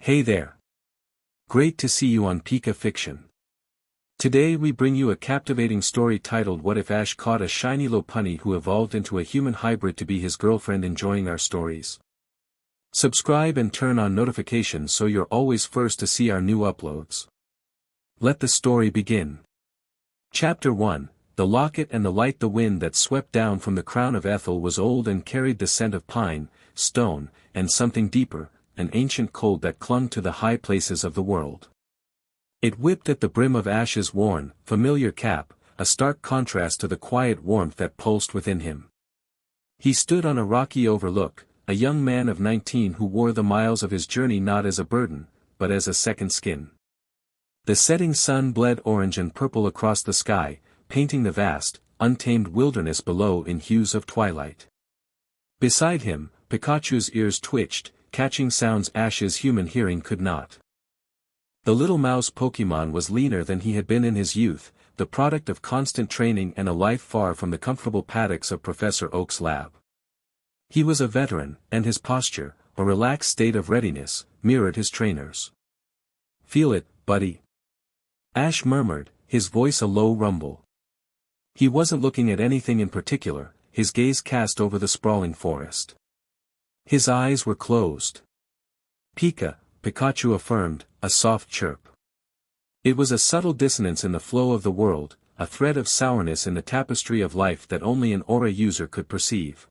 Hey there. Great to see you on Pika Fiction. Today we bring you a captivating story titled What If Ash Caught a Shiny Lopunny Who Evolved into a Human Hybrid to Be His Girlfriend. Enjoying our stories? Subscribe and turn on notifications so you're always first to see our new uploads. Let the story begin. Chapter 1, The Locket and the Light. The wind that swept down from the crown of Ethel was old and carried the scent of pine, stone, and something deeper, an ancient cold that clung to the high places of the world. It whipped at the brim of Ash's worn, familiar cap, a stark contrast to the quiet warmth that pulsed within him. He stood on a rocky overlook, a young man of 19 who wore the miles of his journey not as a burden, but as a second skin. The setting sun bled orange and purple across the sky, painting the vast, untamed wilderness below in hues of twilight. Beside him, Pikachu's ears twitched, catching sounds Ash's human hearing could not. The little mouse Pokémon was leaner than he had been in his youth, the product of constant training and a life far from the comfortable paddocks of Professor Oak's lab. He was a veteran, and his posture, a relaxed state of readiness, mirrored his trainer's. "Feel it, buddy?" Ash murmured, his voice a low rumble. He wasn't looking at anything in particular, his gaze cast over the sprawling forest. His eyes were closed. "Pika," Pikachu affirmed, a soft chirp. It was a subtle dissonance in the flow of the world, a thread of sourness in the tapestry of life that only an aura user could perceive.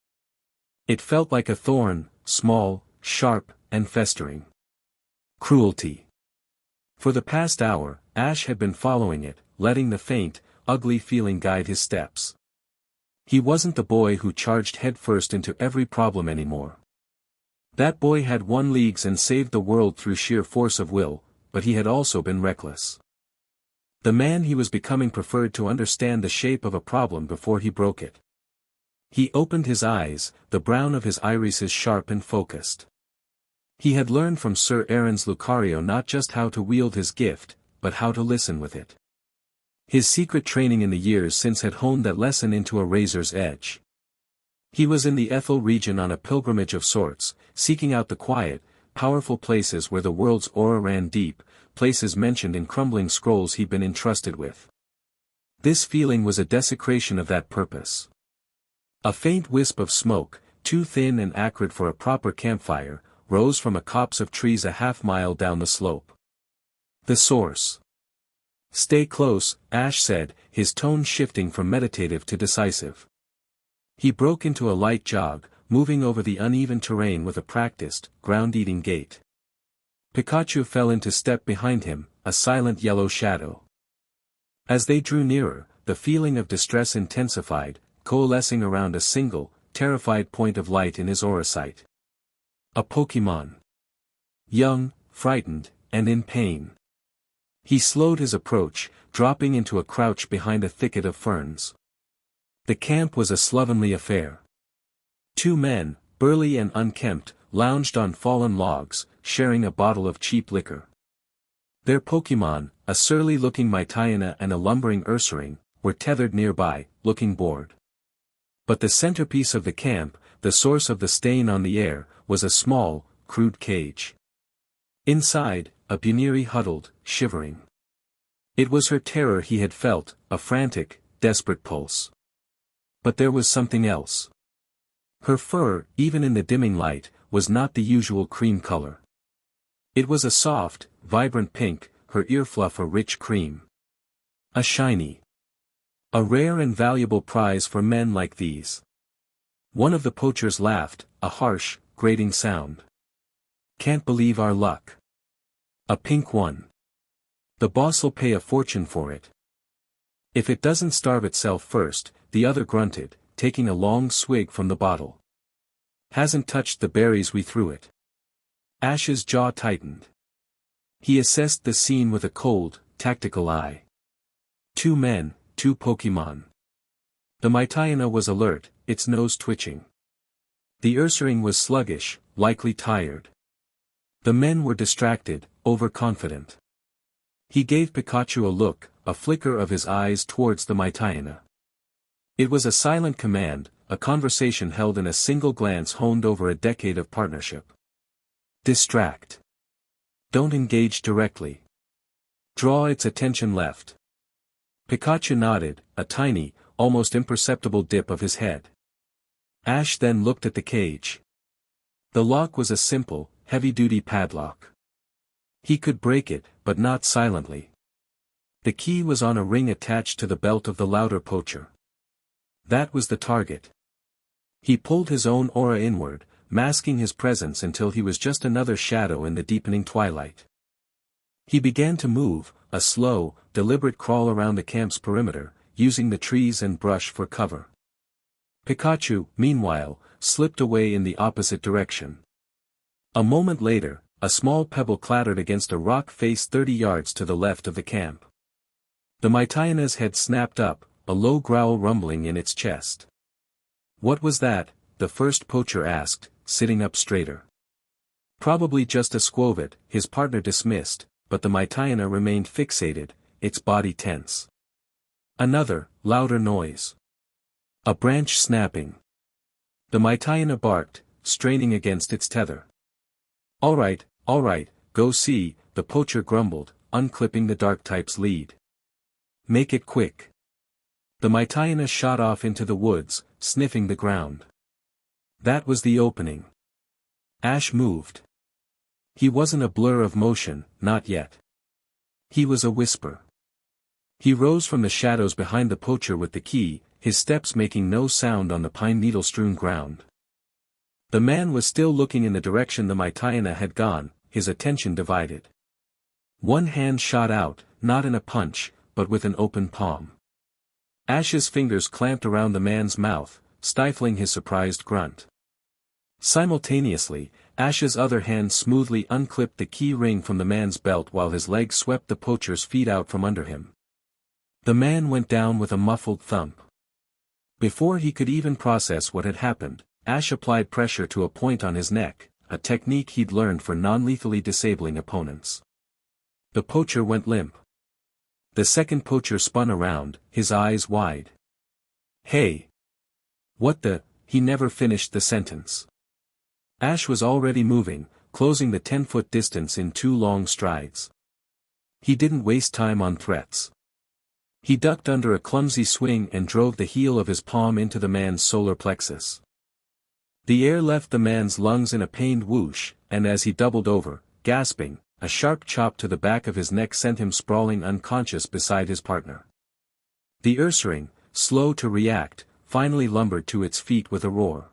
It felt like a thorn, small, sharp, and festering. Cruelty. For the past hour, Ash had been following it, letting the faint, ugly feeling guide his steps. He wasn't the boy who charged headfirst into every problem anymore. That boy had won leagues and saved the world through sheer force of will, but he had also been reckless. The man he was becoming preferred to understand the shape of a problem before he broke it. He opened his eyes, the brown of his irises sharp and focused. He had learned from Sir Aaron's Lucario not just how to wield his gift, but how to listen with it. His secret training in the years since had honed that lesson into a razor's edge. He was in the Ethel region on a pilgrimage of sorts, seeking out the quiet, powerful places where the world's aura ran deep, places mentioned in crumbling scrolls he'd been entrusted with. This feeling was a desecration of that purpose. A faint wisp of smoke, too thin and acrid for a proper campfire, rose from a copse of trees a half-mile down the slope. The source. "Stay close," Ash said, his tone shifting from meditative to decisive. He broke into a light jog, moving over the uneven terrain with a practiced, ground-eating gait. Pikachu fell into step behind him, a silent yellow shadow. As they drew nearer, the feeling of distress intensified, coalescing around a single, terrified point of light in his aura sight. A Pokémon. Young, frightened, and in pain. He slowed his approach, dropping into a crouch behind a thicket of ferns. The camp was a slovenly affair. Two men, burly and unkempt, lounged on fallen logs, sharing a bottle of cheap liquor. Their Pokémon, a surly-looking Mytiana and a lumbering Ursaring, were tethered nearby, looking bored. But the centerpiece of the camp, the source of the stain on the air, was a small, crude cage. Inside, a Buniri huddled, shivering. It was her terror he had felt, a frantic, desperate pulse. But there was something else. Her fur, even in the dimming light, was not the usual cream color. It was a soft, vibrant pink, her ear fluff a rich cream. A shiny. A rare and valuable prize for men like these. One of the poachers laughed, a harsh, grating sound. "Can't believe our luck. A pink one. The boss'll pay a fortune for it." "If it doesn't starve itself first," the other grunted, taking a long swig from the bottle. "Hasn't touched the berries we threw it." Ash's jaw tightened. He assessed the scene with a cold, tactical eye. Two men, two Pokémon. The Mytiana was alert, its nose twitching. The Ursaring was sluggish, likely tired. The men were distracted, overconfident. He gave Pikachu a look, a flicker of his eyes towards the Mytiana. It was a silent command, a conversation held in a single glance honed over a decade of partnership. Distract. Don't engage directly. Draw its attention left. Pikachu nodded, a tiny, almost imperceptible dip of his head. Ash then looked at the cage. The lock was a simple, heavy-duty padlock. He could break it, but not silently. The key was on a ring attached to the belt of the louder poacher. That was the target. He pulled his own aura inward, masking his presence until he was just another shadow in the deepening twilight. He began to move, a slow, deliberate crawl around the camp's perimeter, using the trees and brush for cover. Pikachu, meanwhile, slipped away in the opposite direction. A moment later, a small pebble clattered against a rock face 30 yards to the left of the camp. The Mytiana's head snapped up, a low growl rumbling in its chest. "What was that?" the first poacher asked, sitting up straighter. "Probably just a squovit," his partner dismissed, but the Mytiana remained fixated, its body tense. Another, louder noise. A branch snapping. The Mytiana barked, straining against its tether. All right, go see," the poacher grumbled, unclipping the Dark-type's lead. "Make it quick." The Mytiana shot off into the woods, sniffing the ground. That was the opening. Ash moved. He wasn't a blur of motion, not yet. He was a whisper. He rose from the shadows behind the poacher with the key, his steps making no sound on the pine needle-strewn ground. The man was still looking in the direction the Mytiana had gone, his attention divided. One hand shot out, not in a punch, but with an open palm. Ash's fingers clamped around the man's mouth, stifling his surprised grunt. Simultaneously, Ash's other hand smoothly unclipped the key ring from the man's belt while his leg swept the poacher's feet out from under him. The man went down with a muffled thump. Before he could even process what had happened, Ash applied pressure to a point on his neck, a technique he'd learned for non-lethally disabling opponents. The poacher went limp. The second poacher spun around, his eyes wide. "Hey! What the—" he never finished the sentence. Ash was already moving, closing the 10-foot distance in 2 long strides. He didn't waste time on threats. He ducked under a clumsy swing and drove the heel of his palm into the man's solar plexus. The air left the man's lungs in a pained whoosh, and as he doubled over, gasping, a sharp chop to the back of his neck sent him sprawling unconscious beside his partner. The Ursaring, slow to react, finally lumbered to its feet with a roar.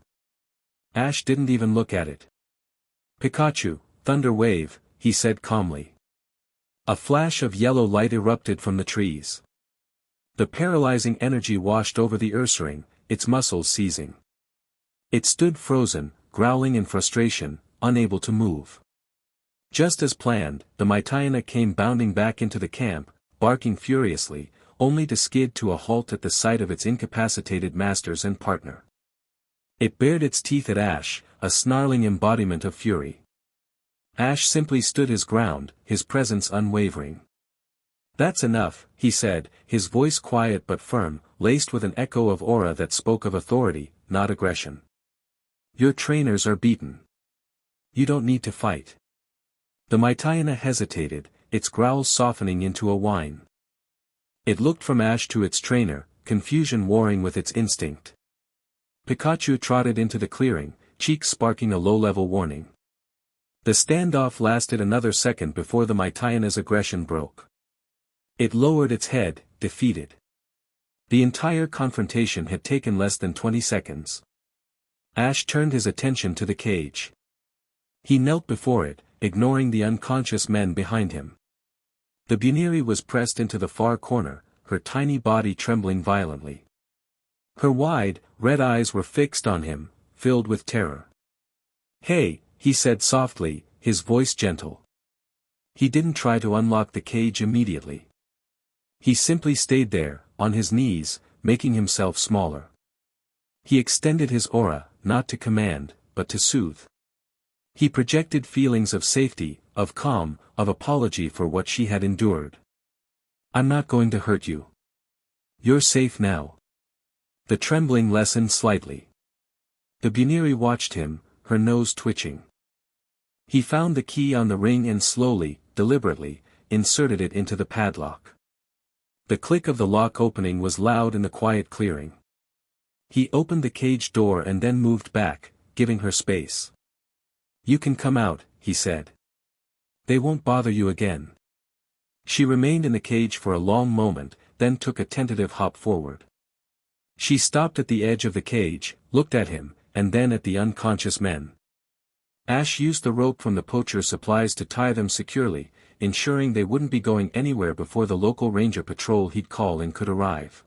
Ash didn't even look at it. "Pikachu, Thunder Wave," he said calmly. A flash of yellow light erupted from the trees. The paralyzing energy washed over the Ursaring, its muscles seizing. It stood frozen, growling in frustration, unable to move. Just as planned, the Mytiana came bounding back into the camp, barking furiously, only to skid to a halt at the sight of its incapacitated masters and partner. It bared its teeth at Ash, a snarling embodiment of fury. Ash simply stood his ground, his presence unwavering. "That's enough," he said, his voice quiet but firm, laced with an echo of aura that spoke of authority, not aggression. "Your trainers are beaten. You don't need to fight." The Mytiana hesitated, its growls softening into a whine. It looked from Ash to its trainer, confusion warring with its instinct. Pikachu trotted into the clearing, cheeks sparking a low-level warning. The standoff lasted another second before the Mytiana's aggression broke. It lowered its head, defeated. The entire confrontation had taken less than 20 seconds. Ash turned his attention to the cage. He knelt before it, ignoring the unconscious men behind him. The Buniri was pressed into the far corner, her tiny body trembling violently. Her wide, red eyes were fixed on him, filled with terror. "Hey," he said softly, his voice gentle. He didn't try to unlock the cage immediately. He simply stayed there, on his knees, making himself smaller. He extended his aura, not to command, but to soothe. He projected feelings of safety, of calm, of apology for what she had endured. "I'm not going to hurt you. You're safe now." The trembling lessened slightly. The Buniri watched him, her nose twitching. He found the key on the ring and slowly, deliberately, inserted it into the padlock. The click of the lock opening was loud in the quiet clearing. He opened the cage door and then moved back, giving her space. "You can come out," he said. "They won't bother you again." She remained in the cage for a long moment, then took a tentative hop forward. She stopped at the edge of the cage, looked at him, and then at the unconscious men. Ash used the rope from the poacher's supplies to tie them securely, ensuring they wouldn't be going anywhere before the local ranger patrol he'd call in could arrive.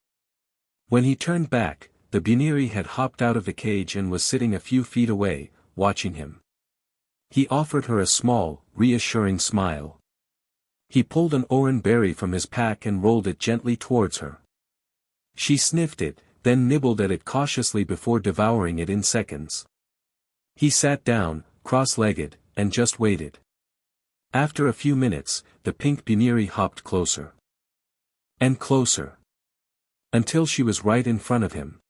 When he turned back, the Buniri had hopped out of the cage and was sitting a few feet away, watching him. He offered her a small, reassuring smile. He pulled an oran berry from his pack and rolled it gently towards her. She sniffed it, then nibbled at it cautiously before devouring it in seconds. He sat down, cross-legged, and just waited. After a few minutes, the pink Buniri hopped closer. And closer. Until she was right in front of him.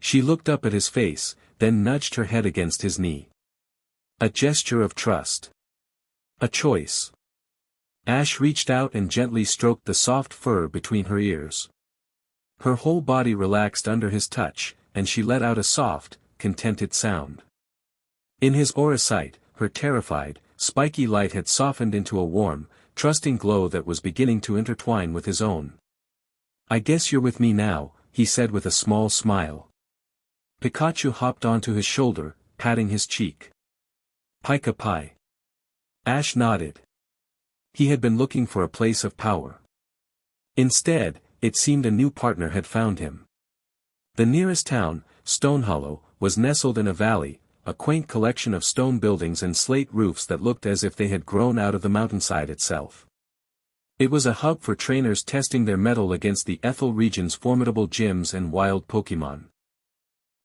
She looked up at his face, then nudged her head against his knee. A gesture of trust. A choice. Ash reached out and gently stroked the soft fur between her ears. Her whole body relaxed under his touch, and she let out a soft, contented sound. In his aura sight, her terrified, spiky light had softened into a warm, trusting glow that was beginning to intertwine with his own. "I guess you're with me now," he said with a small smile. Pikachu hopped onto his shoulder, patting his cheek. "Pika Pi." Ash nodded. He had been looking for a place of power. Instead, it seemed a new partner had found him. The nearest town, Stonehollow, was nestled in a valley, a quaint collection of stone buildings and slate roofs that looked as if they had grown out of the mountainside itself. It was a hub for trainers testing their mettle against the Ethel region's formidable gyms and wild Pokémon.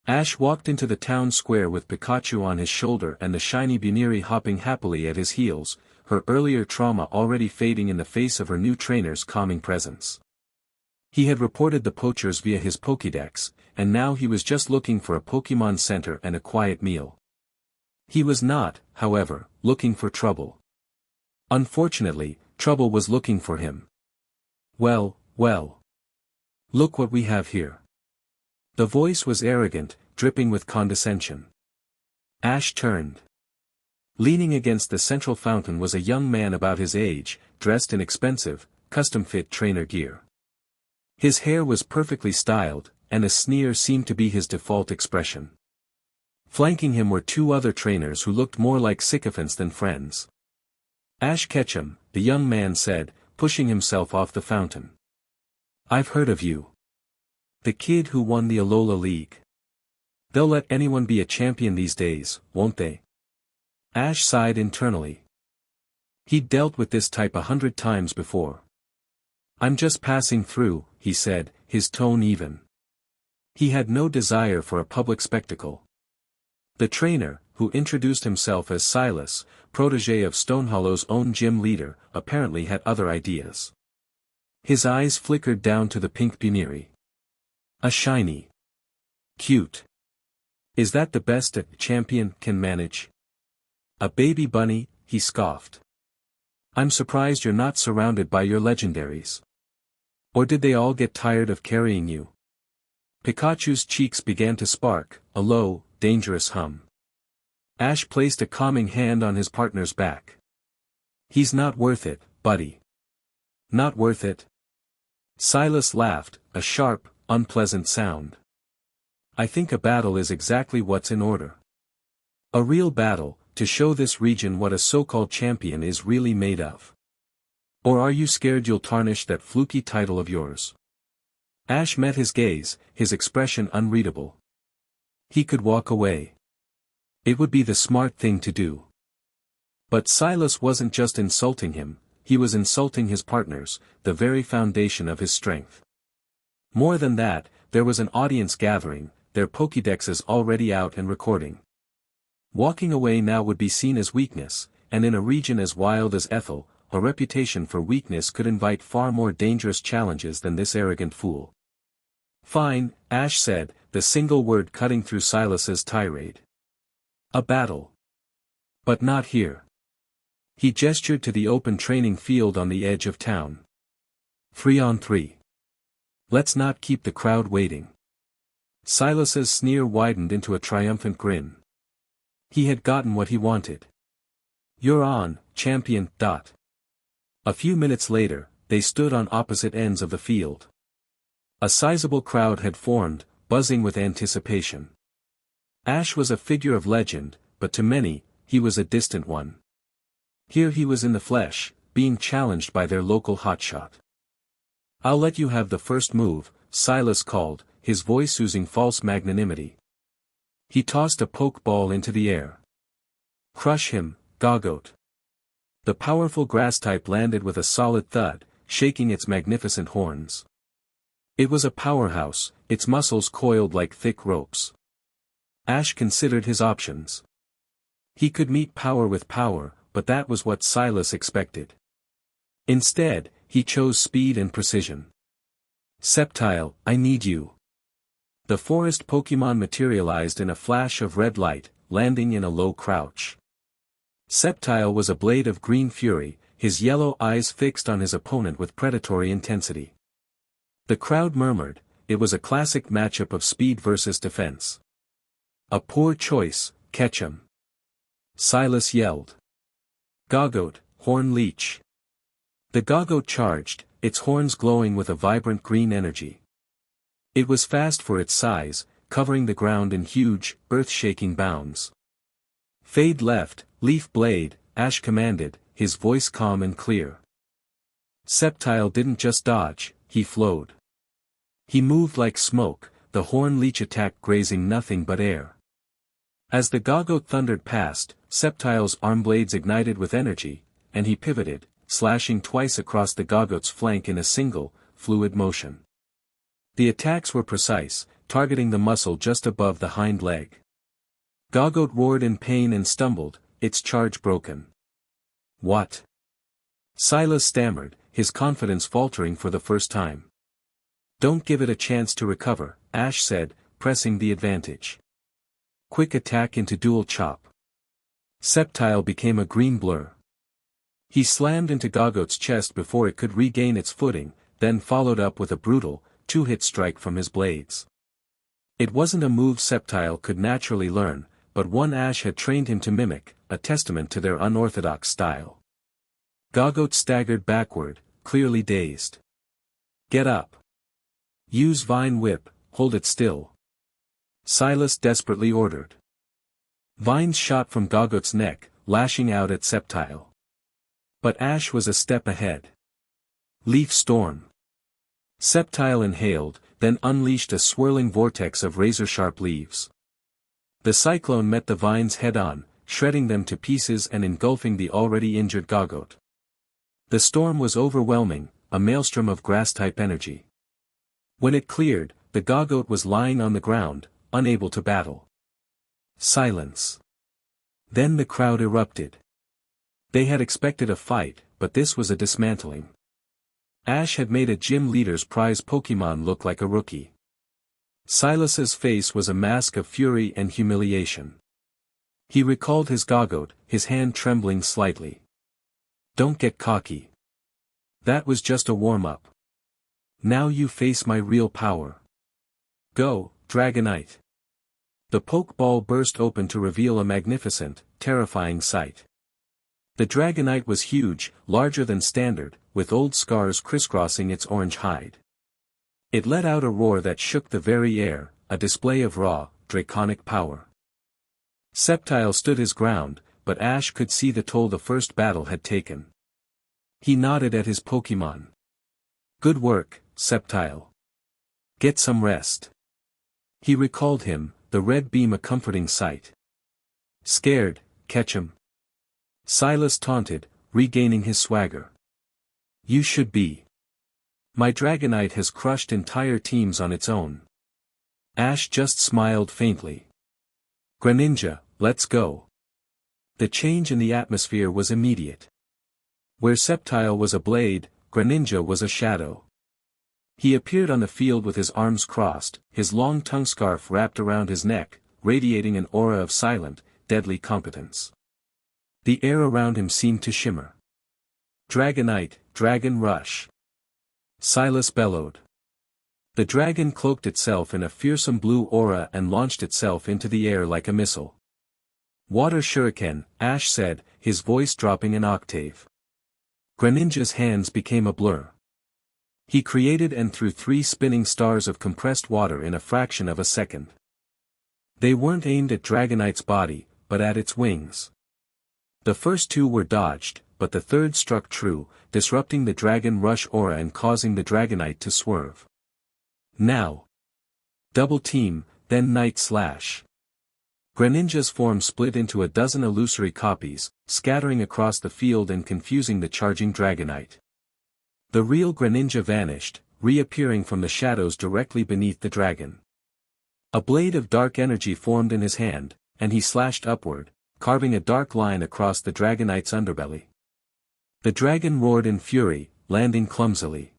Ash walked into the town square with Pikachu on his shoulder and the shiny Buniri hopping happily at his heels, her earlier trauma already fading in the face of her new trainer's calming presence. He had reported the poachers via his Pokédex, and now he was just looking for a Pokémon Center and a quiet meal. He was not, however, looking for trouble. Unfortunately, trouble was looking for him. "Well, well. Look what we have here." The voice was arrogant, dripping with condescension. Ash turned. Leaning against the central fountain was a young man about his age, dressed in expensive, custom-fit trainer gear. His hair was perfectly styled, and a sneer seemed to be his default expression. Flanking him were two other trainers who looked more like sycophants than friends. "Ash Ketchum," the young man said, pushing himself off the fountain. "I've heard of you. The kid who won the Alola League. They'll let anyone be a champion these days, won't they?" Ash sighed internally. He'd dealt with this type 100 times before. "I'm just passing through," he said, his tone even. He had no desire for a public spectacle. The trainer, who introduced himself as Silas, protégé of Stonehollow's own gym leader, apparently had other ideas. His eyes flickered down to the pink Buniri. "A shiny. Cute. Is that the best a champion can manage? A baby bunny," he scoffed. "I'm surprised you're not surrounded by your legendaries. Or did they all get tired of carrying you?" Pikachu's cheeks began to spark, a low, dangerous hum. Ash placed a calming hand on his partner's back. "He's not worth it, buddy." "Not worth it?" Silas laughed, a sharp, unpleasant sound. "I think a battle is exactly what's in order. A real battle, to show this region what a so-called champion is really made of. Or are you scared you'll tarnish that fluky title of yours?" Ash met his gaze, his expression unreadable. He could walk away. It would be the smart thing to do. But Silas wasn't just insulting him, he was insulting his partners, the very foundation of his strength. More than that, there was an audience gathering, their Pokédexes already out and recording. Walking away now would be seen as weakness, and in a region as wild as Ethel, a reputation for weakness could invite far more dangerous challenges than this arrogant fool. "Fine," Ash said, the single word cutting through Silas's tirade. "A battle. But not here. He gestured to the open training field on the edge of town. 3-on-3. Let's not keep the crowd waiting. Silas's sneer widened into a triumphant grin. He had gotten what he wanted. You're on, champion. A few minutes later, they stood on opposite ends of the field. A sizable crowd had formed, buzzing with anticipation. Ash was a figure of legend, but to many, he was a distant one. Here he was in the flesh, being challenged by their local hotshot. I'll let you have the first move, Silas called, his voice oozing false magnanimity. He tossed a poke ball into the air. Crush him, Goggoat. The powerful grass type landed with a solid thud, shaking its magnificent horns. It was a powerhouse, its muscles coiled like thick ropes. Ash considered his options. He could meet power with power, but that was what Silas expected. Instead, he chose speed and precision. Sceptile, I need you. The forest Pokemon materialized in a flash of red light, landing in a low crouch. Sceptile was a blade of green fury, his yellow eyes fixed on his opponent with predatory intensity. The crowd murmured, it was a classic matchup of speed versus defense. A poor choice, Ketchum. Silas yelled. Goggoat, Horn Leech. The Goggoat charged, its horns glowing with a vibrant green energy. It was fast for its size, covering the ground in huge, earth-shaking bounds. Fade left, Leaf Blade, Ash commanded, his voice calm and clear. Sceptile didn't just dodge, he flowed. He moved like smoke, the Horn Leech attack grazing nothing but air. As the Goggoat thundered past, Sceptile's arm blades ignited with energy, and he pivoted, slashing twice across the Goggoat's flank in a single, fluid motion. The attacks were precise, targeting the muscle just above the hind leg. Goggoat roared in pain and stumbled, its charge broken. What? Silas stammered, his confidence faltering for the first time. Don't give it a chance to recover, Ash said, pressing the advantage. Quick attack into dual chop. Sceptile became a green blur. He slammed into Goggoat's chest before it could regain its footing, then followed up with a brutal, two-hit strike from his blades. It wasn't a move Sceptile could naturally learn, but one Ash had trained him to mimic, a testament to their unorthodox style. Goggoat staggered backward, clearly dazed. Get up. Use Vine Whip, hold it still. Silas desperately ordered. Vines shot from Goggoat's neck, lashing out at Sceptile. But Ash was a step ahead. Leaf Storm. Sceptile inhaled, then unleashed a swirling vortex of razor-sharp leaves. The cyclone met the vines head-on, shredding them to pieces and engulfing the already injured Goggoat. The storm was overwhelming, a maelstrom of grass-type energy. When it cleared, the Goggoat was lying on the ground, unable to battle. Silence. Then the crowd erupted. They had expected a fight, but this was a dismantling. Ash had made a gym leader's prize Pokemon look like a rookie. Silas's face was a mask of fury and humiliation. He recalled his Goggoat, his hand trembling slightly. Don't get cocky. That was just a warm-up. Now you face my real power. Go, Dragonite. The Pokeball burst open to reveal a magnificent, terrifying sight. The Dragonite was huge, larger than standard, with old scars crisscrossing its orange hide. It let out a roar that shook the very air, a display of raw, draconic power. Sceptile stood his ground, but Ash could see the toll the first battle had taken. He nodded at his Pokemon. Good work, Sceptile. Get some rest. He recalled him, the red beam a comforting sight. Scared, Ketchum? Silas taunted, regaining his swagger. You should be. My Dragonite has crushed entire teams on its own. Ash just smiled faintly. Greninja, let's go. The change in the atmosphere was immediate. Where Sceptile was a blade, Greninja was a shadow. He appeared on the field with his arms crossed, his long tongue scarf wrapped around his neck, radiating an aura of silent, deadly competence. The air around him seemed to shimmer. Dragonite, dragon rush! Silas bellowed. The dragon cloaked itself in a fearsome blue aura and launched itself into the air like a missile. Water shuriken, Ash said, his voice dropping an octave. Greninja's hands became a blur. He created and threw 3 spinning stars of compressed water in a fraction of a second. They weren't aimed at Dragonite's body, but at its wings. The first 2 were dodged, but the third struck true, disrupting the Dragon Rush aura and causing the Dragonite to swerve. Now. Double team, then Night Slash. Greninja's form split into a dozen illusory copies, scattering across the field and confusing the charging Dragonite. The real Greninja vanished, reappearing from the shadows directly beneath the dragon. A blade of dark energy formed in his hand, and he slashed upward, carving a dark line across the Dragonite's underbelly. The dragon roared in fury, landing clumsily.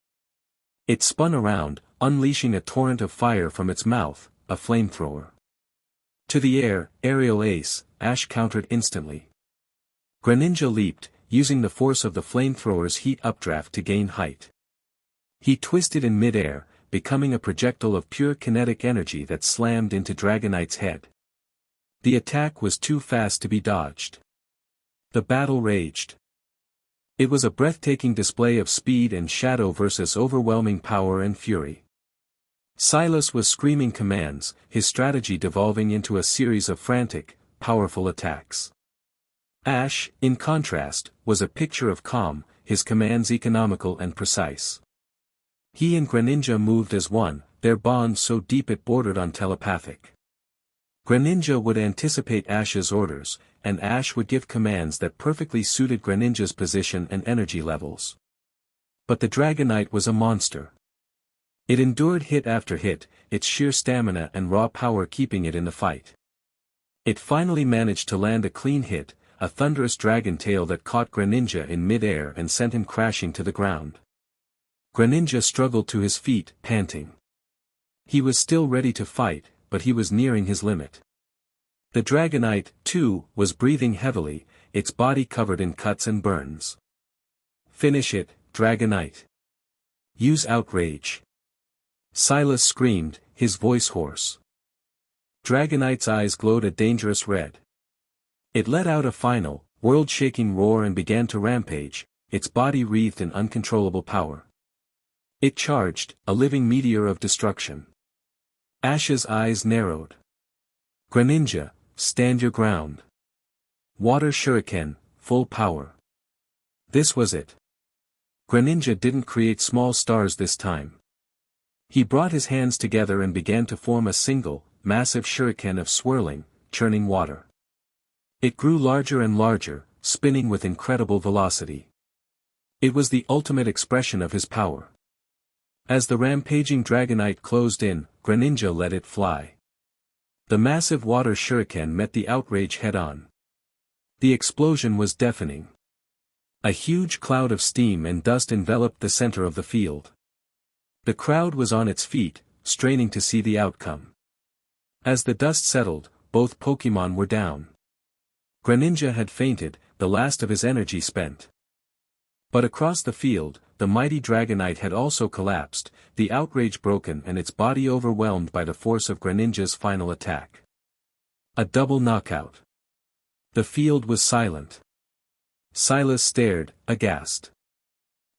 It spun around, unleashing a torrent of fire from its mouth, a flamethrower. To the air, aerial ace, Ash countered instantly. Greninja leaped, using the force of the flamethrower's heat updraft to gain height. He twisted in mid-air, becoming a projectile of pure kinetic energy that slammed into Dragonite's head. The attack was too fast to be dodged. The battle raged. It was a breathtaking display of speed and shadow versus overwhelming power and fury. Silas was screaming commands, his strategy devolving into a series of frantic, powerful attacks. Ash, in contrast, was a picture of calm, his commands economical and precise. He and Greninja moved as one, their bond so deep it bordered on telepathic. Greninja would anticipate Ash's orders, and Ash would give commands that perfectly suited Greninja's position and energy levels. But the Dragonite was a monster. It endured hit after hit, its sheer stamina and raw power keeping it in the fight. It finally managed to land a clean hit, a thunderous dragon tail that caught Greninja in mid-air and sent him crashing to the ground. Greninja struggled to his feet, panting. He was still ready to fight, but he was nearing his limit. The Dragonite, too, was breathing heavily, its body covered in cuts and burns. Finish it, Dragonite. Use outrage. Silas screamed, his voice hoarse. Dragonite's eyes glowed a dangerous red. It let out a final, world-shaking roar and began to rampage, its body wreathed in uncontrollable power. It charged, a living meteor of destruction. Ash's eyes narrowed. Greninja, stand your ground. Water shuriken, full power. This was it. Greninja didn't create small stars this time. He brought his hands together and began to form a single, massive shuriken of swirling, churning water. It grew larger and larger, spinning with incredible velocity. It was the ultimate expression of his power. As the rampaging Dragonite closed in, Greninja let it fly. The massive water shuriken met the outrage head-on. The explosion was deafening. A huge cloud of steam and dust enveloped the center of the field. The crowd was on its feet, straining to see the outcome. As the dust settled, both Pokémon were down. Greninja had fainted, the last of his energy spent. But across the field, the mighty Dragonite had also collapsed, the outrage broken and its body overwhelmed by the force of Greninja's final attack. A double knockout. The field was silent. Silas stared, aghast.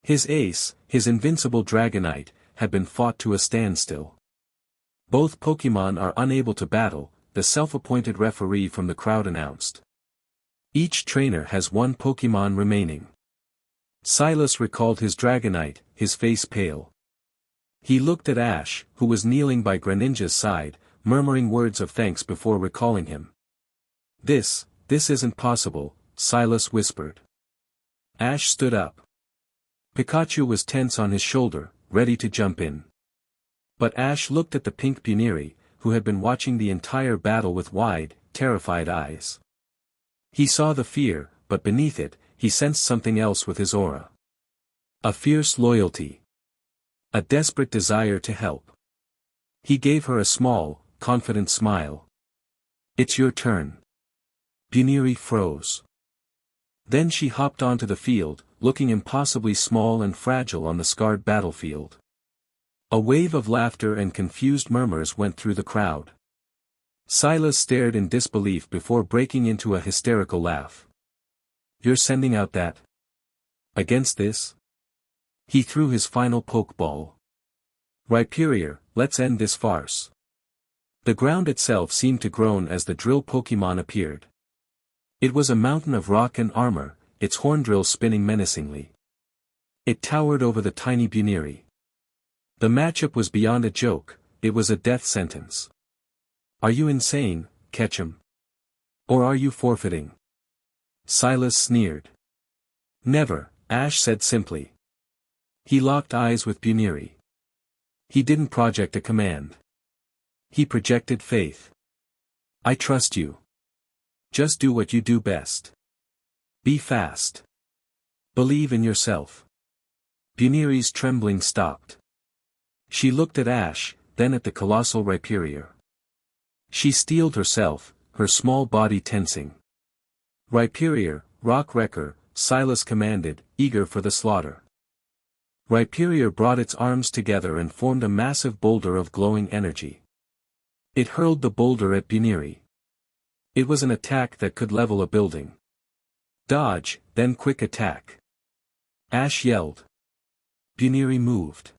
His ace, his invincible Dragonite, had been fought to a standstill. Both Pokémon are unable to battle, the self-appointed referee from the crowd announced. Each trainer has one Pokémon remaining. Silas recalled his Dragonite, his face pale. He looked at Ash, who was kneeling by Greninja's side, murmuring words of thanks before recalling him. This isn't possible, Silas whispered. Ash stood up. Pikachu was tense on his shoulder, ready to jump in. But Ash looked at the pink Buniri, who had been watching the entire battle with wide, terrified eyes. He saw the fear, but beneath it, he sensed something else with his aura. A fierce loyalty. A desperate desire to help. He gave her a small, confident smile. It's your turn. Buniri froze. Then she hopped onto the field, looking impossibly small and fragile on the scarred battlefield. A wave of laughter and confused murmurs went through the crowd. Silas stared in disbelief before breaking into a hysterical laugh. "You're sending out that? Against this?" He threw his final pokeball. "Rhyperior, let's end this farce." The ground itself seemed to groan as the drill Pokemon appeared. It was a mountain of rock and armor, its horn drill spinning menacingly. It towered over the tiny Buneary. The matchup was beyond a joke, it was a death sentence. "Are you insane, Ketchum? Or are you forfeiting?" Silas sneered. "Never," Ash said simply. He locked eyes with Buneary. He didn't project a command. He projected faith. "I trust you. Just do what you do best. Be fast. Believe in yourself." Buneary's trembling stopped. She looked at Ash, then at the colossal Rhyperior. She steeled herself, her small body tensing. "Rhyperior, Rock Wrecker," Silas commanded, eager for the slaughter. Rhyperior brought its arms together and formed a massive boulder of glowing energy. It hurled the boulder at Buneary. It was an attack that could level a building. "Dodge, then quick attack!" Ash yelled. Buneary moved.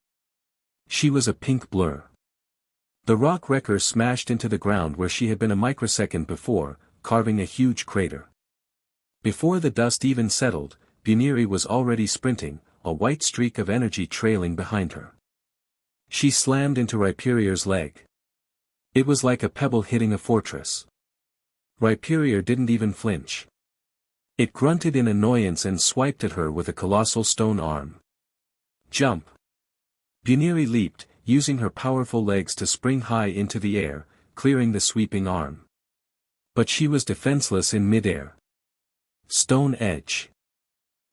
She was a pink blur. The rock wrecker smashed into the ground where she had been a microsecond before, carving a huge crater. Before the dust even settled, Buneary was already sprinting, a white streak of energy trailing behind her. She slammed into Rhyperior's leg. It was like a pebble hitting a fortress. Rhyperior didn't even flinch. It grunted in annoyance and swiped at her with a colossal stone arm. "Jump!" Buneary leaped, using her powerful legs to spring high into the air, clearing the sweeping arm. But she was defenseless in midair. "Stone Edge!"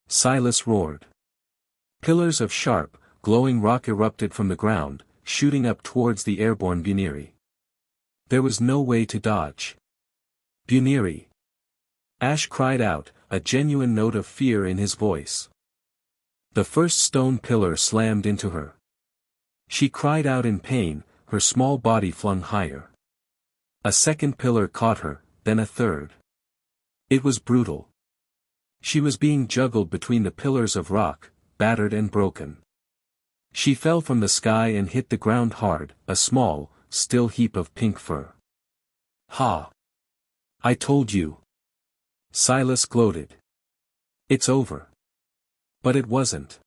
Silas roared. Pillars of sharp, glowing rock erupted from the ground, shooting up towards the airborne Buneary. There was no way to dodge. "Buneary!" Ash cried out, a genuine note of fear in his voice. The first stone pillar slammed into her. She cried out in pain, her small body flung higher. A second pillar caught her, then a third. It was brutal. She was being juggled between the pillars of rock, battered and broken. She fell from the sky and hit the ground hard, a small, still heap of pink fur. "Ha! I told you." Silas gloated. "It's over." But it wasn't.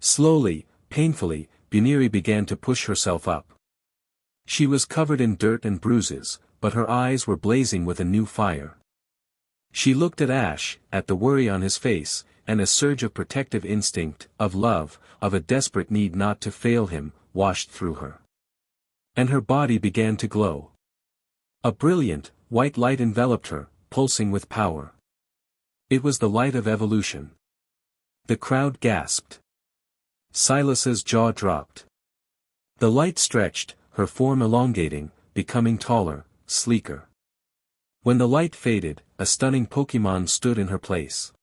Slowly, painfully, Buneary began to push herself up. She was covered in dirt and bruises, but her eyes were blazing with a new fire. She looked at Ash, at the worry on his face, and a surge of protective instinct, of love, of a desperate need not to fail him, washed through her. And her body began to glow. A brilliant, white light enveloped her, pulsing with power. It was the light of evolution. The crowd gasped. Silas's jaw dropped. The light stretched, her form elongating, becoming taller, sleeker. When the light faded, a stunning Pokemon stood in her place.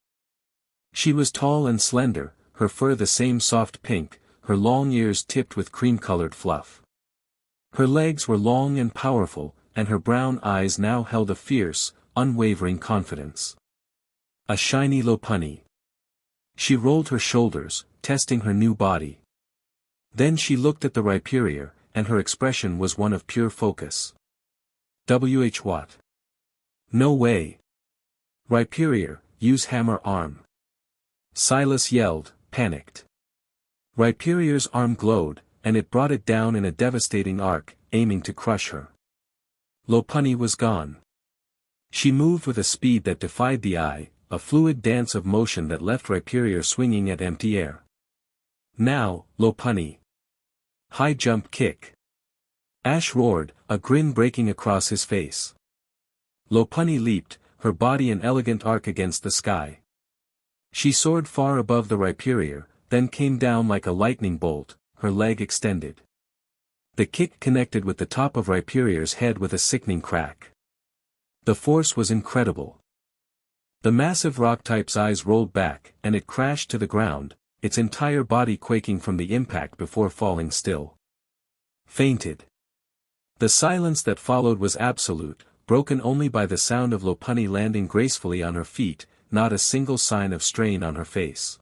She was tall and slender, her fur the same soft pink, her long ears tipped with cream-colored fluff. Her legs were long and powerful, and her brown eyes now held a fierce, unwavering confidence. A shiny Lopunny. She rolled her shoulders, testing her new body. Then she looked at the Rhyperior, and her expression was one of pure focus. What? "No way. Rhyperior, use hammer arm." Silas yelled, panicked. Rhyperior's arm glowed, and it brought it down in a devastating arc, aiming to crush her. Lopunny was gone. She moved with a speed that defied the eye, a fluid dance of motion that left Rhyperior swinging at empty air. "Now, Lopunny. High jump kick." Ash roared, a grin breaking across his face. Lopunny leaped, her body an elegant arc against the sky. She soared far above the Rhyperior, then came down like a lightning bolt, her leg extended. The kick connected with the top of Rhyperior's head with a sickening crack. The force was incredible. The massive rock-type's eyes rolled back, and it crashed to the ground, its entire body quaking from the impact before falling still. Fainted. The silence that followed was absolute, broken only by the sound of Lopunny landing gracefully on her feet, not a single sign of strain on her face.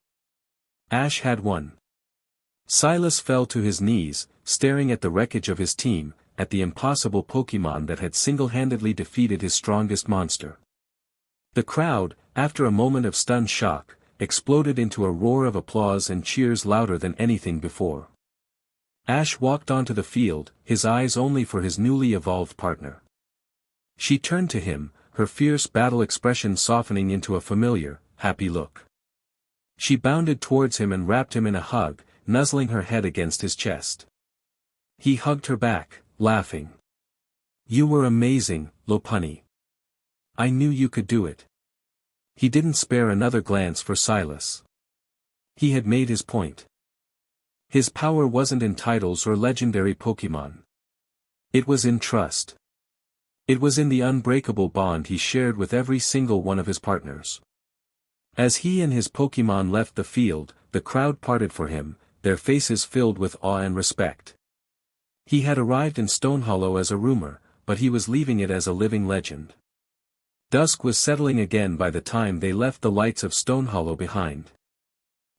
Ash had won. Silas fell to his knees, staring at the wreckage of his team, at the impossible Pokémon that had single-handedly defeated his strongest monster. The crowd, after a moment of stunned shock, exploded into a roar of applause and cheers louder than anything before. Ash walked onto the field, his eyes only for his newly evolved partner. She turned to him, her fierce battle expression softening into a familiar, happy look. She bounded towards him and wrapped him in a hug, nuzzling her head against his chest. He hugged her back, laughing. "You were amazing, Lopunny. I knew you could do it." He didn't spare another glance for Silas. He had made his point. His power wasn't in titles or legendary Pokémon. It was in trust. It was in the unbreakable bond he shared with every single one of his partners. As he and his Pokémon left the field, the crowd parted for him, their faces filled with awe and respect. He had arrived in Stonehollow as a rumor, but he was leaving it as a living legend. Dusk was settling again by the time they left the lights of Stonehollow behind.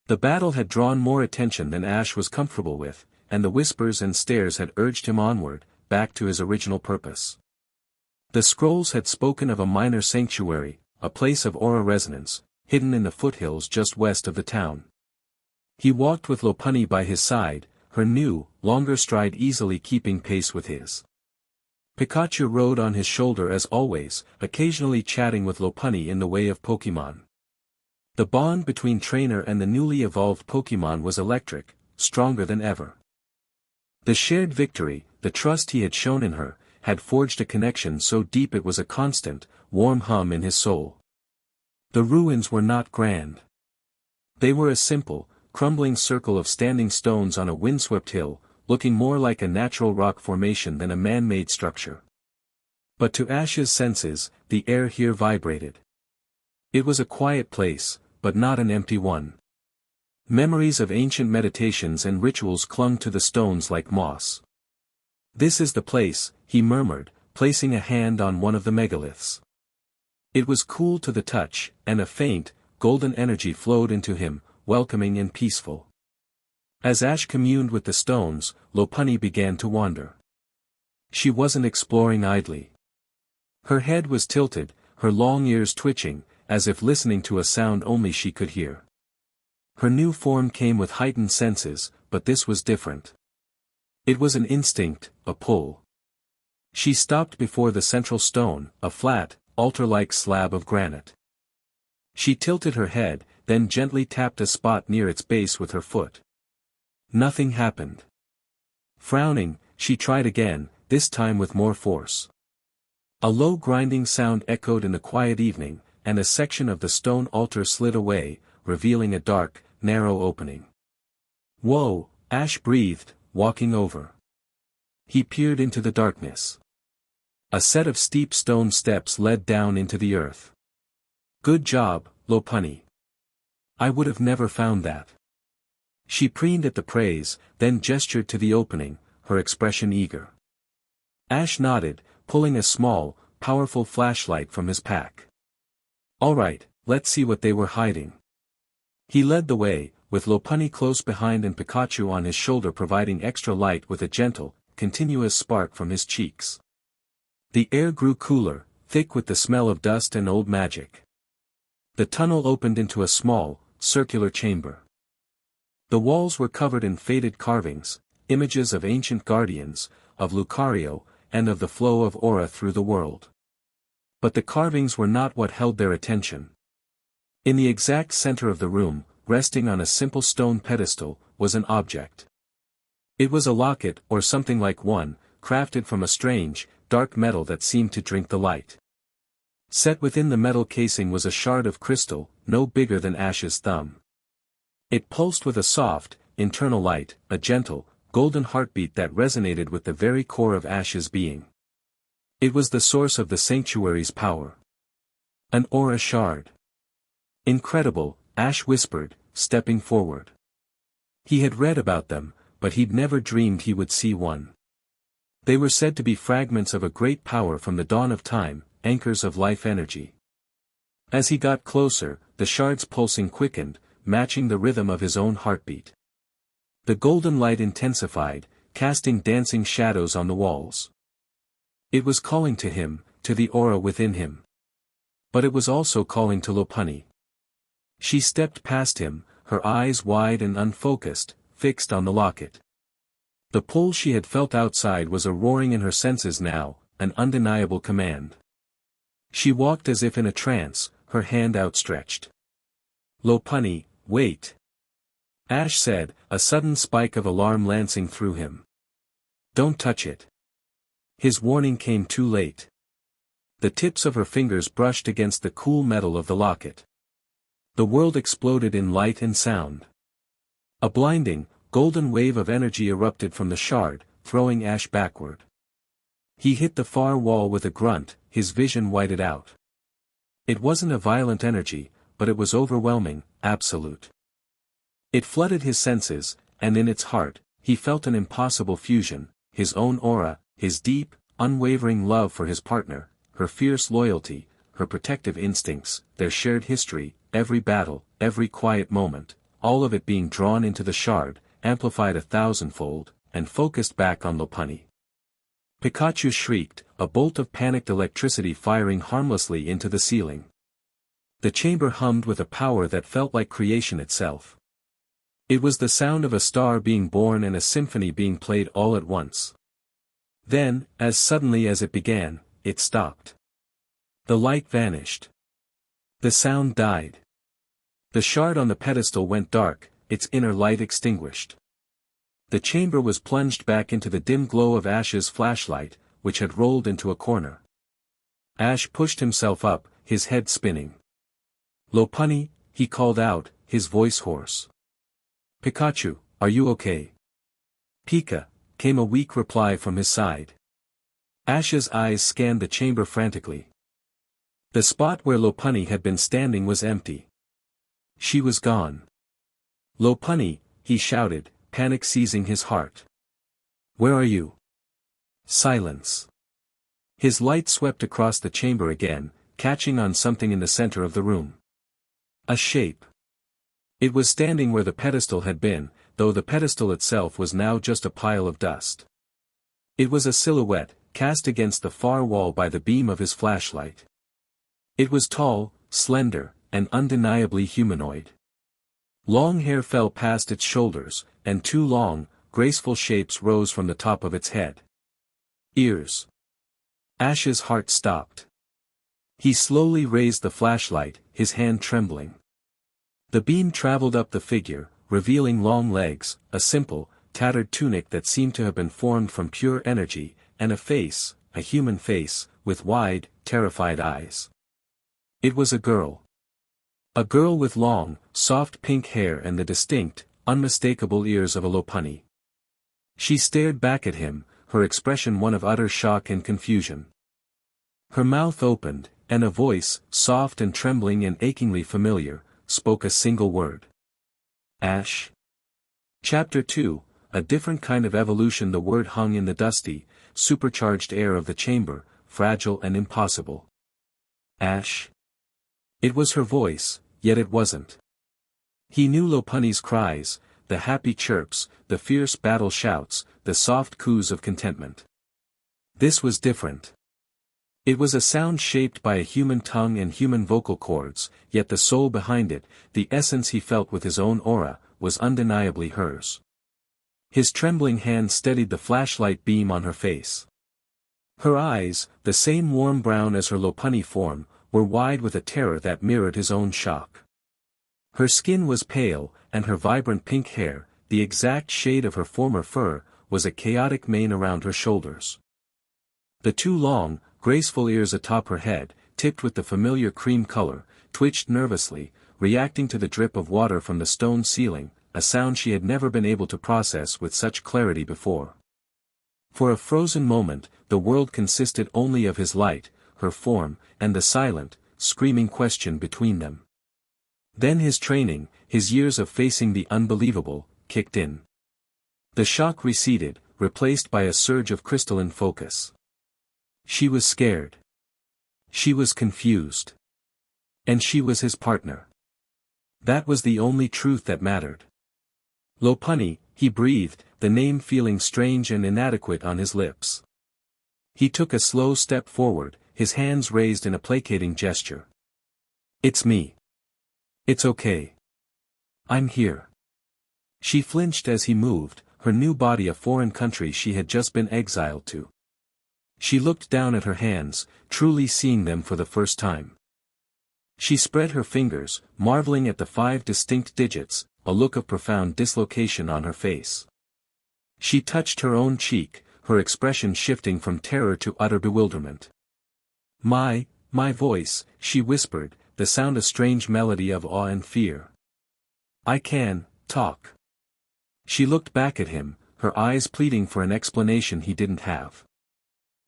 The battle had drawn more attention than Ash was comfortable with, and the whispers and stares had urged him onward, back to his original purpose. The scrolls had spoken of a minor sanctuary, a place of aura resonance, hidden in the foothills just west of the town. He walked with Lopunny by his side, her new, longer stride easily keeping pace with his. Pikachu rode on his shoulder as always, occasionally chatting with Lopunny in the way of Pokémon. The bond between trainer and the newly evolved Pokémon was electric, stronger than ever. The shared victory, the trust he had shown in her, had forged a connection so deep it was a constant, warm hum in his soul. The ruins were not grand. They were a simple, crumbling circle of standing stones on a windswept hill, looking more like a natural rock formation than a man-made structure. But to Ash's senses, the air here vibrated. It was a quiet place, but not an empty one. Memories of ancient meditations and rituals clung to the stones like moss. "This is the place," he murmured, placing a hand on one of the megaliths. It was cool to the touch, and a faint, golden energy flowed into him, welcoming and peaceful. As Ash communed with the stones, Lopunny began to wander. She wasn't exploring idly. Her head was tilted, her long ears twitching, as if listening to a sound only she could hear. Her new form came with heightened senses, but this was different. It was an instinct, a pull. She stopped before the central stone, a flat, altar-like slab of granite. She tilted her head, then gently tapped a spot near its base with her foot. Nothing happened. Frowning, she tried again, this time with more force. A low grinding sound echoed in the quiet evening, and a section of the stone altar slid away, revealing a dark, narrow opening. "Whoa," Ash breathed, walking over. He peered into the darkness. A set of steep stone steps led down into the earth. "Good job, Lopunny. I would have never found that." She preened at the praise, then gestured to the opening, her expression eager. Ash nodded, pulling a small, powerful flashlight from his pack. "All right, let's see what they were hiding." He led the way, with Lopunny close behind and Pikachu on his shoulder providing extra light with a gentle, continuous spark from his cheeks. The air grew cooler, thick with the smell of dust and old magic. The tunnel opened into a small, circular chamber. The walls were covered in faded carvings, images of ancient guardians, of Lucario, and of the flow of aura through the world. But the carvings were not what held their attention. In the exact center of the room, resting on a simple stone pedestal, was an object. It was a locket or something like one, crafted from a strange, dark metal that seemed to drink the light. Set within the metal casing was a shard of crystal, no bigger than Ash's thumb. It pulsed with a soft, internal light, a gentle, golden heartbeat that resonated with the very core of Ash's being. It was the source of the sanctuary's power. An aura shard. Incredible, Ash whispered, stepping forward. He had read about them, but he'd never dreamed he would see one. They were said to be fragments of a great power from the dawn of time, anchors of life energy. As he got closer, the shard's pulsing quickened, matching the rhythm of his own heartbeat. The golden light intensified, casting dancing shadows on the walls. It was calling to him, to the aura within him. But it was also calling to Lopunny. She stepped past him, her eyes wide and unfocused, fixed on the locket. The pull she had felt outside was a roaring in her senses now, an undeniable command. She walked as if in a trance, her hand outstretched. "Lopunny, wait," Ash said, a sudden spike of alarm lancing through him. "Don't touch it." His warning came too late. The tips of her fingers brushed against the cool metal of the locket. The world exploded in light and sound. A blinding, golden wave of energy erupted from the shard, throwing Ash backward. He hit the far wall with a grunt, his vision whited out. It wasn't a violent energy, but it was overwhelming, absolute. It flooded his senses, and in its heart, he felt an impossible fusion, his own aura, his deep, unwavering love for his partner, her fierce loyalty, her protective instincts, their shared history, every battle, every quiet moment, all of it being drawn into the shard, amplified 1,000-fold, and focused back on Lopunny. Pikachu shrieked, a bolt of panicked electricity firing harmlessly into the ceiling. The chamber hummed with a power that felt like creation itself. It was the sound of a star being born and a symphony being played all at once. Then, as suddenly as it began, it stopped. The light vanished. The sound died. The shard on the pedestal went dark, its inner light extinguished. The chamber was plunged back into the dim glow of Ash's flashlight, which had rolled into a corner. Ash pushed himself up, his head spinning. "Lopunny," he called out, his voice hoarse. "Pikachu, are you okay?" "Pika," came a weak reply from his side. Ash's eyes scanned the chamber frantically. The spot where Lopunny had been standing was empty. She was gone. "Lopunny," he shouted, panic seizing his heart. "Where are you?" Silence. His light swept across the chamber again, catching on something in the center of the room. A shape. It was standing where the pedestal had been, though the pedestal itself was now just a pile of dust. It was a silhouette, cast against the far wall by the beam of his flashlight. It was tall, slender, and undeniably humanoid. Long hair fell past its shoulders, and two long, graceful shapes rose from the top of its head. Ears. Ash's heart stopped. He slowly raised the flashlight, his hand trembling. The beam traveled up the figure, revealing long legs, a simple, tattered tunic that seemed to have been formed from pure energy, and a face, a human face, with wide, terrified eyes. It was a girl. A girl with long, soft pink hair and the distinct, unmistakable ears of a Lopunny. She stared back at him, her expression one of utter shock and confusion. Her mouth opened, and a voice, soft and trembling and achingly familiar, spoke a single word. "Ash." Chapter 2, A different kind of evolution. The word hung in the dusty, supercharged air of the chamber, fragile and impossible. "Ash." It was her voice, yet it wasn't. He knew Lopunny's cries, the happy chirps, the fierce battle shouts, the soft coos of contentment. This was different. It was a sound shaped by a human tongue and human vocal cords, yet the soul behind it, the essence he felt with his own aura, was undeniably hers. His trembling hand steadied the flashlight beam on her face. Her eyes, the same warm brown as her Lopunny form, were wide with a terror that mirrored his own shock. Her skin was pale, and her vibrant pink hair, the exact shade of her former fur, was a chaotic mane around her shoulders. The two long, graceful ears atop her head, tipped with the familiar cream color, twitched nervously, reacting to the drip of water from the stone ceiling, a sound she had never been able to process with such clarity before. For a frozen moment, the world consisted only of his light, her form, and the silent, screaming question between them. Then his training, his years of facing the unbelievable, kicked in. The shock receded, replaced by a surge of crystalline focus. She was scared. She was confused. And she was his partner. That was the only truth that mattered. Lopunny, he breathed, the name feeling strange and inadequate on his lips. He took a slow step forward, his hands raised in a placating gesture. It's me. It's okay. I'm here. She flinched as he moved, her new body a foreign country she had just been exiled to. She looked down at her hands, truly seeing them for the first time. She spread her fingers, marveling at the 5 distinct digits, a look of profound dislocation on her face. She touched her own cheek, her expression shifting from terror to utter bewilderment. My voice, she whispered, the sound a strange melody of awe and fear. I can talk. She looked back at him, her eyes pleading for an explanation he didn't have.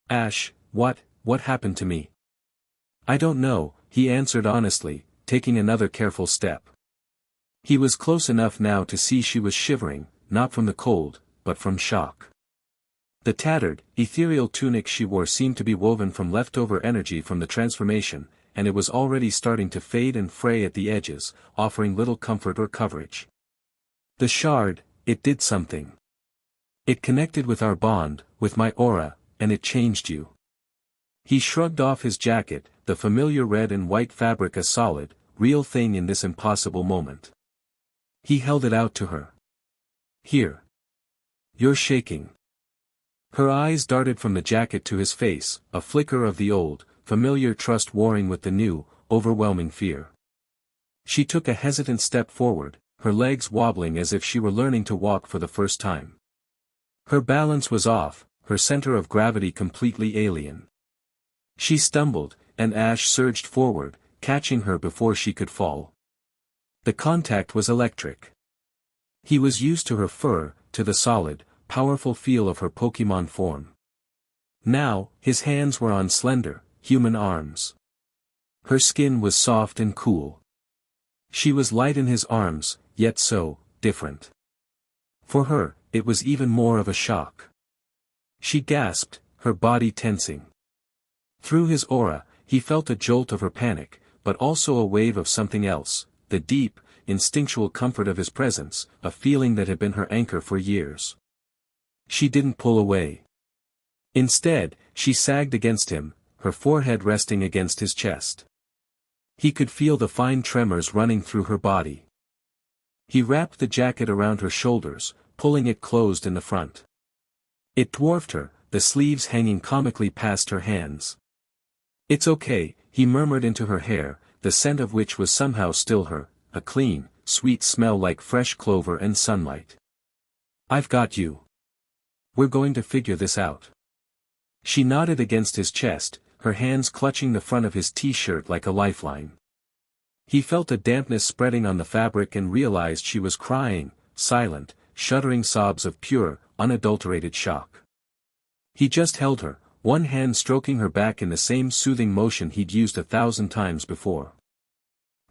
Ash, what happened to me? I don't know, he answered honestly, taking another careful step. He was close enough now to see she was shivering, not from the cold, but from shock. The tattered, ethereal tunic she wore seemed to be woven from leftover energy from the transformation, and it was already starting to fade and fray at the edges, offering little comfort or coverage. The shard, it did something. It connected with our bond, with my aura, and it changed you. He shrugged off his jacket, the familiar red and white fabric a solid, real thing in this impossible moment. He held it out to her. Here. You're shaking. Her eyes darted from the jacket to his face, a flicker of the old, familiar trust warring with the new, overwhelming fear. She took a hesitant step forward, her legs wobbling as if she were learning to walk for the first time. Her balance was off, her center of gravity completely alien. She stumbled, and Ash surged forward, catching her before she could fall. The contact was electric. He was used to her fur, to the solid, powerful feel of her Pokémon form. Now, his hands were on slender, human arms. Her skin was soft and cool. She was light in his arms, yet so different. For her, it was even more of a shock. She gasped, her body tensing. Through his aura, he felt a jolt of her panic, but also a wave of something else, the deep, instinctual comfort of his presence, a feeling that had been her anchor for years. She didn't pull away. Instead, she sagged against him, her forehead resting against his chest. He could feel the fine tremors running through her body. He wrapped the jacket around her shoulders, pulling it closed in the front. It dwarfed her, the sleeves hanging comically past her hands. It's okay, he murmured into her hair, the scent of which was somehow still her, a clean, sweet smell like fresh clover and sunlight. I've got you. We're going to figure this out. She nodded against his chest, her hands clutching the front of his t-shirt like a lifeline. He felt a dampness spreading on the fabric and realized she was crying, silent, shuddering sobs of pure, unadulterated shock. He just held her, one hand stroking her back in the same soothing motion he'd used 1,000 times before.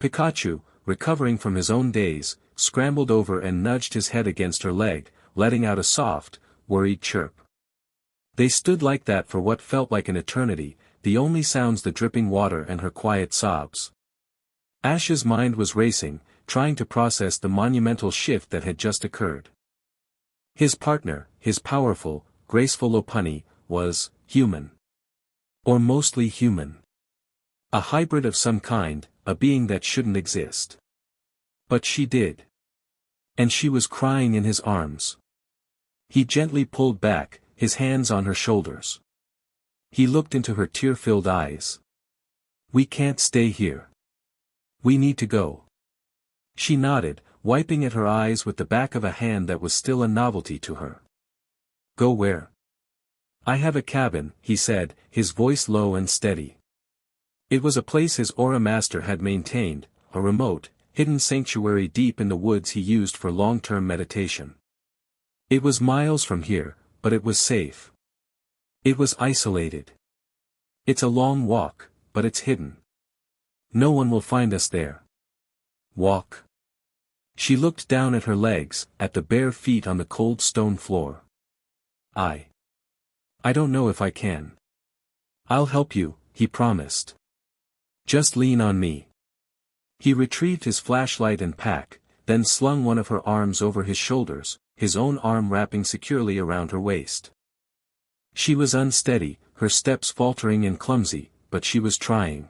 Pikachu, recovering from his own daze, scrambled over and nudged his head against her leg, letting out a soft, worried chirp. They stood like that for what felt like an eternity, the only sounds the dripping water and her quiet sobs. Ash's mind was racing, trying to process the monumental shift that had just occurred. His partner, his powerful, graceful Lopunny, was human. Or mostly human. A hybrid of some kind, a being that shouldn't exist. But she did. And she was crying in his arms. He gently pulled back, his hands on her shoulders. He looked into her tear-filled eyes. We can't stay here. We need to go. She nodded, wiping at her eyes with the back of a hand that was still a novelty to her. Go where? I have a cabin, he said, his voice low and steady. It was a place his aura master had maintained, a remote, hidden sanctuary deep in the woods he used for long-term meditation. It was miles from here, but it was safe. It was isolated. It's a long walk, but it's hidden. No one will find us there. Walk. She looked down at her legs, at the bare feet on the cold stone floor. I don't know if I can. I'll help you, he promised. Just lean on me. He retrieved his flashlight and pack, then slung one of her arms over his shoulders, his own arm wrapping securely around her waist. She was unsteady, her steps faltering and clumsy, but she was trying.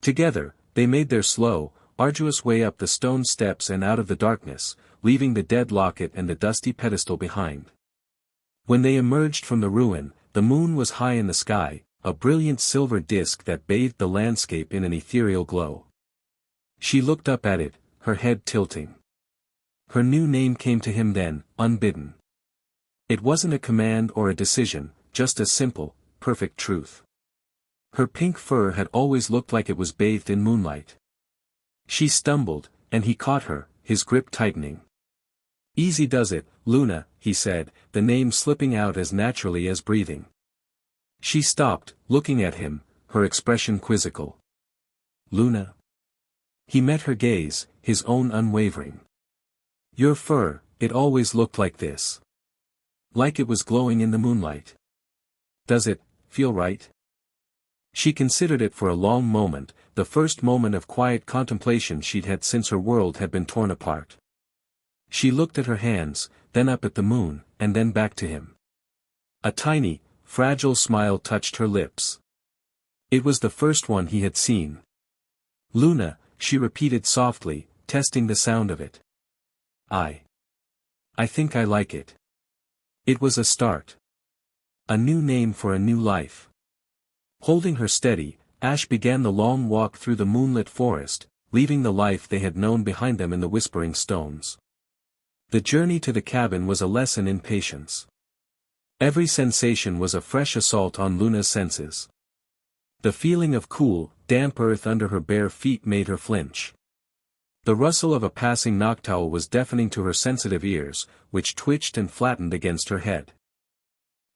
Together, they made their slow, arduous way up the stone steps and out of the darkness, leaving the dead locket and the dusty pedestal behind. When they emerged from the ruin, the moon was high in the sky, a brilliant silver disk that bathed the landscape in an ethereal glow. She looked up at it, her head tilting. Her new name came to him then, unbidden. It wasn't a command or a decision, just a simple, perfect truth. Her pink fur had always looked like it was bathed in moonlight. She stumbled, and he caught her, his grip tightening. Easy does it, Luna, he said, the name slipping out as naturally as breathing. She stopped, looking at him, her expression quizzical. Luna? He met her gaze, his own unwavering. Your fur, it always looked like this. Like it was glowing in the moonlight. Does it feel right? She considered it for a long moment, the first moment of quiet contemplation she'd had since her world had been torn apart. She looked at her hands, then up at the moon, and then back to him. A tiny, fragile smile touched her lips. It was the first one he had seen. Luna, she repeated softly, testing the sound of it. I think I like it. It was a start. A new name for a new life. Holding her steady, Ash began the long walk through the moonlit forest, leaving the life they had known behind them in the whispering stones. The journey to the cabin was a lesson in patience. Every sensation was a fresh assault on Luna's senses. The feeling of cool, damp earth under her bare feet made her flinch. The rustle of a passing noctowl was deafening to her sensitive ears, which twitched and flattened against her head.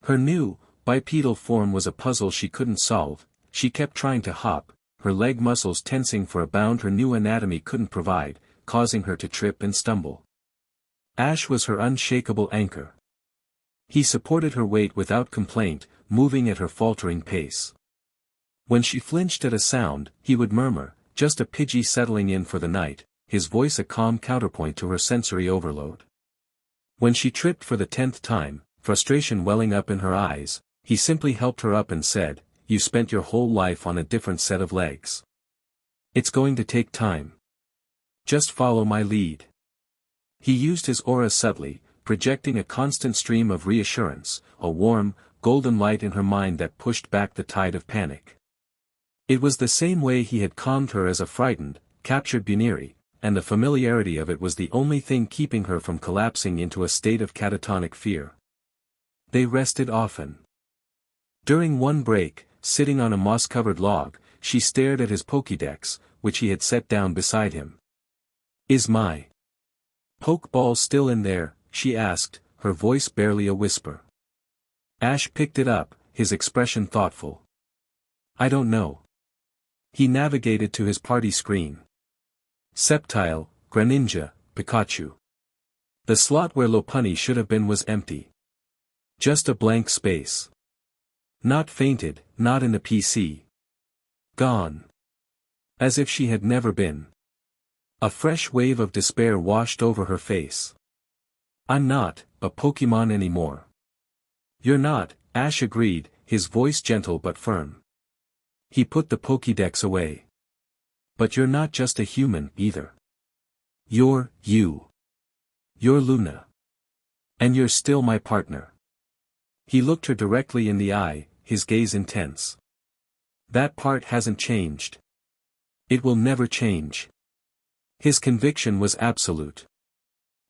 Her new, bipedal form was a puzzle she couldn't solve. She kept trying to hop, her leg muscles tensing for a bound her new anatomy couldn't provide, causing her to trip and stumble. Ash was her unshakable anchor. He supported her weight without complaint, moving at her faltering pace. When she flinched at a sound, he would murmur, just a pidgey settling in for the night, his voice a calm counterpoint to her sensory overload. When she tripped for the 10th time, frustration welling up in her eyes, he simply helped her up and said, "You spent your whole life on a different set of legs. It's going to take time. Just follow my lead." He used his aura subtly, projecting a constant stream of reassurance, a warm, golden light in her mind that pushed back the tide of panic. It was the same way he had calmed her as a frightened, captured Buniri, and the familiarity of it was the only thing keeping her from collapsing into a state of catatonic fear. They rested often. During one break, sitting on a moss-covered log, she stared at his Pokédex, which he had set down beside him. "Is my Pokeball still in there?" she asked, her voice barely a whisper. Ash picked it up, his expression thoughtful. "I don't know." He navigated to his party screen. Sceptile, Greninja, Pikachu. The slot where Lopunny should have been was empty. Just a blank space. Not fainted, not in the PC. Gone. As if she had never been. A fresh wave of despair washed over her face. "I'm not a Pokemon anymore." "You're not," Ash agreed, his voice gentle but firm. He put the Pokédex away. "But you're not just a human, either. You're you. You're Luna. And you're still my partner." He looked her directly in the eye, his gaze intense. "That part hasn't changed. It will never change." His conviction was absolute.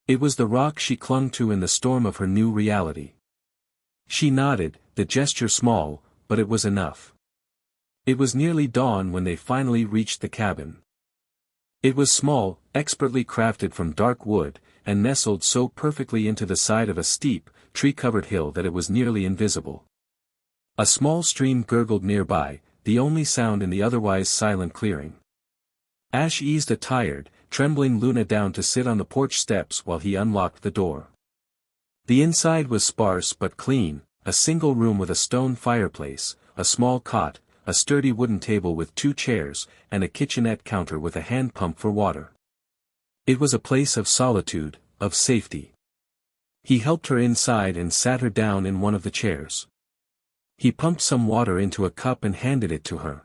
It was the rock she clung to in the storm of her new reality. She nodded, the gesture small, but it was enough. It was nearly dawn when they finally reached the cabin. It was small, expertly crafted from dark wood, and nestled so perfectly into the side of a steep, tree-covered hill that it was nearly invisible. A small stream gurgled nearby, the only sound in the otherwise silent clearing. Ash eased a tired, trembling Luna down to sit on the porch steps while he unlocked the door. The inside was sparse but clean, a single room with a stone fireplace, a small cot, a sturdy wooden table with 2 chairs, and a kitchenette counter with a hand pump for water. It was a place of solitude, of safety. He helped her inside and sat her down in one of the chairs. He pumped some water into a cup and handed it to her.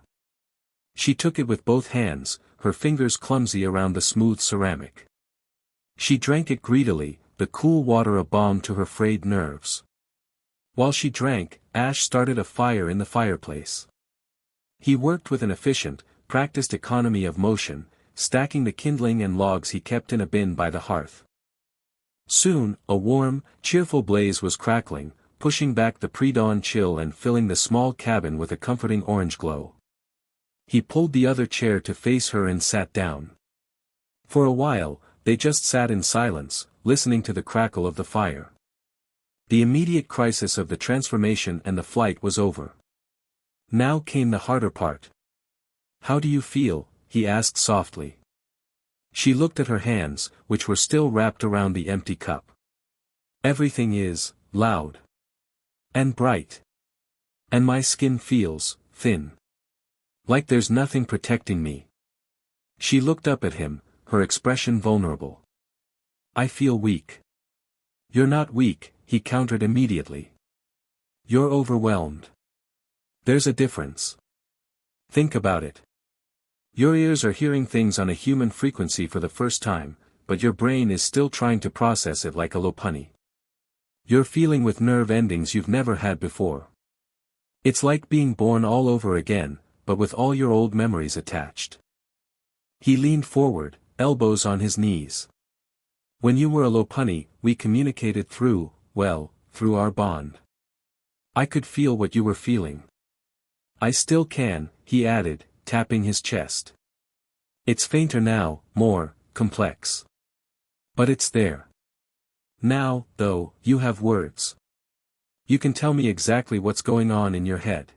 She took it with both hands, her fingers clumsy around the smooth ceramic. She drank it greedily, the cool water a balm to her frayed nerves. While she drank, Ash started a fire in the fireplace. He worked with an efficient, practiced economy of motion, stacking the kindling and logs he kept in a bin by the hearth. Soon, a warm, cheerful blaze was crackling, pushing back the pre-dawn chill and filling the small cabin with a comforting orange glow. He pulled the other chair to face her and sat down. For a while, they just sat in silence, listening to the crackle of the fire. The immediate crisis of the transformation and the flight was over. Now came the harder part. "How do you feel?" he asked softly. She looked at her hands, which were still wrapped around the empty cup. "Everything is loud. And bright. And my skin feels thin. Like there's nothing protecting me." She looked up at him, her expression vulnerable. "I feel weak." "You're not weak," he countered immediately. "You're overwhelmed. There's a difference. Think about it. Your ears are hearing things on a human frequency for the first time, but your brain is still trying to process it like a Lopunny. You're feeling with nerve endings you've never had before. It's like being born all over again, but with all your old memories attached." He leaned forward, elbows on his knees. "When you were a Lopunny, we communicated through our bond. I could feel what you were feeling. I still can," he added, tapping his chest. "It's fainter now, more complex. But it's there. Now, though, you have words. You can tell me exactly what's going on in your head."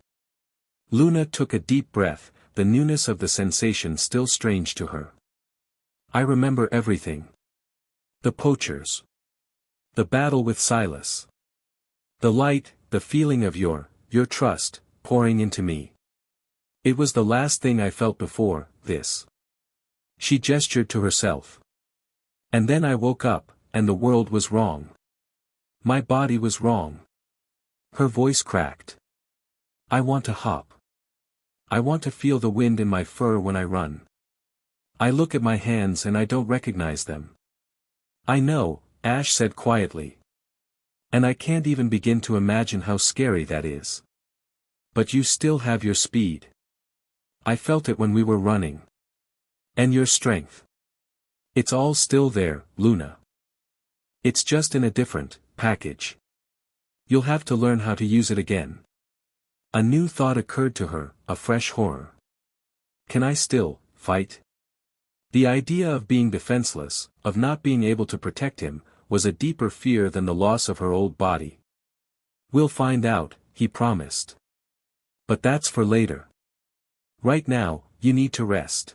Luna took a deep breath, the newness of the sensation still strange to her. "I remember everything. The poachers. The battle with Silas. The light, the feeling of your trust, pouring into me. It was the last thing I felt before this." She gestured to herself. "And then I woke up, and the world was wrong. My body was wrong." Her voice cracked. "I want to hop. I want to feel the wind in my fur when I run. I look at my hands and I don't recognize them." "I know," Ash said quietly. "And I can't even begin to imagine how scary that is. But you still have your speed. I felt it when we were running. And your strength. It's all still there, Luna. It's just in a different package. You'll have to learn how to use it again." A new thought occurred to her, a fresh horror. "Can I still fight?" The idea of being defenseless, of not being able to protect him, was a deeper fear than the loss of her old body. "We'll find out," he promised. "But that's for later. Right now, you need to rest.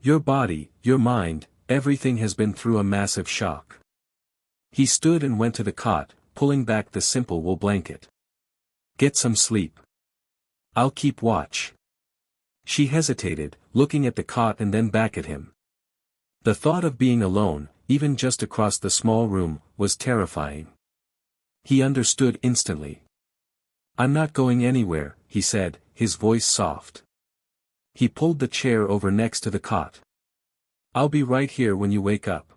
Your body, your mind, everything has been through a massive shock." He stood and went to the cot, pulling back the simple wool blanket. "Get some sleep. I'll keep watch." She hesitated, looking at the cot and then back at him. The thought of being alone, even just across the small room, was terrifying. He understood instantly. "I'm not going anywhere," he said, his voice soft. He pulled the chair over next to the cot. "I'll be right here when you wake up."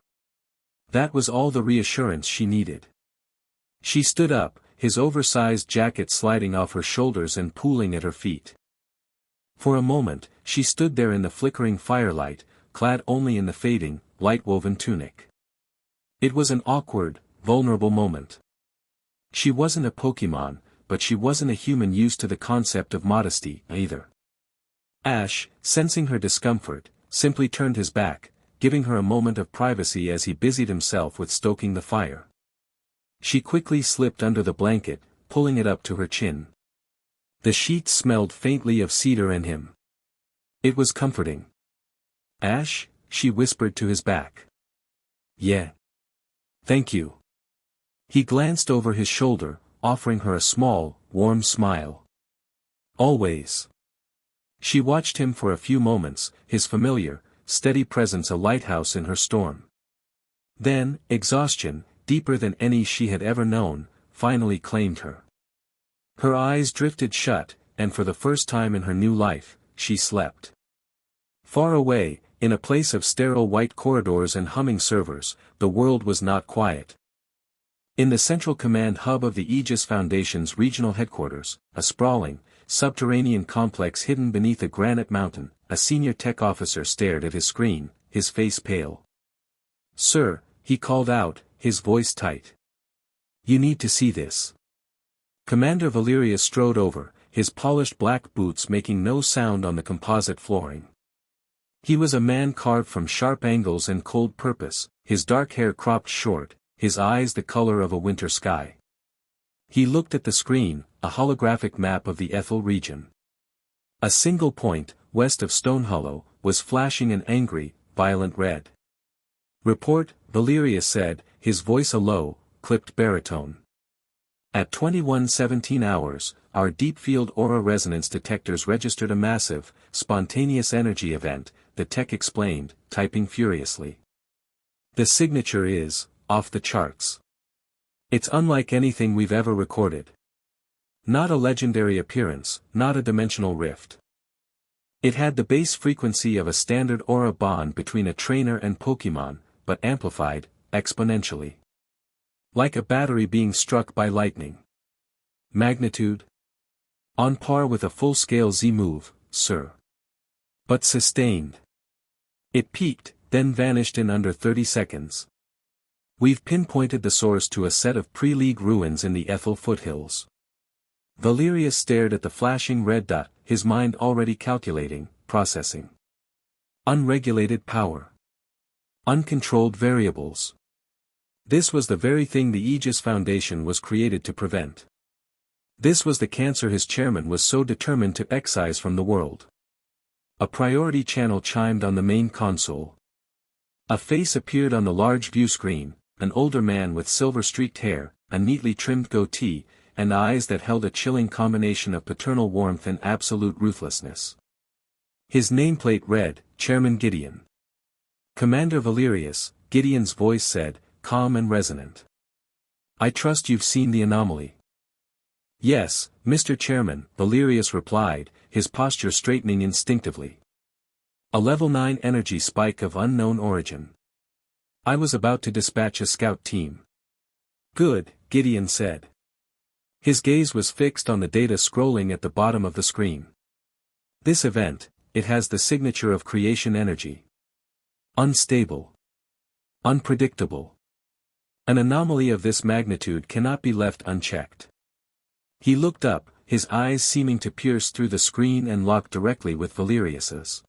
That was all the reassurance she needed. She stood up, his oversized jacket sliding off her shoulders and pooling at her feet. For a moment, she stood there in the flickering firelight, clad only in the fading, light-woven tunic. It was an awkward, vulnerable moment. She wasn't a Pokemon, but she wasn't a human used to the concept of modesty, either. Ash, sensing her discomfort, simply turned his back, giving her a moment of privacy as he busied himself with stoking the fire. She quickly slipped under the blanket, pulling it up to her chin. The sheets smelled faintly of cedar and him. It was comforting. "Ash?" she whispered to his back. Yeah. Thank you. He glanced over his shoulder, offering her a small, warm smile. Always. She watched him for a few moments, his familiar, steady presence a lighthouse in her storm. Then, exhaustion, deeper than any she had ever known, finally claimed her. Her eyes drifted shut, and for the first time in her new life, she slept. Far away, in a place of sterile white corridors and humming servers, the world was not quiet. In the central command hub of the Aegis Foundation's regional headquarters, a sprawling, subterranean complex hidden beneath a granite mountain, a senior tech officer stared at his screen, his face pale. "Sir," he called out, his voice tight. "You need to see this." Commander Valerius strode over, his polished black boots making no sound on the composite flooring. He was a man carved from sharp angles and cold purpose, his dark hair cropped short, his eyes the color of a winter sky. He looked at the screen, a holographic map of the Ethel region. A single point, west of Stone Hollow, was flashing an angry, violent red. "Report," Valerius said, his voice a low, clipped baritone. "At 21:17 hours, our deep-field aura resonance detectors registered a massive, spontaneous energy event," the tech explained, typing furiously. "The signature is, off the charts. It's unlike anything we've ever recorded. Not a legendary appearance, not a dimensional rift. It had the base frequency of a standard aura bond between a trainer and Pokémon, but amplified, exponentially. Like a battery being struck by lightning. Magnitude? On par with a full-scale Z-move, sir. But sustained. It peaked, then vanished in under 30 seconds. We've pinpointed the source to a set of pre-League ruins in the Ethel foothills." Valerius stared at the flashing red dot, his mind already calculating, processing. Unregulated power. Uncontrolled variables. This was the very thing the Aegis Foundation was created to prevent. This was the cancer his chairman was so determined to excise from the world. A priority channel chimed on the main console. A face appeared on the large view screen, an older man with silver-streaked hair, a neatly trimmed goatee, and eyes that held a chilling combination of paternal warmth and absolute ruthlessness. His nameplate read, Chairman Gideon. "Commander Valerius," Gideon's voice said, calm and resonant. "I trust you've seen the anomaly." "Yes, Mr. Chairman," Valerius replied, his posture straightening instinctively. "A level 9 energy spike of unknown origin. I was about to dispatch a scout team." "Good," Gideon said. His gaze was fixed on the data scrolling at the bottom of the screen. "This event, it has the signature of creation energy. Unstable. Unpredictable. An anomaly of this magnitude cannot be left unchecked." He looked up, his eyes seeming to pierce through the screen and lock directly with Valerius's.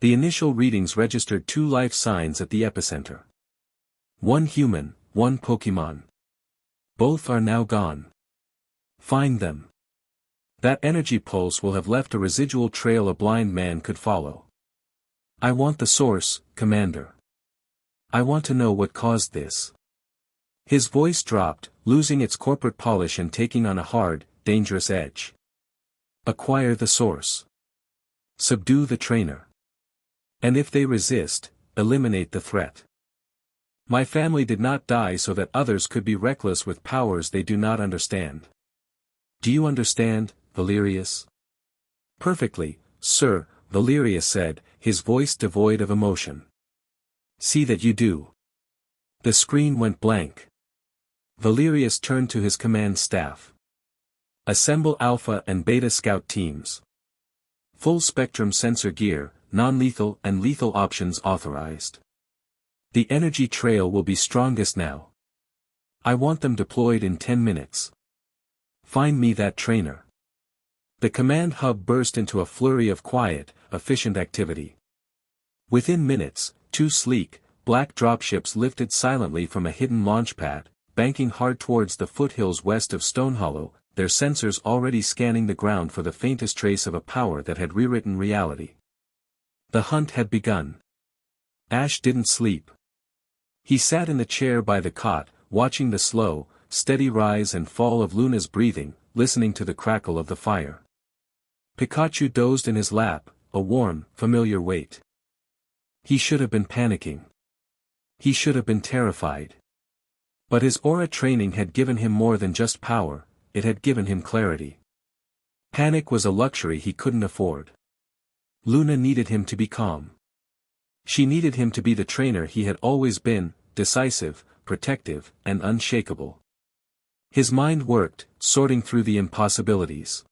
The initial readings registered 2 life signs at the epicenter. 1 human, 1 Pokémon. Both are now gone. Find them. That energy pulse will have left a residual trail a blind man could follow. I want the source, Commander. I want to know what caused this. His voice dropped, losing its corporate polish and taking on a hard, dangerous edge. Acquire the source. Subdue the trainer. And if they resist, eliminate the threat. My family did not die so that others could be reckless with powers they do not understand. Do you understand, Valerius? Perfectly, sir, Valerius said, his voice devoid of emotion. See that you do. The screen went blank. Valerius turned to his command staff. Assemble Alpha and Beta Scout teams. Full-spectrum sensor gear, non-lethal and lethal options authorized. The energy trail will be strongest now. I want them deployed in 10 minutes. Find me that trainer. The command hub burst into a flurry of quiet, efficient activity. Within minutes, 2 sleek, black dropships lifted silently from a hidden launch pad, banking hard towards the foothills west of Stone Hollow, their sensors already scanning the ground for the faintest trace of a power that had rewritten reality. The hunt had begun. Ash didn't sleep. He sat in the chair by the cot, watching the slow, steady rise and fall of Luna's breathing, listening to the crackle of the fire. Pikachu dozed in his lap, a warm, familiar weight. He should have been panicking. He should have been terrified. But his aura training had given him more than just power, it had given him clarity. Panic was a luxury he couldn't afford. Luna needed him to be calm. She needed him to be the trainer he had always been, decisive, protective, and unshakable. His mind worked, sorting through the impossibilities.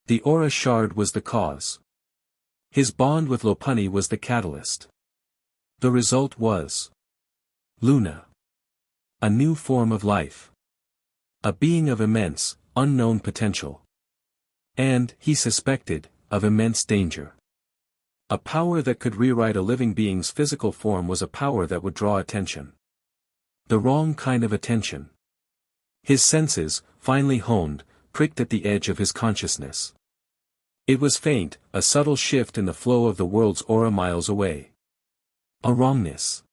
The aura shard was the cause. His bond with Lopunny was the catalyst. The result was Luna. A new form of life. A being of immense, unknown potential. And, he suspected, of immense danger. A power that could rewrite a living being's physical form was a power that would draw attention. The wrong kind of attention. His senses, finely honed, pricked at the edge of his consciousness. It was faint, a subtle shift in the flow of the world's aura miles away. A wrongness.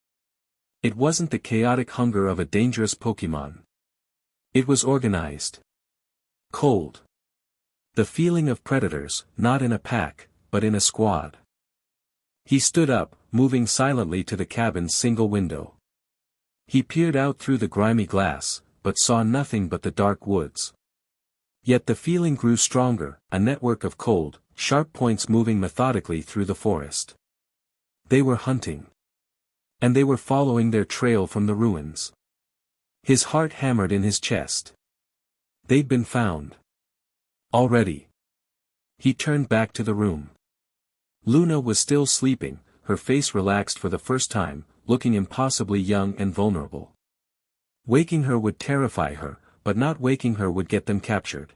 It wasn't the chaotic hunger of a dangerous Pokémon. It was organized. Cold. The feeling of predators, not in a pack, but in a squad. He stood up, moving silently to the cabin's single window. He peered out through the grimy glass, but saw nothing but the dark woods. Yet the feeling grew stronger, a network of cold, sharp points moving methodically through the forest. They were hunting. And they were following their trail from the ruins. His heart hammered in his chest. They'd been found. Already. He turned back to the room. Luna was still sleeping, her face relaxed for the first time, looking impossibly young and vulnerable. Waking her would terrify her, but not waking her would get them captured.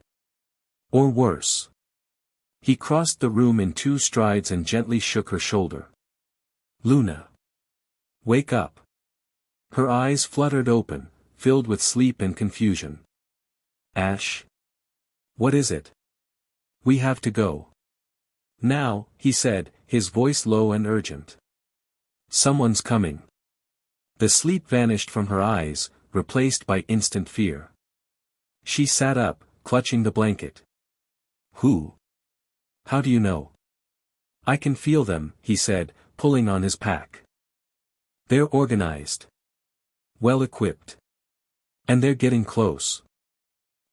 Or worse. He crossed the room in 2 strides and gently shook her shoulder. Luna. Wake up. Her eyes fluttered open, filled with sleep and confusion. Ash? What is it? We have to go. Now, he said, his voice low and urgent. Someone's coming. The sleep vanished from her eyes, replaced by instant fear. She sat up, clutching the blanket. Who? How do you know? I can feel them, he said, pulling on his pack. They're organized. Well equipped. And they're getting close.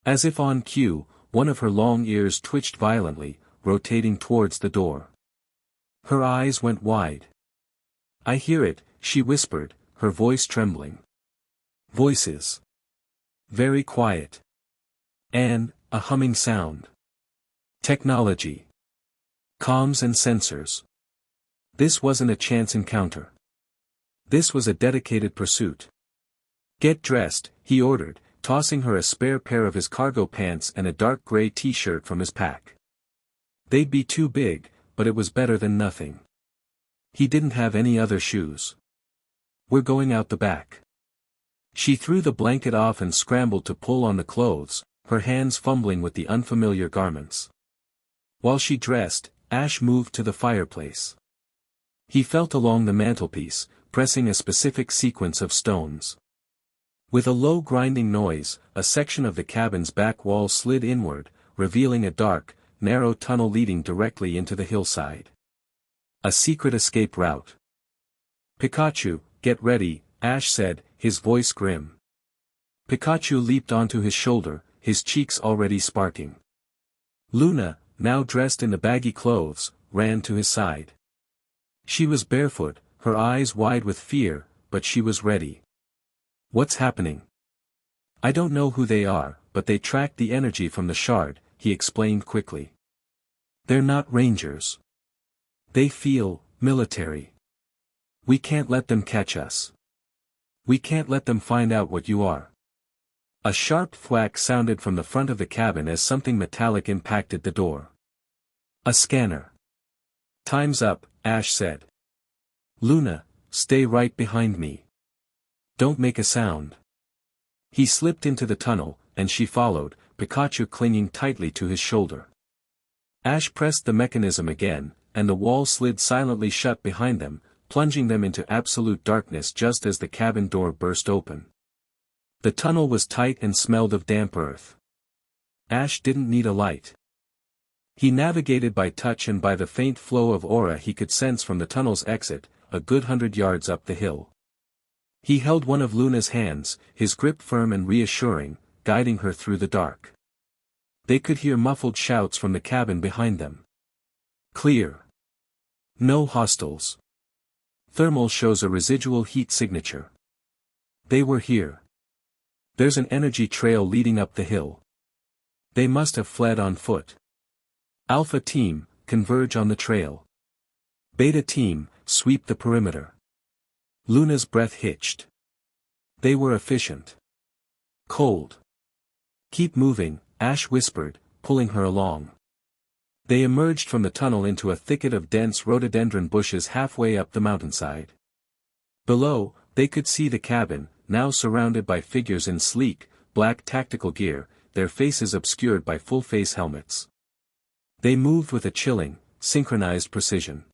As if on cue, one of her long ears twitched violently, rotating towards the door. Her eyes went wide. I hear it, she whispered, her voice trembling. Voices. Very quiet. And, a humming sound. Technology. Comms and sensors. This wasn't a chance encounter. This was a dedicated pursuit. Get dressed, he ordered, tossing her a spare pair of his cargo pants and a dark gray t-shirt from his pack. They'd be too big, but it was better than nothing. He didn't have any other shoes. We're going out the back. She threw the blanket off and scrambled to pull on the clothes, her hands fumbling with the unfamiliar garments. While she dressed, Ash moved to the fireplace. He felt along the mantelpiece, pressing a specific sequence of stones. With a low grinding noise, a section of the cabin's back wall slid inward, revealing a dark, narrow tunnel leading directly into the hillside. A secret escape route. Pikachu, get ready, Ash said, his voice grim. Pikachu leaped onto his shoulder, his cheeks already sparking. Luna, now dressed in the baggy clothes, ran to his side. She was barefoot, her eyes wide with fear, but she was ready. What's happening? I don't know who they are, but they tracked the energy from the shard, he explained quickly. They're not rangers. They feel military. We can't let them catch us. We can't let them find out what you are. A sharp thwack sounded from the front of the cabin as something metallic impacted the door. A scanner. Time's up, Ash said. Luna, stay right behind me. Don't make a sound. He slipped into the tunnel, and she followed, Pikachu clinging tightly to his shoulder. Ash pressed the mechanism again, and the wall slid silently shut behind them, plunging them into absolute darkness just as the cabin door burst open. The tunnel was tight and smelled of damp earth. Ash didn't need a light. He navigated by touch and by the faint flow of aura he could sense from the tunnel's exit, a good 100 yards up the hill. He held one of Luna's hands, his grip firm and reassuring, guiding her through the dark. They could hear muffled shouts from the cabin behind them. Clear. No hostiles. Thermal shows a residual heat signature. They were here. There's an energy trail leading up the hill. They must have fled on foot. Alpha team, converge on the trail. Beta team, sweep the perimeter. Luna's breath hitched. They were efficient. Cold. Keep moving, Ash whispered, pulling her along. They emerged from the tunnel into a thicket of dense rhododendron bushes halfway up the mountainside. Below, they could see the cabin, now surrounded by figures in sleek, black tactical gear, their faces obscured by full-face helmets. They moved with a chilling, synchronized precision.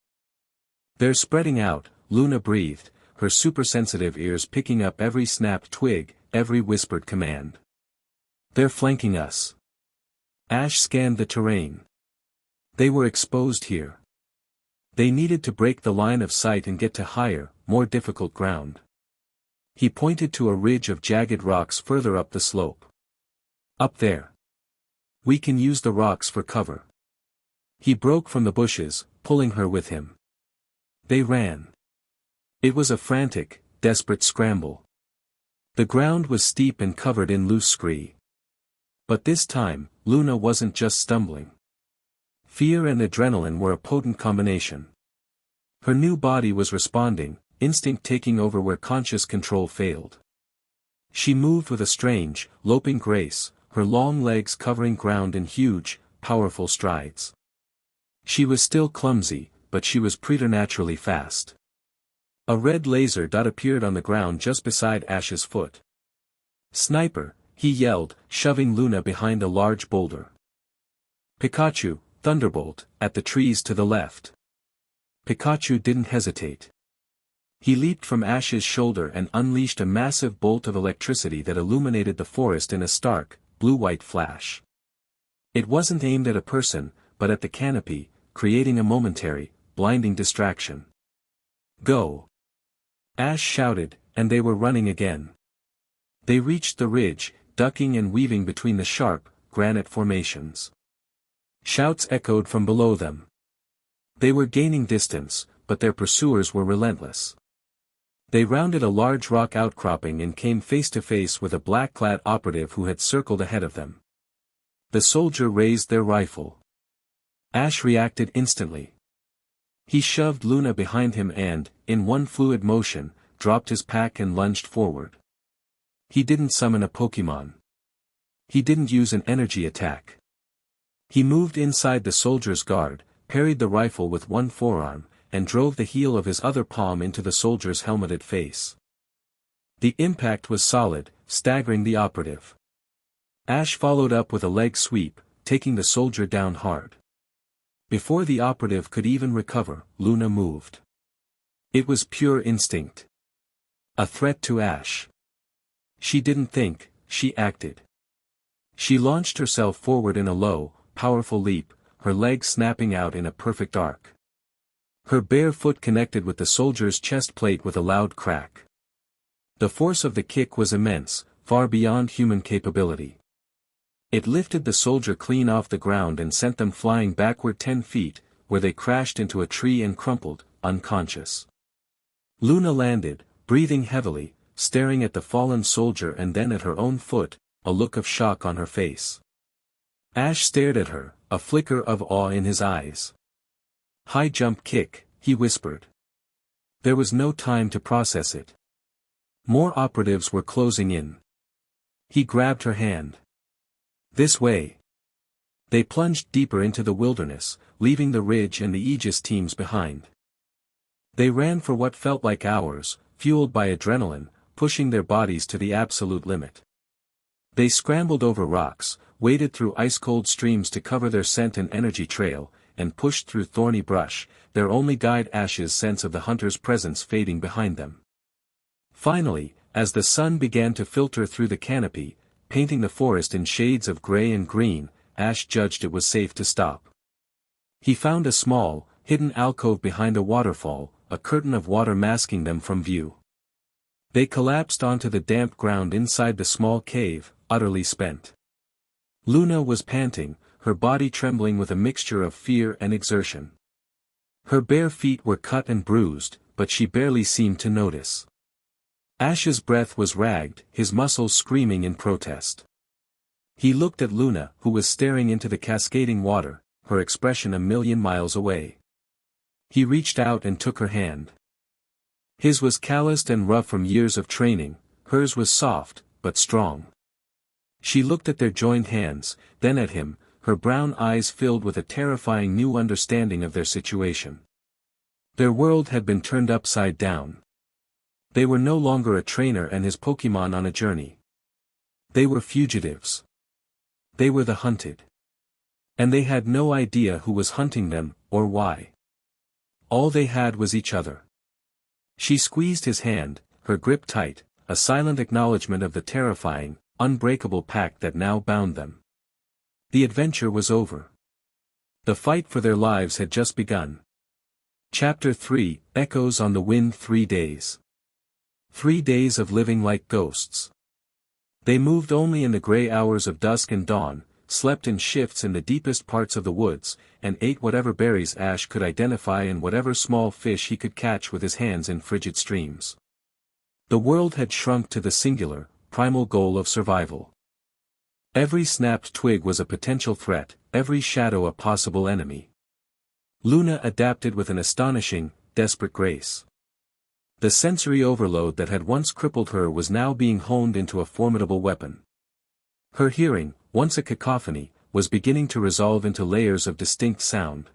They're spreading out, Luna breathed, her supersensitive ears picking up every snapped twig, every whispered command. They're flanking us. Ash scanned the terrain. They were exposed here. They needed to break the line of sight and get to higher, more difficult ground. He pointed to a ridge of jagged rocks further up the slope. Up there. We can use the rocks for cover. He broke from the bushes, pulling her with him. They ran. It was a frantic, desperate scramble. The ground was steep and covered in loose scree. But this time, Luna wasn't just stumbling. Fear and adrenaline were a potent combination. Her new body was responding, instinct taking over where conscious control failed. She moved with a strange, loping grace, her long legs covering ground in huge, powerful strides. She was still clumsy, but she was preternaturally fast. A red laser dot appeared on the ground just beside Ash's foot. Sniper, he yelled, shoving Luna behind a large boulder. Pikachu, Thunderbolt, at the trees to the left. Pikachu didn't hesitate. He leaped from Ash's shoulder and unleashed a massive bolt of electricity that illuminated the forest in a stark, blue-white flash. It wasn't aimed at a person, but at the canopy, creating a momentary, blinding distraction. Go! Ash shouted, and they were running again. They reached the ridge, ducking and weaving between the sharp, granite formations. Shouts echoed from below them. They were gaining distance, but their pursuers were relentless. They rounded a large rock outcropping and came face to face with a black-clad operative who had circled ahead of them. The soldier raised their rifle. Ash reacted instantly. He shoved Luna behind him and, in one fluid motion, dropped his pack and lunged forward. He didn't summon a Pokémon. He didn't use an energy attack. He moved inside the soldier's guard, parried the rifle with one forearm, and drove the heel of his other palm into the soldier's helmeted face. The impact was solid, staggering the operative. Ash followed up with a leg sweep, taking the soldier down hard. Before the operative could even recover, Luna moved. It was pure instinct. A threat to Ash. She didn't think, she acted. She launched herself forward in a low, powerful leap, her legs snapping out in a perfect arc. Her bare foot connected with the soldier's chest plate with a loud crack. The force of the kick was immense, far beyond human capability. It lifted the soldier clean off the ground and sent them flying backward 10 feet, where they crashed into a tree and crumpled, unconscious. Luna landed, breathing heavily, staring at the fallen soldier and then at her own foot, a look of shock on her face. Ash stared at her, a flicker of awe in his eyes. High jump kick, he whispered. There was no time to process it. More operatives were closing in. He grabbed her hand. This way. They plunged deeper into the wilderness, leaving the ridge and the Aegis teams behind. They ran for what felt like hours, fueled by adrenaline, pushing their bodies to the absolute limit. They scrambled over rocks, waded through ice-cold streams to cover their scent and energy trail, and pushed through thorny brush, their only guide Ash's sense of the hunter's presence fading behind them. Finally, as the sun began to filter through the canopy, painting the forest in shades of gray and green, Ash judged it was safe to stop. He found a small, hidden alcove behind a waterfall, a curtain of water masking them from view. They collapsed onto the damp ground inside the small cave, utterly spent. Luna was panting, her body trembling with a mixture of fear and exertion. Her bare feet were cut and bruised, but she barely seemed to notice. Ash's breath was ragged, his muscles screaming in protest. He looked at Luna, who was staring into the cascading water, her expression a million miles away. He reached out and took her hand. His was calloused and rough from years of training, hers was soft, but strong. She looked at their joined hands, then at him, her brown eyes filled with a terrifying new understanding of their situation. Their world had been turned upside down. They were no longer a trainer and his Pokémon on a journey. They were fugitives. They were the hunted. And they had no idea who was hunting them, or why. All they had was each other. She squeezed his hand, her grip tight, a silent acknowledgement of the terrifying, unbreakable pact that now bound them. The adventure was over. The fight for their lives had just begun. Chapter 3, Echoes on the Wind. 3 days. 3 days of living like ghosts. They moved only in the gray hours of dusk and dawn, slept in shifts in the deepest parts of the woods, and ate whatever berries Ash could identify and whatever small fish he could catch with his hands in frigid streams. The world had shrunk to the singular, primal goal of survival. Every snapped twig was a potential threat, every shadow a possible enemy. Luna adapted with an astonishing, desperate grace. The sensory overload that had once crippled her was now being honed into a formidable weapon. Her hearing, once a cacophony, was beginning to resolve into layers of distinct sound.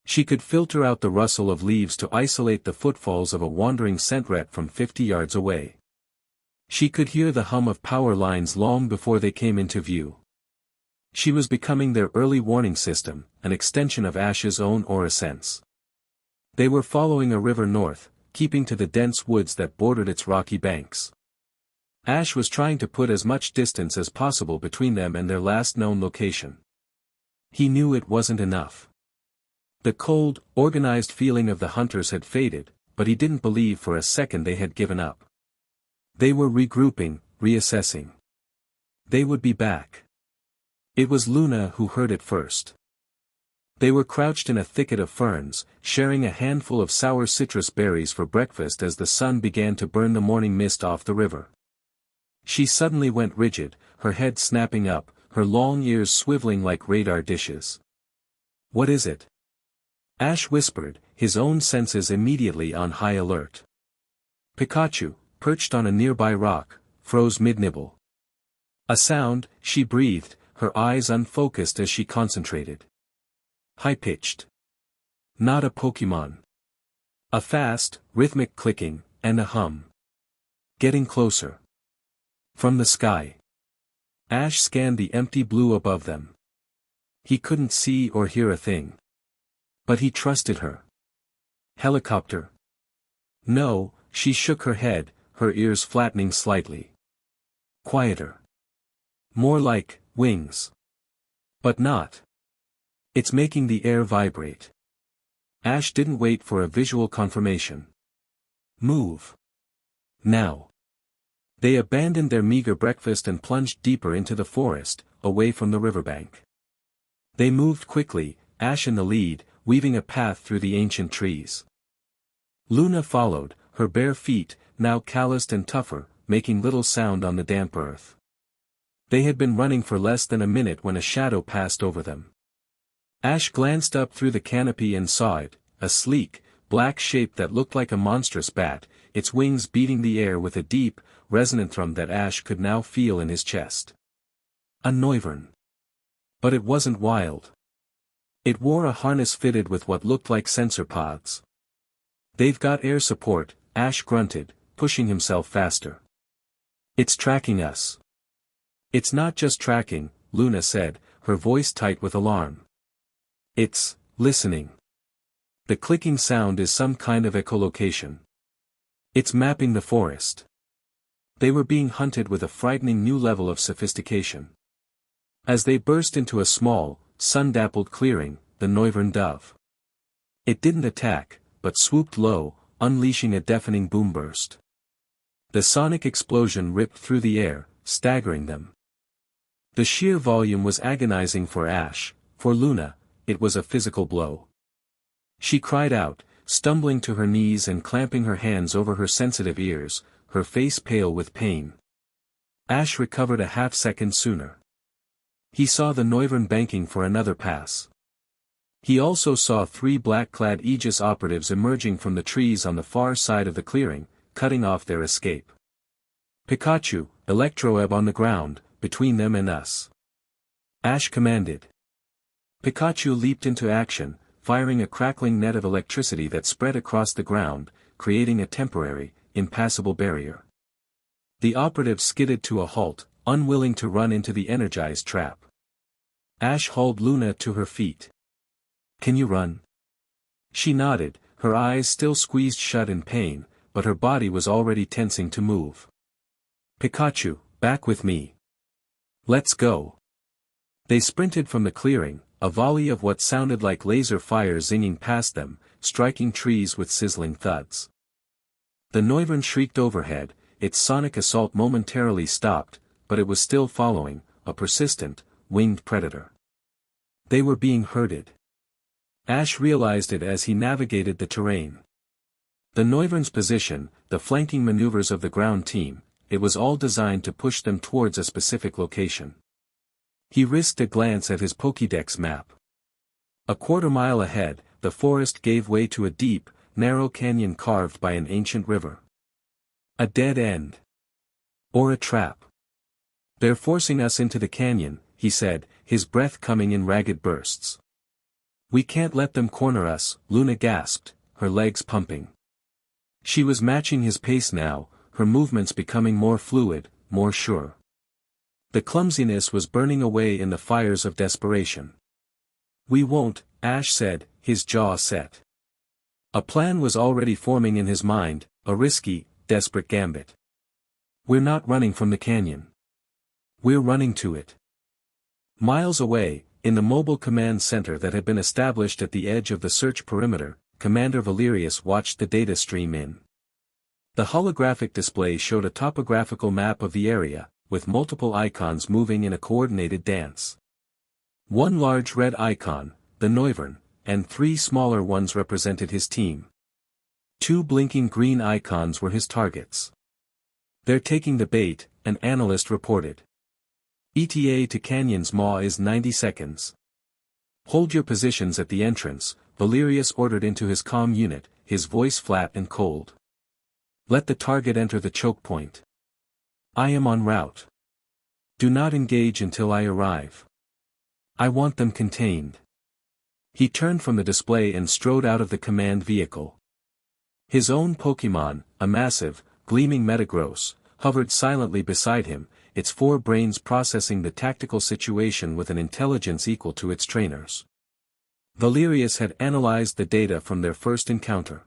She could filter out the rustle of leaves to isolate the footfalls of a wandering scentrat from 50 yards away. She could hear the hum of power lines long before they came into view. She was becoming their early warning system, an extension of Ash's own aura sense. They were following a river north, keeping to the dense woods that bordered its rocky banks. Ash was trying to put as much distance as possible between them and their last known location. He knew it wasn't enough. The cold, organized feeling of the hunters had faded, but he didn't believe for a second they had given up. They were regrouping, reassessing. They would be back. It was Luna who heard it first. They were crouched in a thicket of ferns, sharing a handful of sour citrus berries for breakfast as the sun began to burn the morning mist off the river. She suddenly went rigid, her head snapping up, her long ears swiveling like radar dishes. "What is it?" Ash whispered, his own senses immediately on high alert. Pikachu, perched on a nearby rock, froze mid-nibble. A sound, she breathed, her eyes unfocused as she concentrated. High-pitched. Not a Pokémon. A fast, rhythmic clicking, and a hum. Getting closer. From the sky. Ash scanned the empty blue above them. He couldn't see or hear a thing. But he trusted her. Helicopter? No, she shook her head, her ears flattening slightly. Quieter. More like wings. But not. It's making the air vibrate. Ash didn't wait for a visual confirmation. Move. Now. They abandoned their meager breakfast and plunged deeper into the forest, away from the riverbank. They moved quickly, Ash in the lead, weaving a path through the ancient trees. Luna followed, her bare feet, now calloused and tougher, making little sound on the damp earth. They had been running for less than a minute when a shadow passed over them. Ash glanced up through the canopy and saw it, a sleek, black shape that looked like a monstrous bat, its wings beating the air with a deep, resonant thrum that Ash could now feel in his chest. A Noivern. But it wasn't wild. It wore a harness fitted with what looked like sensor pods. "They've got air support," Ash grunted, pushing himself faster. "It's tracking us." "It's not just tracking," Luna said, her voice tight with alarm. "It's listening. The clicking sound is some kind of echolocation. It's mapping the forest. They were being hunted with a frightening new level of sophistication. As they burst into a small, sun-dappled clearing, the Noivern dove. It didn't attack, but swooped low, unleashing a deafening boom burst. The sonic explosion ripped through the air, staggering them. The sheer volume was agonizing for Ash. For Luna, it was a physical blow. She cried out, stumbling to her knees and clamping her hands over her sensitive ears, her face pale with pain. Ash recovered a half-second sooner. He saw the Noivern banking for another pass. He also saw 3 black-clad Aegis operatives emerging from the trees on the far side of the clearing, cutting off their escape. Pikachu, Electroeb on the ground, between them and us. Ash commanded. Pikachu leaped into action, firing a crackling net of electricity that spread across the ground, creating a temporary, impassable barrier. The operatives skidded to a halt, unwilling to run into the energized trap. Ash hauled Luna to her feet. "Can you run?" She nodded, her eyes still squeezed shut in pain, but her body was already tensing to move. "Pikachu, back with me. Let's go." They sprinted from the clearing, a volley of what sounded like laser fire zinging past them, striking trees with sizzling thuds. The Noivern shrieked overhead, its sonic assault momentarily stopped, but it was still following, a persistent, winged predator. They were being herded. Ash realized it as he navigated the terrain. The Noivern's position, the flanking maneuvers of the ground team, it was all designed to push them towards a specific location. He risked a glance at his Pokédex map. A quarter-mile ahead, the forest gave way to a deep, narrow canyon carved by an ancient river. A dead end. Or a trap. "They're forcing us into the canyon," he said, his breath coming in ragged bursts. "We can't let them corner us," Luna gasped, her legs pumping. She was matching his pace now, her movements becoming more fluid, more sure. The clumsiness was burning away in the fires of desperation. "We won't," Ash said, his jaw set. A plan was already forming in his mind, a risky, desperate gambit. "We're not running from the canyon. We're running to it." Miles away, in the mobile command center that had been established at the edge of the search perimeter, Commander Valerius watched the data stream in. The holographic display showed a topographical map of the area, with multiple icons moving in a coordinated dance. One large red icon, the Noivern, and 3 smaller ones represented his team. 2 blinking green icons were his targets. "They're taking the bait," an analyst reported. "ETA to Canyon's maw is 90 seconds. Hold your positions at the entrance," Valerius ordered into his comm unit, his voice flat and cold. "Let the target enter the choke point. I am en route. Do not engage until I arrive. I want them contained." He turned from the display and strode out of the command vehicle. His own Pokémon, a massive, gleaming Metagross, hovered silently beside him, its 4 brains processing the tactical situation with an intelligence equal to its trainer's. Valerius had analyzed the data from their first encounter.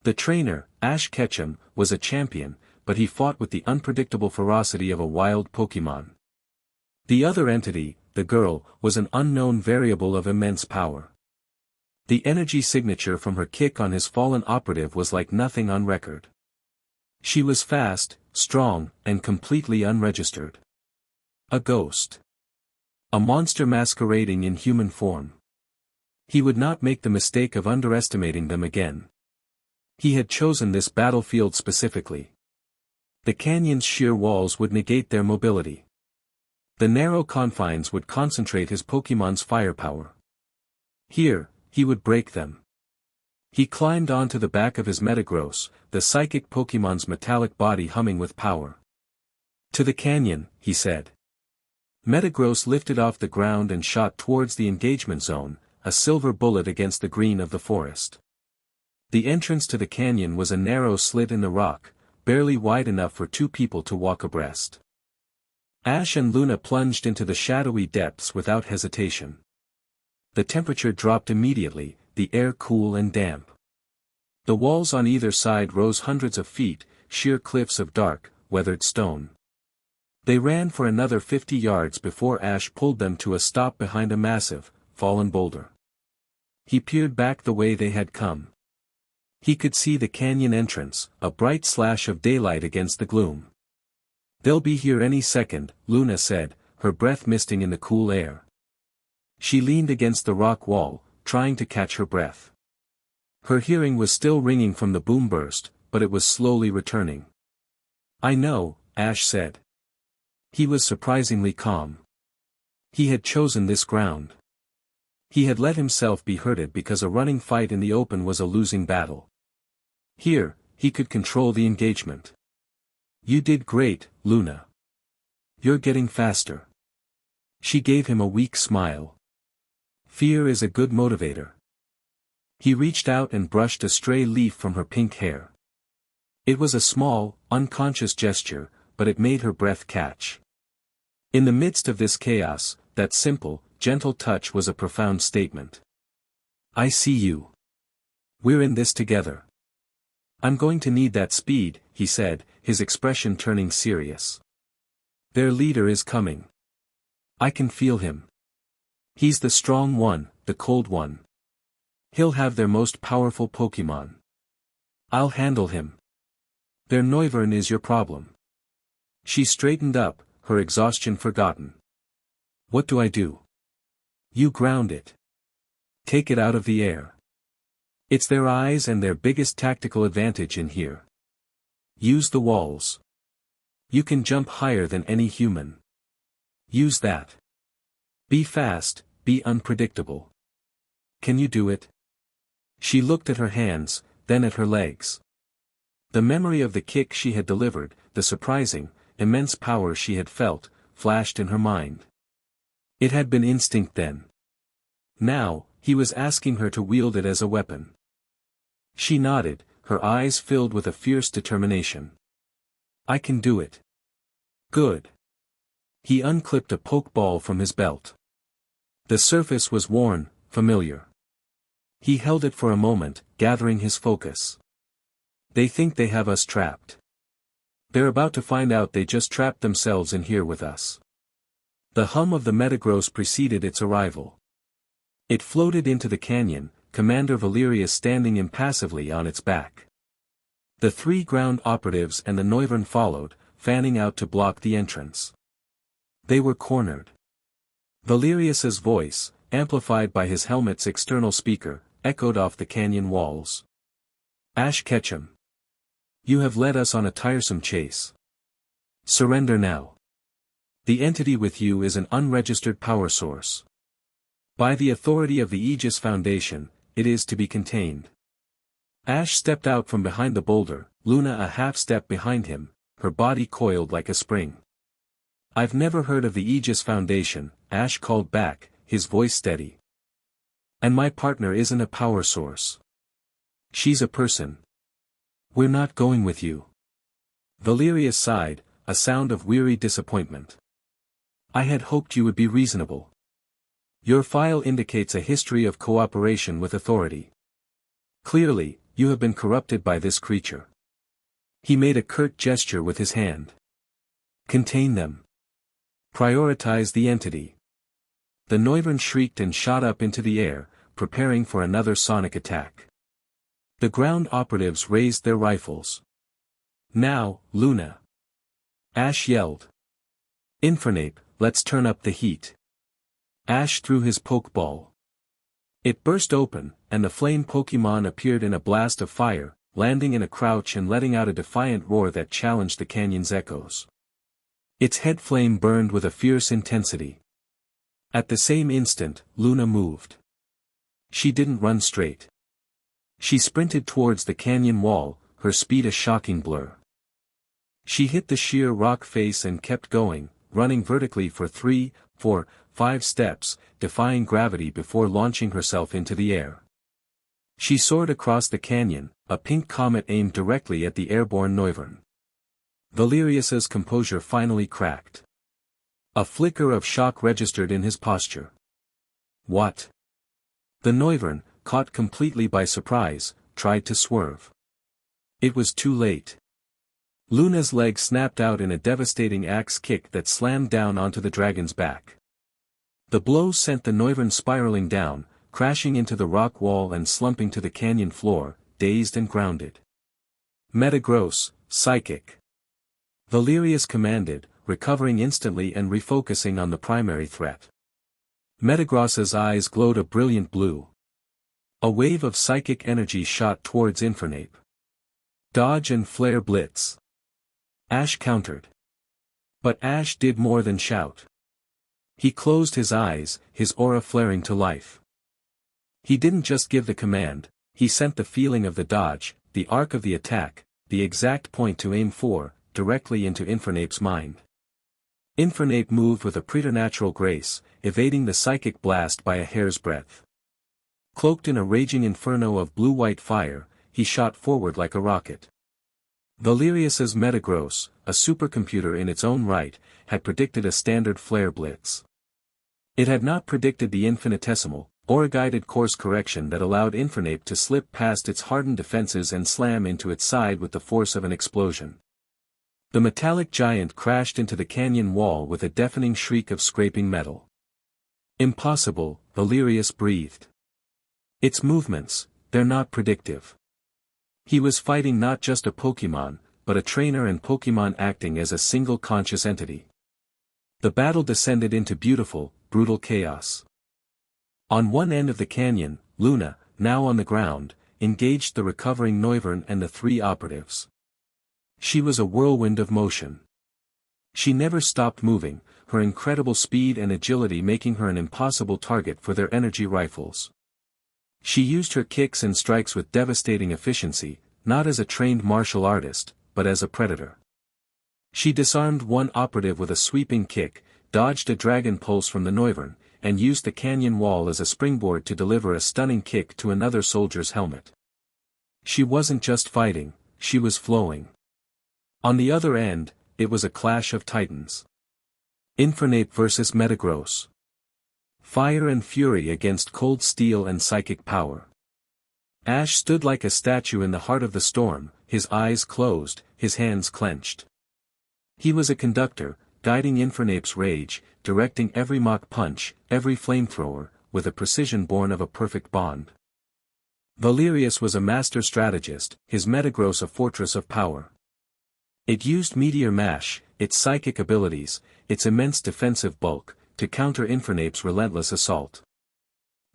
The trainer, Ash Ketchum, was a champion, but he fought with the unpredictable ferocity of a wild Pokémon. The other entity, the girl, was an unknown variable of immense power. The energy signature from her kick on his fallen operative was like nothing on record. She was fast, strong, and completely unregistered. A ghost. A monster masquerading in human form. He would not make the mistake of underestimating them again. He had chosen this battlefield specifically. The canyon's sheer walls would negate their mobility. The narrow confines would concentrate his Pokémon's firepower. Here, he would break them. He climbed onto the back of his Metagross, the psychic Pokémon's metallic body humming with power. "To the canyon," he said. Metagross lifted off the ground and shot towards the engagement zone, a silver bullet against the green of the forest. The entrance to the canyon was a narrow slit in the rock, barely wide enough for 2 people to walk abreast. Ash and Luna plunged into the shadowy depths without hesitation. The temperature dropped immediately, the air cool and damp. The walls on either side rose hundreds of feet, sheer cliffs of dark, weathered stone. They ran for another 50 yards before Ash pulled them to a stop behind a massive, fallen boulder. He peered back the way they had come. He could see the canyon entrance, a bright slash of daylight against the gloom. "They'll be here any second," Luna said, her breath misting in the cool air. She leaned against the rock wall, trying to catch her breath. Her hearing was still ringing from the boom burst, but it was slowly returning. "I know," Ash said. He was surprisingly calm. He had chosen this ground. He had let himself be hurted because a running fight in the open was a losing battle. Here, he could control the engagement. "You did great, Luna. You're getting faster." She gave him a weak smile. Fear is a good motivator. He reached out and brushed a stray leaf from her pink hair. It was a small, unconscious gesture, but it made her breath catch. In the midst of this chaos, that simple, gentle touch was a profound statement. "I see you. We're in this together." "I'm going to need that speed," he said, his expression turning serious. "Their leader is coming. I can feel him. He's the strong one, the cold one. He'll have their most powerful Pokémon. I'll handle him. Their Noivern is your problem." She straightened up, her exhaustion forgotten. "What do I do?" "You ground it. Take it out of the air. It's their eyes and their biggest tactical advantage in here. Use the walls. You can jump higher than any human. Use that. Be fast, be unpredictable. Can you do it?" She looked at her hands, then at her legs. The memory of the kick she had delivered, the surprising, immense power she had felt, flashed in her mind. It had been instinct then. Now, he was asking her to wield it as a weapon. She nodded, her eyes filled with a fierce determination. "I can do it." "Good." He unclipped a pokeball from his belt. The surface was worn, familiar. He held it for a moment, gathering his focus. "They think they have us trapped. They're about to find out they just trapped themselves in here with us." The hum of the Metagross preceded its arrival. It floated into the canyon, Commander Valerius standing impassively on its back. The 3 ground operatives and the Noivern followed, fanning out to block the entrance. They were cornered. Valerius's voice, amplified by his helmet's external speaker, echoed off the canyon walls. "Ash Ketchum. You have led us on a tiresome chase. Surrender now. The entity with you is an unregistered power source. By the authority of the Aegis Foundation, it is to be contained." Ash stepped out from behind the boulder, Luna a half-step behind him, her body coiled like a spring. "I've never heard of the Aegis Foundation," Ash called back, his voice steady. "And my partner isn't a power source. She's a person. We're not going with you." Valerius sighed, a sound of weary disappointment. "I had hoped you would be reasonable. Your file indicates a history of cooperation with authority. Clearly, you have been corrupted by this creature." He made a curt gesture with his hand. "Contain them. Prioritize the entity." The Noivern shrieked and shot up into the air, preparing for another sonic attack. The ground operatives raised their rifles. "Now, Luna!" Ash yelled. "Infernape, let's turn up the heat." Ash threw his Pokeball. It burst open, and the flame Pokémon appeared in a blast of fire, landing in a crouch and letting out a defiant roar that challenged the canyon's echoes. Its head flame burned with a fierce intensity. At the same instant, Luna moved. She didn't run straight. She sprinted towards the canyon wall, her speed a shocking blur. She hit the sheer rock face and kept going, running vertically for 3, 4, 5 steps, defying gravity before launching herself into the air. She soared across the canyon, a pink comet aimed directly at the airborne Noivern. Valerius's composure finally cracked. A flicker of shock registered in his posture. "What? The Noivern, caught completely by surprise, tried to swerve. It was too late. Luna's leg snapped out in a devastating axe kick that slammed down onto the dragon's back. The blow sent the Noivern spiraling down, crashing into the rock wall and slumping to the canyon floor, dazed and grounded. Metagross, psychic. Valerius commanded, recovering instantly and refocusing on the primary threat. Metagross's eyes glowed a brilliant blue. A wave of psychic energy shot towards Infernape. Dodge and flare blitz. Ash countered. But Ash did more than shout. He closed his eyes, his aura flaring to life. He didn't just give the command, he sent the feeling of the dodge, the arc of the attack, the exact point to aim for, directly into Infernape's mind. Infernape moved with a preternatural grace, evading the psychic blast by a hair's breadth. Cloaked in a raging inferno of blue-white fire, he shot forward like a rocket. Valerius's Metagross, a supercomputer in its own right, had predicted a standard flare blitz. It had not predicted the infinitesimal, aura-guided course correction that allowed Infernape to slip past its hardened defenses and slam into its side with the force of an explosion. The metallic giant crashed into the canyon wall with a deafening shriek of scraping metal. Impossible, Valerius breathed. Its movements, they're not predictive. He was fighting not just a Pokémon, but a trainer and Pokémon acting as a single conscious entity. The battle descended into beautiful, brutal chaos. On one end of the canyon, Luna, now on the ground, engaged the recovering Noivern and the three operatives. She was a whirlwind of motion. She never stopped moving, her incredible speed and agility making her an impossible target for their energy rifles. She used her kicks and strikes with devastating efficiency, not as a trained martial artist, but as a predator. She disarmed one operative with a sweeping kick, dodged a dragon pulse from the Noivern, and used the canyon wall as a springboard to deliver a stunning kick to another soldier's helmet. She wasn't just fighting, she was flowing. On the other end, it was a clash of titans. Infernape versus Metagross. Fire and fury against cold steel and psychic power. Ash stood like a statue in the heart of the storm, his eyes closed, his hands clenched. He was a conductor, guiding Infernape's rage, directing every mock punch, every flamethrower, with a precision born of a perfect bond. Valerius was a master strategist, his Metagross a fortress of power. It used Meteor Mash, its psychic abilities, its immense defensive bulk, to counter Infernape's relentless assault.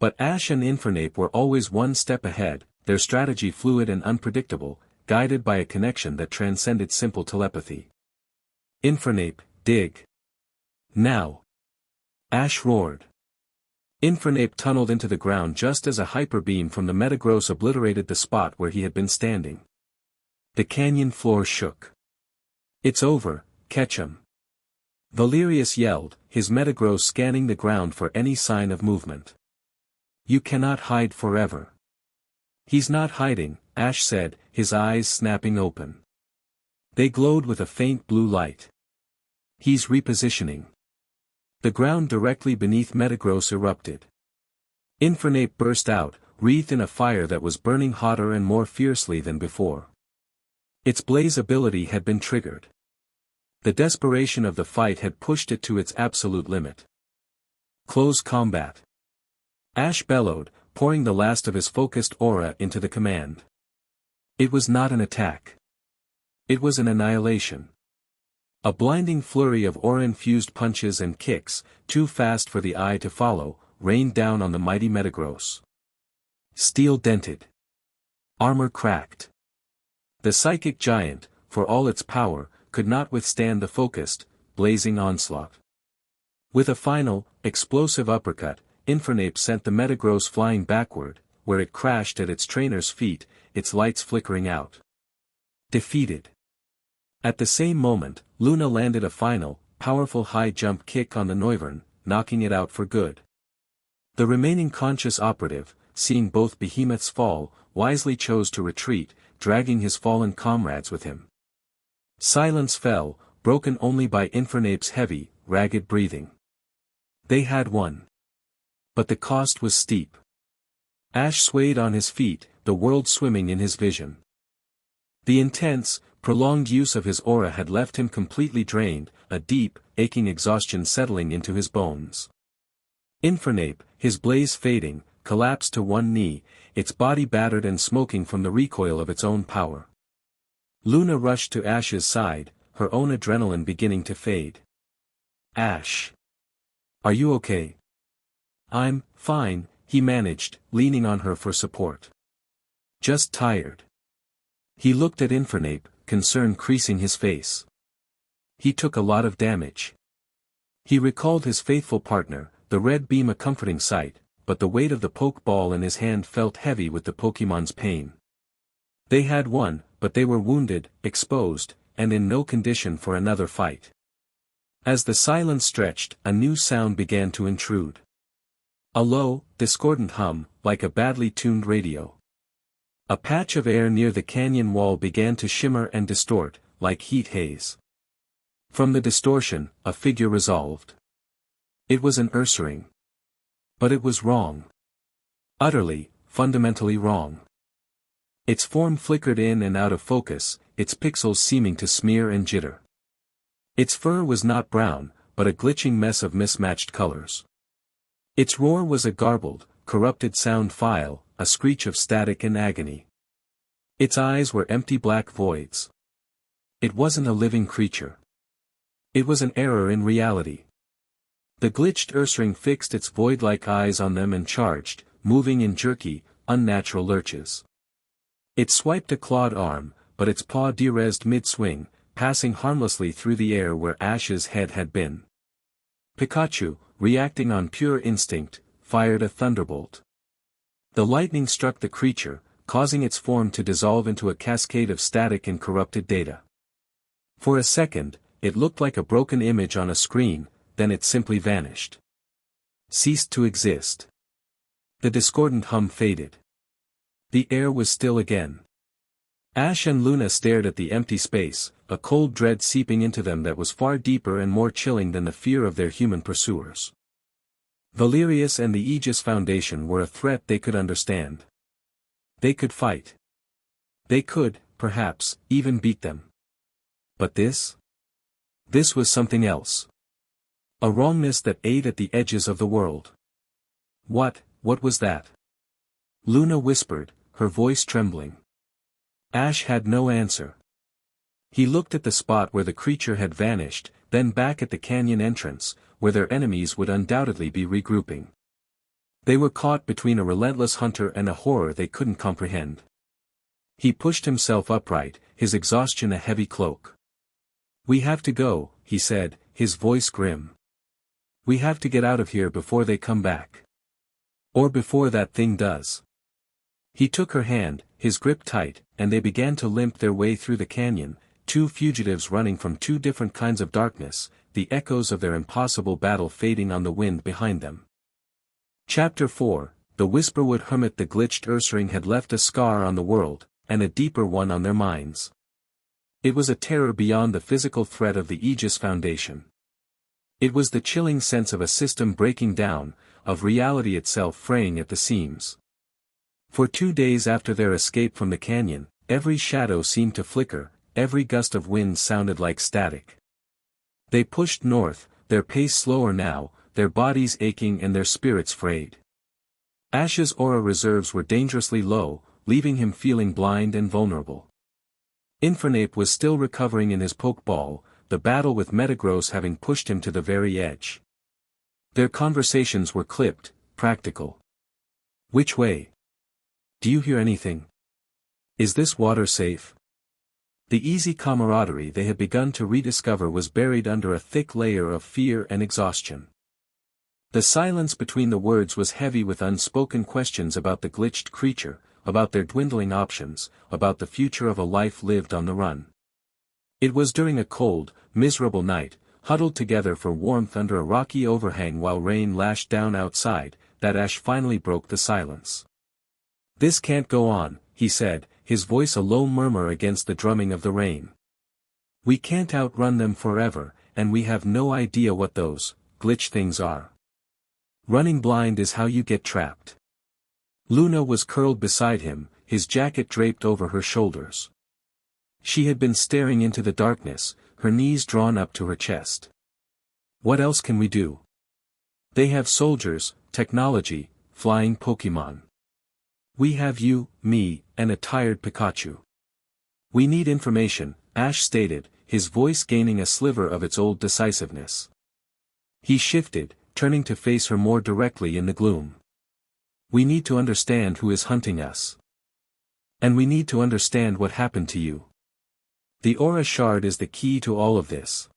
But Ash and Infernape were always one step ahead, their strategy fluid and unpredictable, guided by a connection that transcended simple telepathy. Infernape, dig. Now. Ash roared. Infernape tunneled into the ground just as a hyper beam from the Metagross obliterated the spot where he had been standing. The canyon floor shook. It's over, catch him. Valerius yelled, his Metagross scanning the ground for any sign of movement. You cannot hide forever. He's not hiding, Ash said, his eyes snapping open. They glowed with a faint blue light. He's repositioning. The ground directly beneath Metagross erupted. Infernape burst out, wreathed in a fire that was burning hotter and more fiercely than before. Its blaze ability had been triggered. The desperation of the fight had pushed it to its absolute limit. Close combat. Ash bellowed, pouring the last of his focused aura into the command. It was not an attack. It was an annihilation. A blinding flurry of aura-infused punches and kicks, too fast for the eye to follow, rained down on the mighty Metagross. Steel dented. Armor cracked. The psychic giant, for all its power, could not withstand the focused, blazing onslaught. With a final, explosive uppercut, Infernape sent the Metagross flying backward, where it crashed at its trainer's feet, its lights flickering out. Defeated. At the same moment, Luna landed a final, powerful high jump kick on the Noivern, knocking it out for good. The remaining conscious operative, seeing both behemoths fall, wisely chose to retreat, dragging his fallen comrades with him. Silence fell, broken only by Infernape's heavy, ragged breathing. They had won. But the cost was steep. Ash swayed on his feet, the world swimming in his vision. The intense, prolonged use of his aura had left him completely drained, a deep, aching exhaustion settling into his bones. Infernape, his blaze fading, collapsed to one knee, its body battered and smoking from the recoil of its own power. Luna rushed to Ash's side, her own adrenaline beginning to fade. "Ash. Are you okay?" "I'm fine," he managed, leaning on her for support. "Just tired." He looked at Infernape, concern creasing his face. He took a lot of damage. He recalled his faithful partner, the red beam a comforting sight, but the weight of the pokeball in his hand felt heavy with the Pokemon's pain. They had won, but they were wounded, exposed, and in no condition for another fight. As the silence stretched, a new sound began to intrude. A low, discordant hum, like a badly tuned radio. A patch of air near the canyon wall began to shimmer and distort, like heat haze. From the distortion, a figure resolved. It was an Ursaring. But it was wrong. Utterly, fundamentally wrong. Its form flickered in and out of focus, its pixels seeming to smear and jitter. Its fur was not brown, but a glitching mess of mismatched colors. Its roar was a garbled, corrupted sound file, a screech of static and agony. Its eyes were empty black voids. It wasn't a living creature. It was an error in reality. The glitched Ursaring fixed its void-like eyes on them and charged, moving in jerky, unnatural lurches. It swiped a clawed arm, but its paw derezed mid-swing, passing harmlessly through the air where Ash's head had been. Pikachu, reacting on pure instinct, fired a thunderbolt. The lightning struck the creature, causing its form to dissolve into a cascade of static and corrupted data. For a second, it looked like a broken image on a screen, then it simply vanished. Ceased to exist. The discordant hum faded. The air was still again. Ash and Luna stared at the empty space, a cold dread seeping into them that was far deeper and more chilling than the fear of their human pursuers. Valerius and the Aegis Foundation were a threat they could understand. They could fight. They could, perhaps, even beat them. But this? This was something else. A wrongness that ate at the edges of the world. What was that? Luna whispered, her voice trembling. Ash had no answer. He looked at the spot where the creature had vanished, then back at the canyon entrance, where their enemies would undoubtedly be regrouping. They were caught between a relentless hunter and a horror they couldn't comprehend. He pushed himself upright, his exhaustion a heavy cloak. "We have to go," he said, his voice grim. "We have to get out of here before they come back. Or before that thing does." He took her hand, his grip tight, and they began to limp their way through the canyon, two fugitives running from two different kinds of darkness, the echoes of their impossible battle fading on the wind behind them. Chapter 4, The Whisperwood Hermit. The glitched Ursaring had left a scar on the world, and a deeper one on their minds. It was a terror beyond the physical threat of the Aegis Foundation. It was the chilling sense of a system breaking down, of reality itself fraying at the seams. For 2 days after their escape from the canyon, every shadow seemed to flicker, every gust of wind sounded like static. They pushed north, their pace slower now, their bodies aching and their spirits frayed. Ash's aura reserves were dangerously low, leaving him feeling blind and vulnerable. Infernape was still recovering in his Pokeball, the battle with Metagross having pushed him to the very edge. Their conversations were clipped, practical. "Which way? Do you hear anything? Is this water safe?" The easy camaraderie they had begun to rediscover was buried under a thick layer of fear and exhaustion. The silence between the words was heavy with unspoken questions about the glitched creature, about their dwindling options, about the future of a life lived on the run. It was during a cold, miserable night, huddled together for warmth under a rocky overhang while rain lashed down outside, that Ash finally broke the silence. "This can't go on," he said, his voice a low murmur against the drumming of the rain. "We can't outrun them forever, and we have no idea what those glitch things are. Running blind is how you get trapped." Luna was curled beside him, his jacket draped over her shoulders. She had been staring into the darkness, her knees drawn up to her chest. What else can we do? They have soldiers, technology, flying Pokémon. We have you, me, and a tired Pikachu. We need information, Ash stated, his voice gaining a sliver of its old decisiveness. He shifted, turning to face her more directly in the gloom. We need to understand who is hunting us. And we need to understand what happened to you. The aura shard is the key to all of this.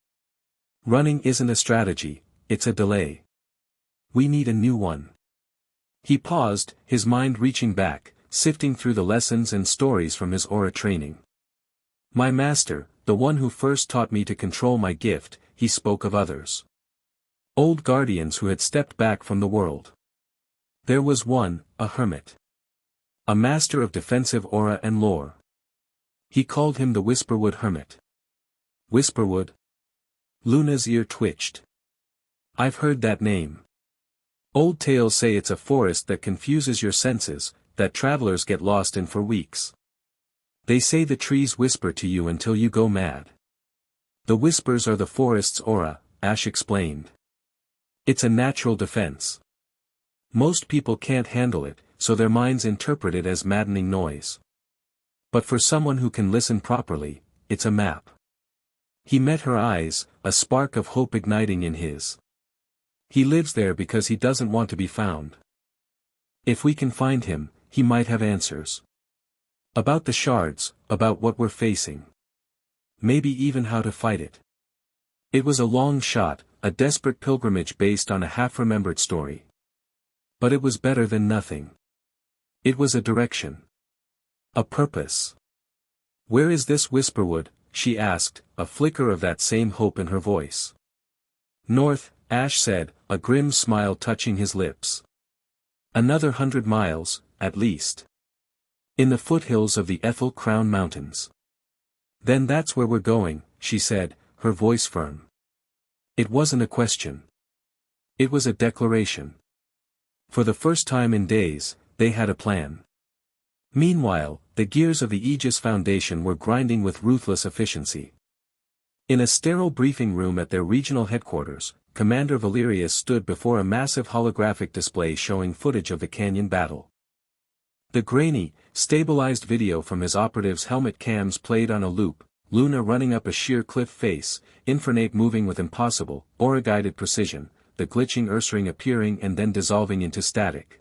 Running isn't a strategy, it's a delay. We need a new one. He paused, his mind reaching back, sifting through the lessons and stories from his aura training. My master, the one who first taught me to control my gift, he spoke of others. Old guardians who had stepped back from the world. There was one, a hermit. A master of defensive aura and lore. He called him the Whisperwood Hermit. Whisperwood? Luna's ear twitched. I've heard that name. Old tales say it's a forest that confuses your senses, that travelers get lost in for weeks. They say the trees whisper to you until you go mad. The whispers are the forest's aura, Ash explained. It's a natural defense. Most people can't handle it, so their minds interpret it as maddening noise. But for someone who can listen properly, it's a map. He met her eyes, a spark of hope igniting in his. He lives there because he doesn't want to be found. If we can find him, he might have answers. About the shards, about what we're facing. Maybe even how to fight it. It was a long shot, a desperate pilgrimage based on a half-remembered story. But it was better than nothing. It was a direction. A purpose. Where is this Whisperwood? She asked, a flicker of that same hope in her voice. North, Ash said, a grim smile touching his lips. Another 100 miles, at least. In the foothills of the Ethel Crown Mountains. Then that's where we're going, she said, her voice firm. It wasn't a question. It was a declaration. For the first time in days, they had a plan. Meanwhile, the gears of the Aegis Foundation were grinding with ruthless efficiency. In a sterile briefing room at their regional headquarters, Commander Valerius stood before a massive holographic display showing footage of the canyon battle. The grainy, stabilized video from his operatives' helmet cams played on a loop, Luna running up a sheer cliff face, Infernape moving with impossible, aura-guided precision, the glitching Ursaring appearing and then dissolving into static.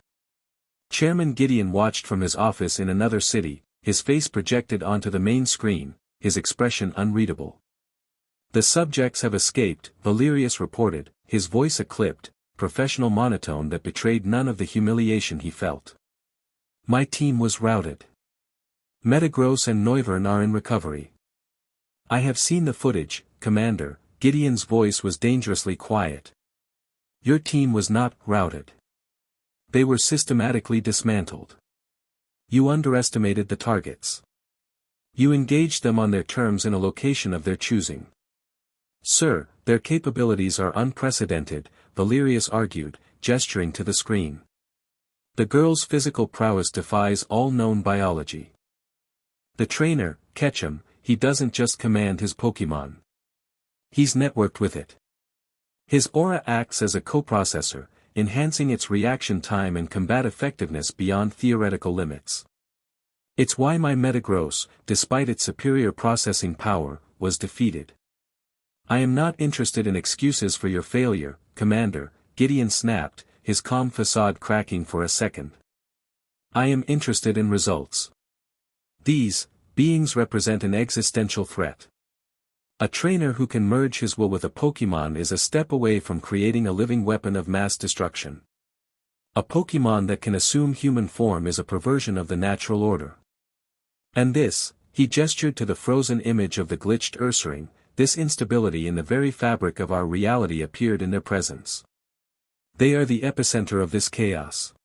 Chairman Gideon watched from his office in another city, his face projected onto the main screen, his expression unreadable. The subjects have escaped, Valerius reported, his voice a clipped, professional monotone that betrayed none of the humiliation he felt. My team was routed. Metagross and Noivern are in recovery. I have seen the footage, Commander. Gideon's voice was dangerously quiet. Your team was not routed. They were systematically dismantled. You underestimated the targets. You engaged them on their terms in a location of their choosing. Sir, their capabilities are unprecedented, Valerius argued, gesturing to the screen. The girl's physical prowess defies all known biology. The trainer, Ketchum, he doesn't just command his Pokémon. He's networked with it. His aura acts as a coprocessor, enhancing its reaction time and combat effectiveness beyond theoretical limits. It's why my Metagross, despite its superior processing power, was defeated. I am not interested in excuses for your failure, Commander, Gideon snapped, his calm facade cracking for a second. I am interested in results. These beings represent an existential threat. A trainer who can merge his will with a Pokémon is a step away from creating a living weapon of mass destruction. A Pokémon that can assume human form is a perversion of the natural order. And this, he gestured to the frozen image of the glitched Ursaring, this instability in the very fabric of our reality appeared in their presence. They are the epicenter of this chaos.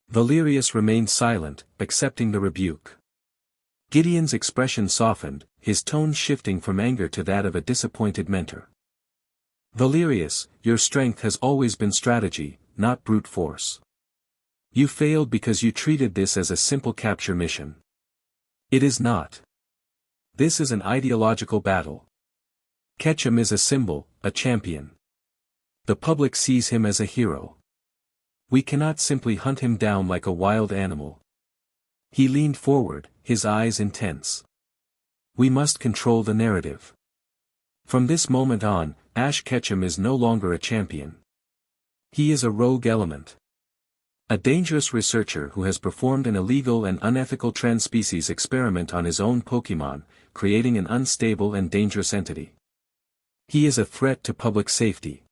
Valerius remained silent, accepting the rebuke. Gideon's expression softened, his tone shifting from anger to that of a disappointed mentor. Valerius, your strength has always been strategy, not brute force. You failed because you treated this as a simple capture mission. It is not. This is an ideological battle. Ketchum is a symbol, a champion. The public sees him as a hero. We cannot simply hunt him down like a wild animal. He leaned forward, his eyes intense. We must control the narrative. From this moment on, Ash Ketchum is no longer a champion. He is a rogue element. A dangerous researcher who has performed an illegal and unethical trans-species experiment on his own Pokémon, creating an unstable and dangerous entity. He is a threat to public safety.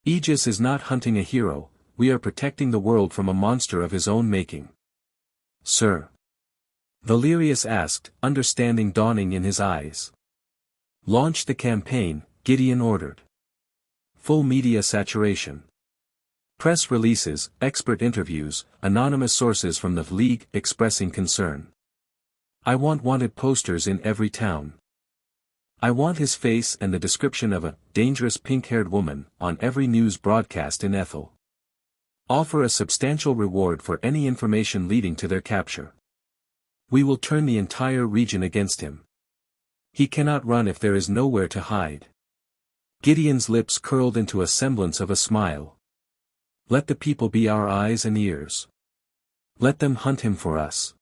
Aegis is not hunting a hero, we are protecting the world from a monster of his own making. Sir. Valerius asked, understanding dawning in his eyes. Launch the campaign, Gideon ordered. Full media saturation. Press releases, expert interviews, anonymous sources from the League expressing concern. I want wanted posters in every town. I want his face and the description of a dangerous pink-haired woman on every news broadcast in Ethel. Offer a substantial reward for any information leading to their capture. We will turn the entire region against him. He cannot run if there is nowhere to hide. Gideon's lips curled into a semblance of a smile. Let the people be our eyes and ears. Let them hunt him for us.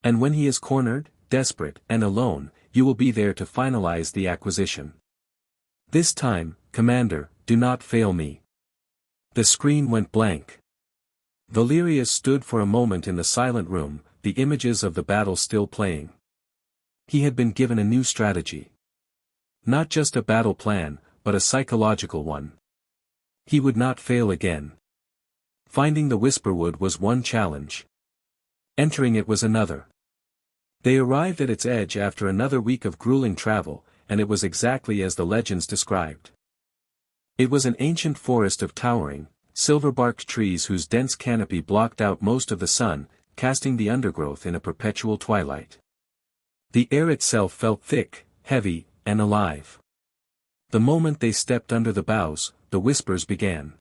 And when he is cornered, desperate, and alone, you will be there to finalize the acquisition. This time, Commander, do not fail me. The screen went blank. Valerius stood for a moment in the silent room, the images of the battle still playing. He had been given a new strategy. Not just a battle plan, but a psychological one. He would not fail again. Finding the Whisperwood was one challenge. Entering it was another. They arrived at its edge after another week of grueling travel, and it was exactly as the legends described. It was an ancient forest of towering, silver-barked trees whose dense canopy blocked out most of the sun, casting the undergrowth in a perpetual twilight. The air itself felt thick, heavy, and alive. The moment they stepped under the boughs, the whispers began.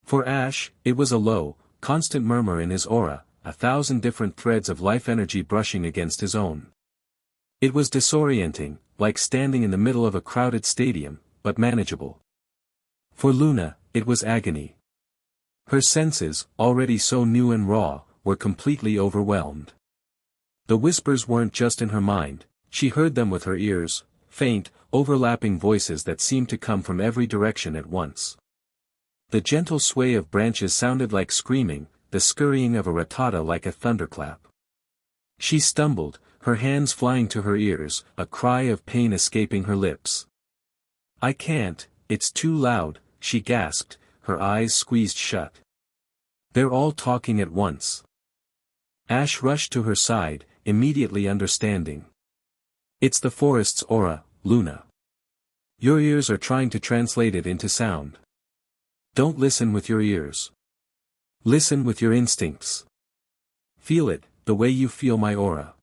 For Ash, it was a low, constant murmur in his aura, 1,000 different threads of life energy brushing against his own. It was disorienting, like standing in the middle of a crowded stadium, but manageable. For Luna, it was agony. Her senses, already so new and raw, were completely overwhelmed. The whispers weren't just in her mind, she heard them with her ears, faint, overlapping voices that seemed to come from every direction at once. The gentle sway of branches sounded like screaming, the scurrying of a rattata like a thunderclap. She stumbled, her hands flying to her ears, a cry of pain escaping her lips. I can't, it's too loud, she gasped, her eyes squeezed shut. They're all talking at once. Ash rushed to her side, immediately understanding. It's the forest's aura, Luna. Your ears are trying to translate it into sound. Don't listen with your ears. Listen with your instincts. Feel it, the way you feel my aura.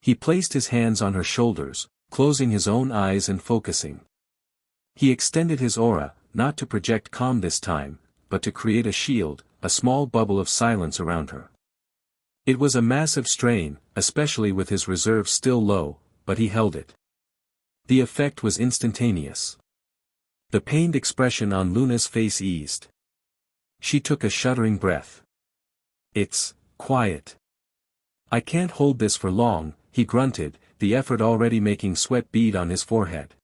He placed his hands on her shoulders, closing his own eyes and focusing. He extended his aura, not to project calm this time, but to create a shield, a small bubble of silence around her. It was a massive strain, especially with his reserve still low, but he held it. The effect was instantaneous. The pained expression on Luna's face eased. She took a shuddering breath. It's quiet. I can't hold this for long, he grunted, the effort already making sweat bead on his forehead.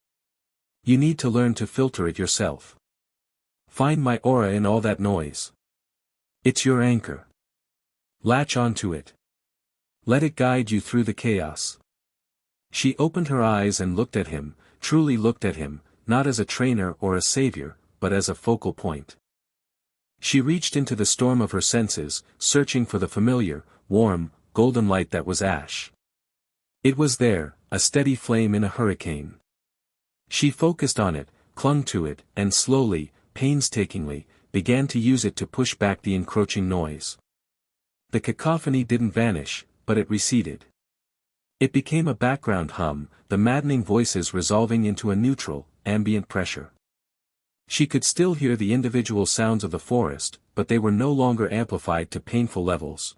You need to learn to filter it yourself. Find my aura in all that noise. It's your anchor. Latch onto it. Let it guide you through the chaos. She opened her eyes and looked at him, truly looked at him, not as a trainer or a savior, but as a focal point. She reached into the storm of her senses, searching for the familiar, warm, golden light that was Ash. It was there, a steady flame in a hurricane. She focused on it, clung to it, and slowly, painstakingly, began to use it to push back the encroaching noise. The cacophony didn't vanish, but it receded. It became a background hum, the maddening voices resolving into a neutral, ambient pressure. She could still hear the individual sounds of the forest, but they were no longer amplified to painful levels.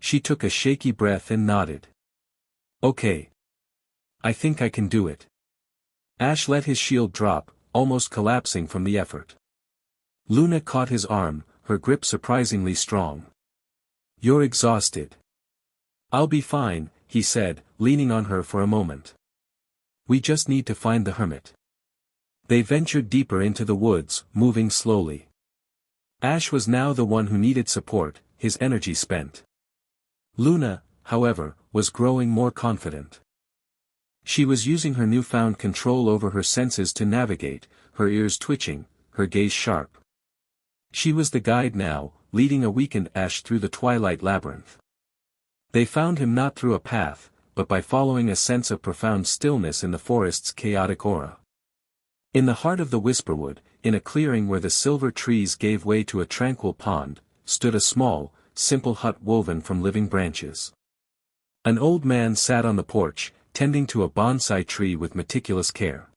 She took a shaky breath and nodded. Okay. I think I can do it. Ash let his shield drop, almost collapsing from the effort. Luna caught his arm, her grip surprisingly strong. You're exhausted. I'll be fine, he said, leaning on her for a moment. We just need to find the hermit. They ventured deeper into the woods, moving slowly. Ash was now the one who needed support, his energy spent. Luna, however, was growing more confident. She was using her newfound control over her senses to navigate, her ears twitching, her gaze sharp. She was the guide now, leading a weakened Ash through the twilight labyrinth. They found him not through a path, but by following a sense of profound stillness in the forest's chaotic aura. In the heart of the Whisperwood, in a clearing where the silver trees gave way to a tranquil pond, stood a small, simple hut woven from living branches. An old man sat on the porch, tending to a bonsai tree with meticulous care.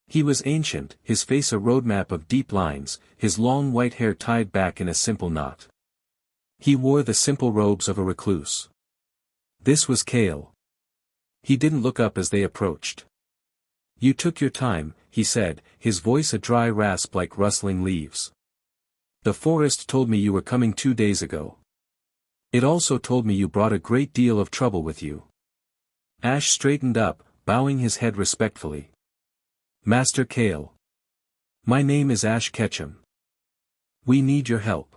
He was ancient, his face a roadmap of deep lines, his long white hair tied back in a simple knot. He wore the simple robes of a recluse. This was Kale. He didn't look up as they approached. You took your time, he said, his voice a dry rasp like rustling leaves. The forest told me you were coming 2 days ago. It also told me you brought a great deal of trouble with you. Ash straightened up, bowing his head respectfully. Master Kale. My name is Ash Ketchum. We need your help.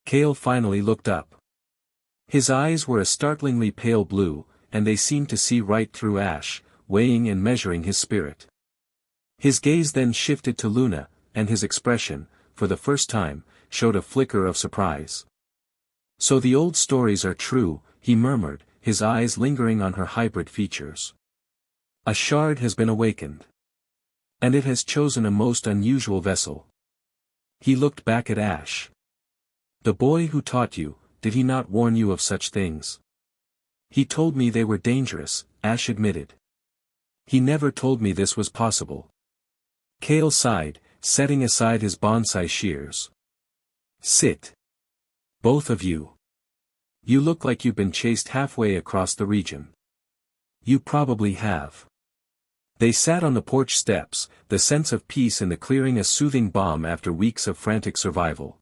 Kale finally looked up. His eyes were a startlingly pale blue, and they seemed to see right through Ash, weighing and measuring his spirit. His gaze then shifted to Luna, and his expression, for the first time, showed a flicker of surprise. So the old stories are true, he murmured, his eyes lingering on her hybrid features. A shard has been awakened. And it has chosen a most unusual vessel. He looked back at Ash. The boy who taught you, did he not warn you of such things? He told me they were dangerous, Ash admitted. He never told me this was possible. Kale sighed, setting aside his bonsai shears. Sit. Both of you. You look like you've been chased halfway across the region. You probably have. They sat on the porch steps, the sense of peace in the clearing a soothing balm after weeks of frantic survival.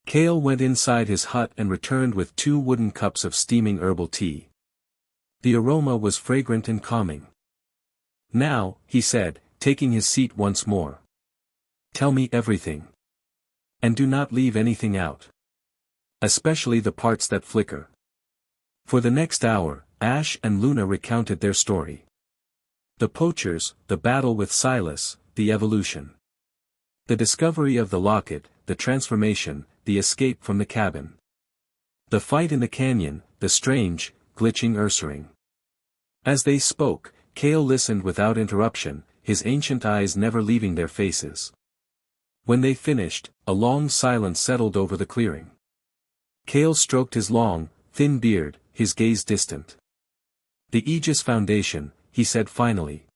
Kale went inside his hut and returned with 2 wooden cups of steaming herbal tea. The aroma was fragrant and calming. Now, he said, taking his seat once more. Tell me everything. And do not leave anything out. Especially the parts that flicker. For the next hour, Ash and Luna recounted their story. The poachers, the battle with Silas, the evolution. The discovery of the locket, the transformation, the escape from the cabin. The fight in the canyon, the strange, glitching Ursaring. As they spoke, Kale listened without interruption, his ancient eyes never leaving their faces. When they finished, a long silence settled over the clearing. Kale stroked his long, thin beard, his gaze distant. The Aegis Foundation, he said finally.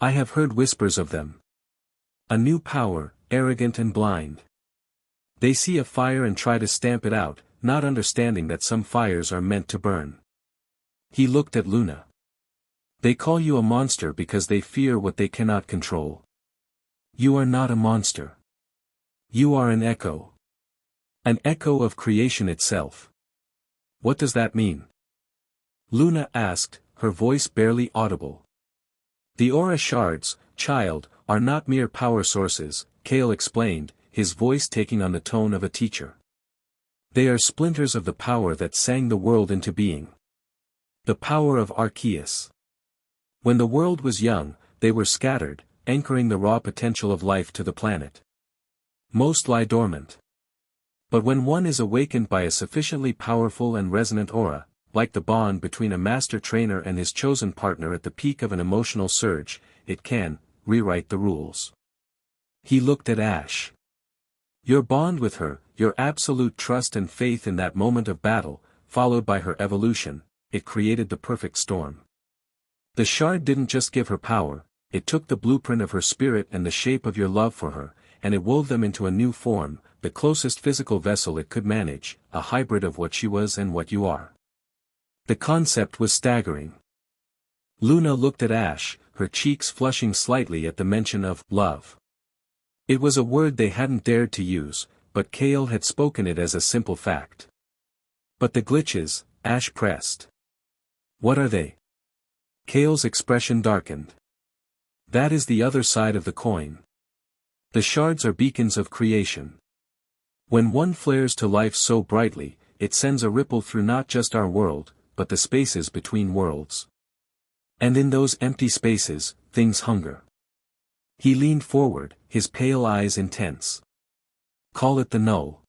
I have heard whispers of them. A new power, arrogant and blind. They see a fire and try to stamp it out, not understanding that some fires are meant to burn. He looked at Luna. They call you a monster because they fear what they cannot control. You are not a monster. You are an echo. An echo of creation itself. What does that mean? Luna asked, her voice barely audible. The aura shards, child, are not mere power sources, Kale explained, his voice taking on the tone of a teacher. They are splinters of the power that sang the world into being. The power of Arceus. When the world was young, they were scattered, anchoring the raw potential of life to the planet. Most lie dormant. But when one is awakened by a sufficiently powerful and resonant aura, like the bond between a master trainer and his chosen partner at the peak of an emotional surge, it can rewrite the rules. He looked at Ash. Your bond with her, your absolute trust and faith in that moment of battle, followed by her evolution, it created the perfect storm. The shard didn't just give her power, it took the blueprint of her spirit and the shape of your love for her, and it wove them into a new form, the closest physical vessel it could manage, a hybrid of what she was and what you are. The concept was staggering. Luna looked at Ash, her cheeks flushing slightly at the mention of love. It was a word they hadn't dared to use, but Kale had spoken it as a simple fact. But the glitches, Ash pressed. What are they? Kale's expression darkened. That is the other side of the coin. The shards are beacons of creation. When one flares to life so brightly, it sends a ripple through not just our world, but the spaces between worlds. And in those empty spaces, things hunger. He leaned forward, his pale eyes intense. Call it the null.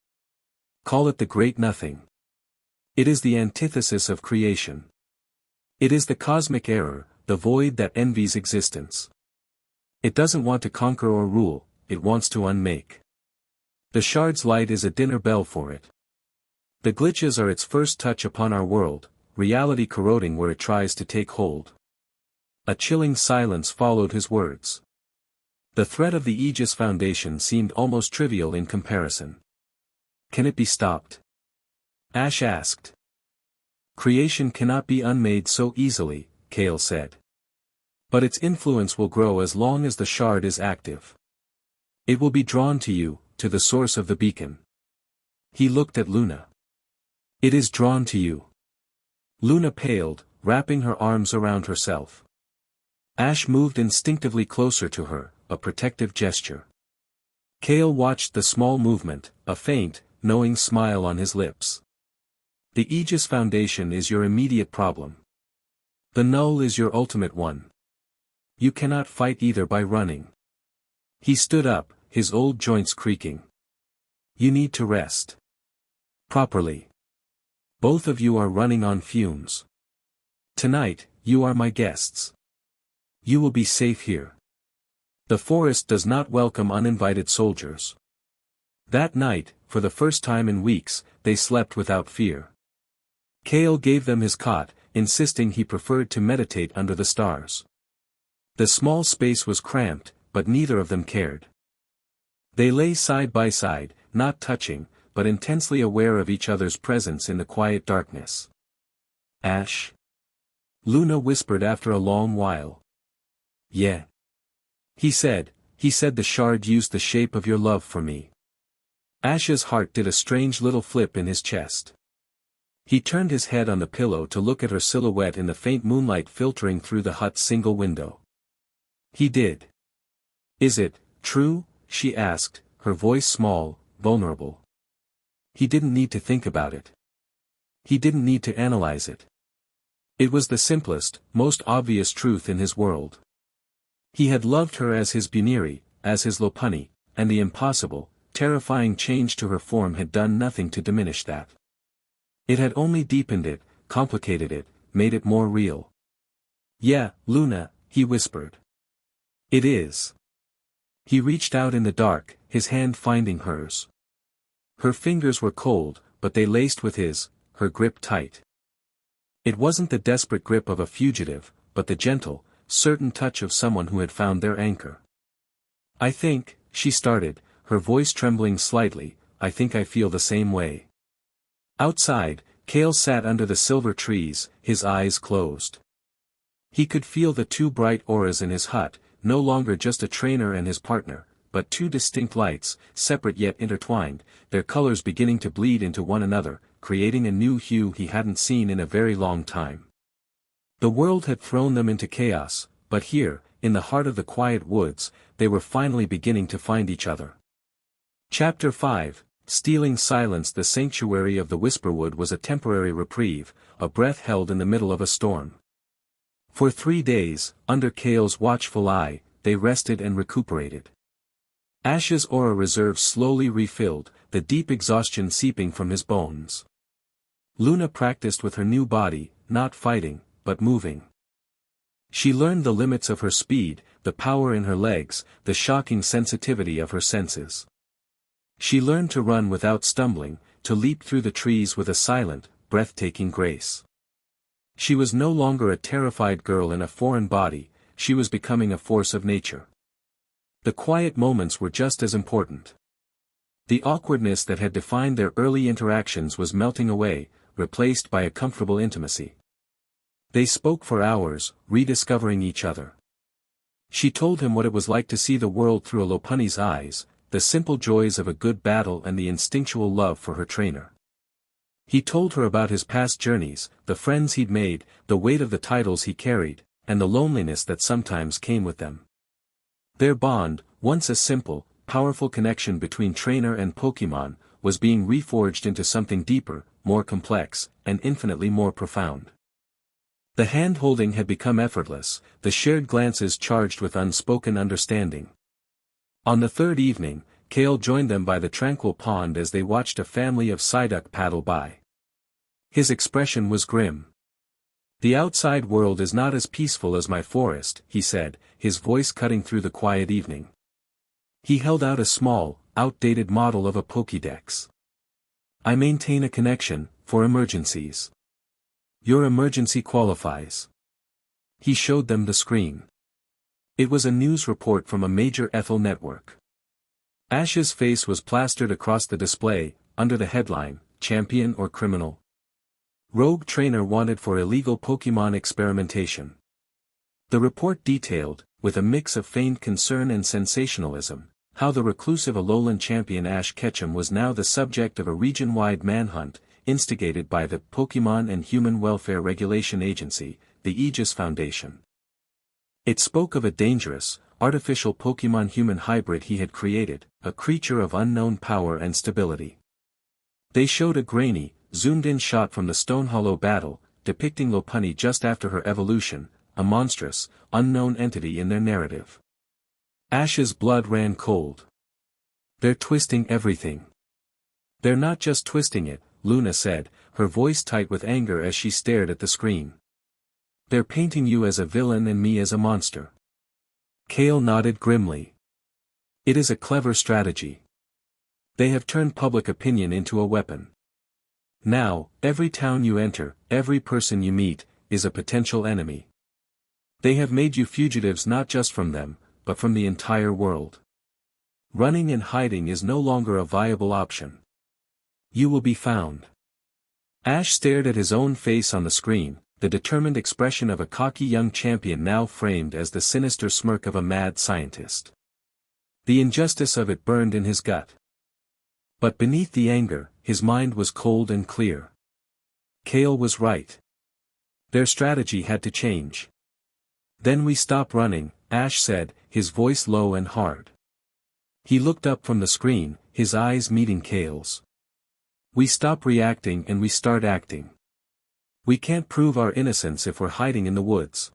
Call it the great nothing. It is the antithesis of creation. It is the cosmic error, the void that envies existence. It doesn't want to conquer or rule, it wants to unmake. The shard's light is a dinner bell for it. The glitches are its first touch upon our world, reality corroding where it tries to take hold. A chilling silence followed his words. The threat of the Aegis Foundation seemed almost trivial in comparison. Can it be stopped? Ash asked. Creation cannot be unmade so easily, Kale said. But its influence will grow as long as the shard is active. It will be drawn to you, to the source of the beacon. He looked at Luna. It is drawn to you. Luna paled, wrapping her arms around herself. Ash moved instinctively closer to her, a protective gesture. Kale watched the small movement, a faint, knowing smile on his lips. The Aegis Foundation is your immediate problem. The null is your ultimate one. You cannot fight either by running. He stood up, his old joints creaking. You need to rest. Properly. Both of you are running on fumes. Tonight, you are my guests. You will be safe here. The forest does not welcome uninvited soldiers. That night, for the first time in weeks, they slept without fear. Kale gave them his cot, insisting he preferred to meditate under the stars. The small space was cramped, but neither of them cared. They lay side by side, not touching, but intensely aware of each other's presence in the quiet darkness. Ash? Luna whispered after a long while. Yeah. He said the shard used the shape of your love for me. Ash's heart did a strange little flip in his chest. He turned his head on the pillow to look at her silhouette in the faint moonlight filtering through the hut's single window. He did. Is it true? She asked, her voice small, vulnerable. He didn't need to think about it. He didn't need to analyze it. It was the simplest, most obvious truth in his world. He had loved her as his Buniri, as his Lopunny, and the impossible, terrifying change to her form had done nothing to diminish that. It had only deepened it, complicated it, made it more real. Yeah, Luna, he whispered. It is. He reached out in the dark, his hand finding hers. Her fingers were cold, but they laced with his, her grip tight. It wasn't the desperate grip of a fugitive, but the gentle, certain touch of someone who had found their anchor. I think, she started, her voice trembling slightly, I think I feel the same way. Outside, Kale sat under the silver trees, his eyes closed. He could feel the two bright auras in his hut, no longer just a trainer and his partner, but two distinct lights, separate yet intertwined, their colors beginning to bleed into one another, creating a new hue he hadn't seen in a very long time. The world had thrown them into chaos, but here, in the heart of the quiet woods, they were finally beginning to find each other. Chapter 5, Stealing Silence. The sanctuary of the Whisperwood was a temporary reprieve, a breath held in the middle of a storm. For 3 days, under Kale's watchful eye, they rested and recuperated. Ash's aura reserves slowly refilled, the deep exhaustion seeping from his bones. Luna practiced with her new body, not fighting, but moving. She learned the limits of her speed, the power in her legs, the shocking sensitivity of her senses. She learned to run without stumbling, to leap through the trees with a silent, breathtaking grace. She was no longer a terrified girl in a foreign body, she was becoming a force of nature. The quiet moments were just as important. The awkwardness that had defined their early interactions was melting away, replaced by a comfortable intimacy. They spoke for hours, rediscovering each other. She told him what it was like to see the world through a Lopunny's eyes, the simple joys of a good battle and the instinctual love for her trainer. He told her about his past journeys, the friends he'd made, the weight of the titles he carried, and the loneliness that sometimes came with them. Their bond, once a simple, powerful connection between trainer and Pokémon, was being reforged into something deeper, more complex, and infinitely more profound. The hand-holding had become effortless, the shared glances charged with unspoken understanding. On the third evening, Kale joined them by the tranquil pond as they watched a family of Psyduck paddle by. His expression was grim. "The outside world is not as peaceful as my forest," he said, his voice cutting through the quiet evening. He held out a small, outdated model of a Pokédex. "I maintain a connection, for emergencies. Your emergency qualifies." He showed them the screen. It was a news report from a major Ethel network. Ash's face was plastered across the display, under the headline, "Champion or Criminal? Rogue Trainer Wanted for Illegal Pokémon Experimentation." The report detailed, with a mix of feigned concern and sensationalism, how the reclusive Alolan champion Ash Ketchum was now the subject of a region-wide manhunt, instigated by the Pokémon and Human Welfare Regulation Agency, the Aegis Foundation. It spoke of a dangerous, artificial Pokémon-human hybrid he had created, a creature of unknown power and stability. They showed a grainy, zoomed-in shot from the Stonehollow battle, depicting Lopunny just after her evolution, a monstrous, unknown entity in their narrative. Ash's blood ran cold. "They're twisting everything." "They're not just twisting it," Luna said, her voice tight with anger as she stared at the screen. "They're painting you as a villain and me as a monster." Kale nodded grimly. "It is a clever strategy. They have turned public opinion into a weapon. Now, every town you enter, every person you meet, is a potential enemy. They have made you fugitives not just from them, but from the entire world. Running and hiding is no longer a viable option. You will be found." Ash stared at his own face on the screen, the determined expression of a cocky young champion now framed as the sinister smirk of a mad scientist. The injustice of it burned in his gut. But beneath the anger, his mind was cold and clear. Kale was right. Their strategy had to change. "Then we stop running," Ash said, his voice low and hard. He looked up from the screen, his eyes meeting Kale's. "We stop reacting and we start acting. We can't prove our innocence if we're hiding in the woods.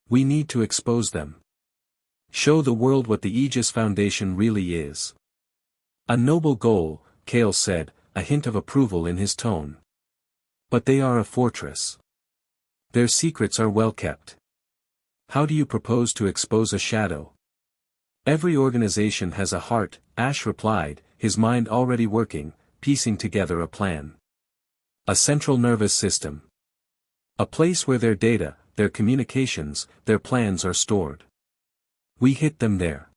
We need to expose them. Show the world what the Aegis Foundation really is." "A noble goal," Kale said, a hint of approval in his tone. "But they are a fortress. Their secrets are well kept. How do you propose to expose a shadow?" "Every organization has a heart," Ash replied, his mind already working, piecing together a plan. "A central nervous system. A place where their data, their communications, their plans are stored. We hit them there.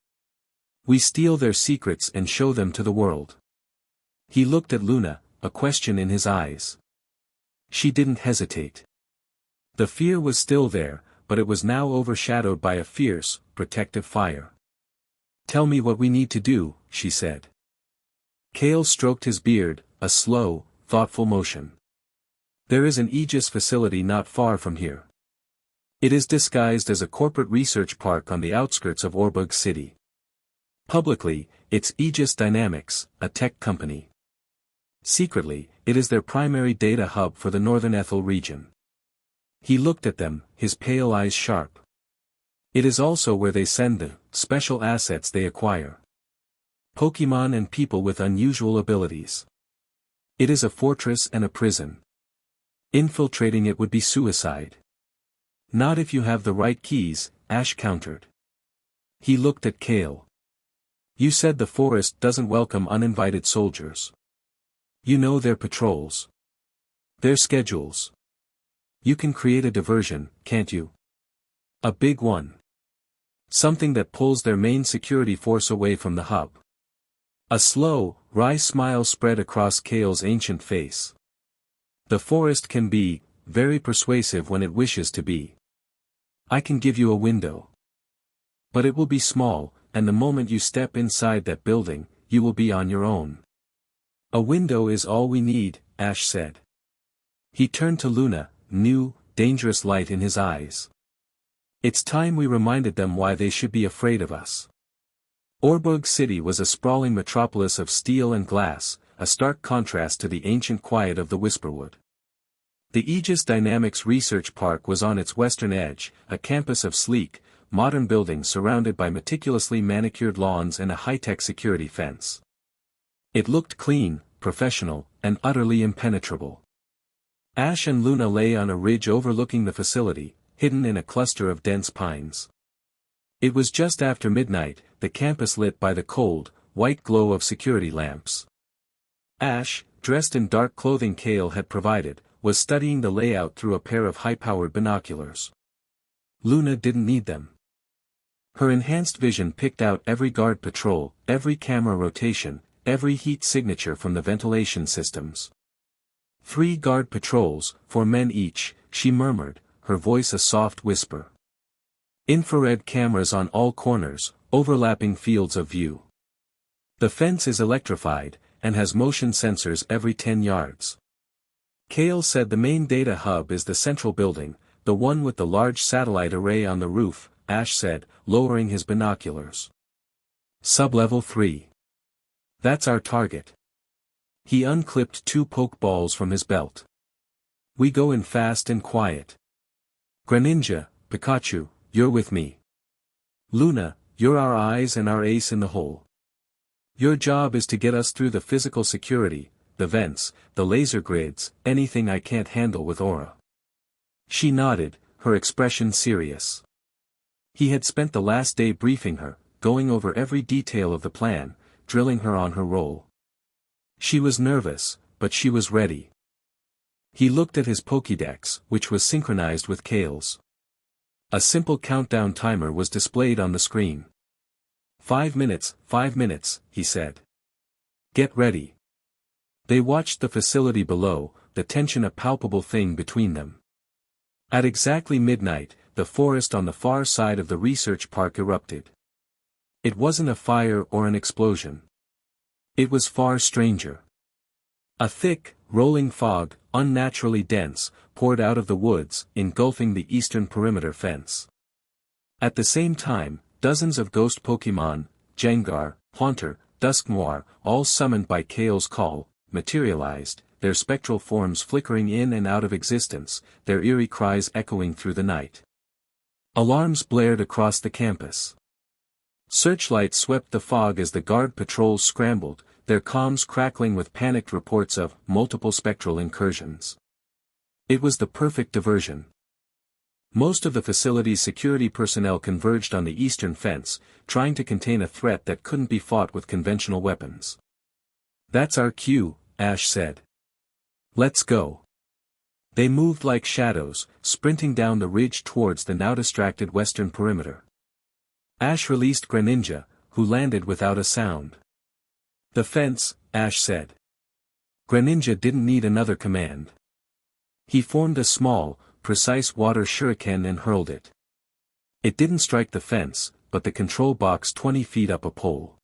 We steal their secrets and show them to the world." He looked at Luna, a question in his eyes. She didn't hesitate. The fear was still there, but it was now overshadowed by a fierce, protective fire. "Tell me what we need to do," she said. Kale stroked his beard, a slow, thoughtful motion. "There is an Aegis facility not far from here. It is disguised as a corporate research park on the outskirts of Orbug City. Publicly, it's Aegis Dynamics, a tech company. Secretly, it is their primary data hub for the Northern Ethel region." He looked at them, his pale eyes sharp. "It is also where they send the special assets they acquire. Pokémon and people with unusual abilities. It is a fortress and a prison. Infiltrating it would be suicide." "Not if you have the right keys," Ash countered. He looked at Kale. "You said the forest doesn't welcome uninvited soldiers. You know their patrols. Their schedules. You can create a diversion, can't you? A big one." Something that pulls their main security force away from the hub. A slow, wry smile spread across Kale's ancient face. The forest can be very persuasive when it wishes to be. I can give you a window. But it will be small, and the moment you step inside that building, you will be on your own. A window is all we need, Ash said. He turned to Luna, new, dangerous light in his eyes. It's time we reminded them why they should be afraid of us. Orburg City was a sprawling metropolis of steel and glass, a stark contrast to the ancient quiet of the Whisperwood. The Aegis Dynamics Research Park was on its western edge, a campus of sleek, modern buildings surrounded by meticulously manicured lawns and a high-tech security fence. It looked clean, professional, and utterly impenetrable. Ash and Luna lay on a ridge overlooking the facility, hidden in a cluster of dense pines. It was just after midnight, the campus lit by the cold, white glow of security lamps. Ash, dressed in dark clothing Kale had provided, was studying the layout through a pair of high-powered binoculars. Luna didn't need them. Her enhanced vision picked out every guard patrol, every camera rotation, every heat signature from the ventilation systems. 3 guard patrols, 4 men each, she murmured, her voice a soft whisper. Infrared cameras on all corners, overlapping fields of view. The fence is electrified, and has motion sensors every 10 yards. Kale said the main data hub is the central building, the one with the large satellite array on the roof, Ash said, lowering his binoculars. Sublevel 3. That's our target. He unclipped 2 poke balls from his belt. We go in fast and quiet. Greninja, Pikachu, you're with me. Luna, you're our eyes and our ace in the hole. Your job is to get us through the physical security, the vents, the laser grids, anything I can't handle with aura. She nodded, her expression serious. He had spent the last day briefing her, going over every detail of the plan, drilling her on her role. She was nervous, but she was ready. He looked at his Pokédex, which was synchronized with Kale's. A simple countdown timer was displayed on the screen. 5 minutes, he said. Get ready. They watched the facility below, the tension a palpable thing between them. At exactly midnight, the forest on the far side of the research park erupted. It wasn't a fire or an explosion. It was far stranger. A thick, rolling fog, unnaturally dense, poured out of the woods, engulfing the eastern perimeter fence. At the same time, dozens of ghost Pokémon, Gengar, Haunter, Dusknoir, all summoned by Kale's call, materialized, their spectral forms flickering in and out of existence, their eerie cries echoing through the night. Alarms blared across the campus. Searchlights swept the fog as the guard patrols scrambled, their comms crackling with panicked reports of multiple spectral incursions. It was the perfect diversion. Most of the facility's security personnel converged on the eastern fence, trying to contain a threat that couldn't be fought with conventional weapons. That's our cue, Ash said. Let's go. They moved like shadows, sprinting down the ridge towards the now distracted western perimeter. Ash released Greninja, who landed without a sound. The fence, Ash said. Greninja didn't need another command. He formed a small, precise water shuriken and hurled it. It didn't strike the fence, but the control box 20 feet up a pole.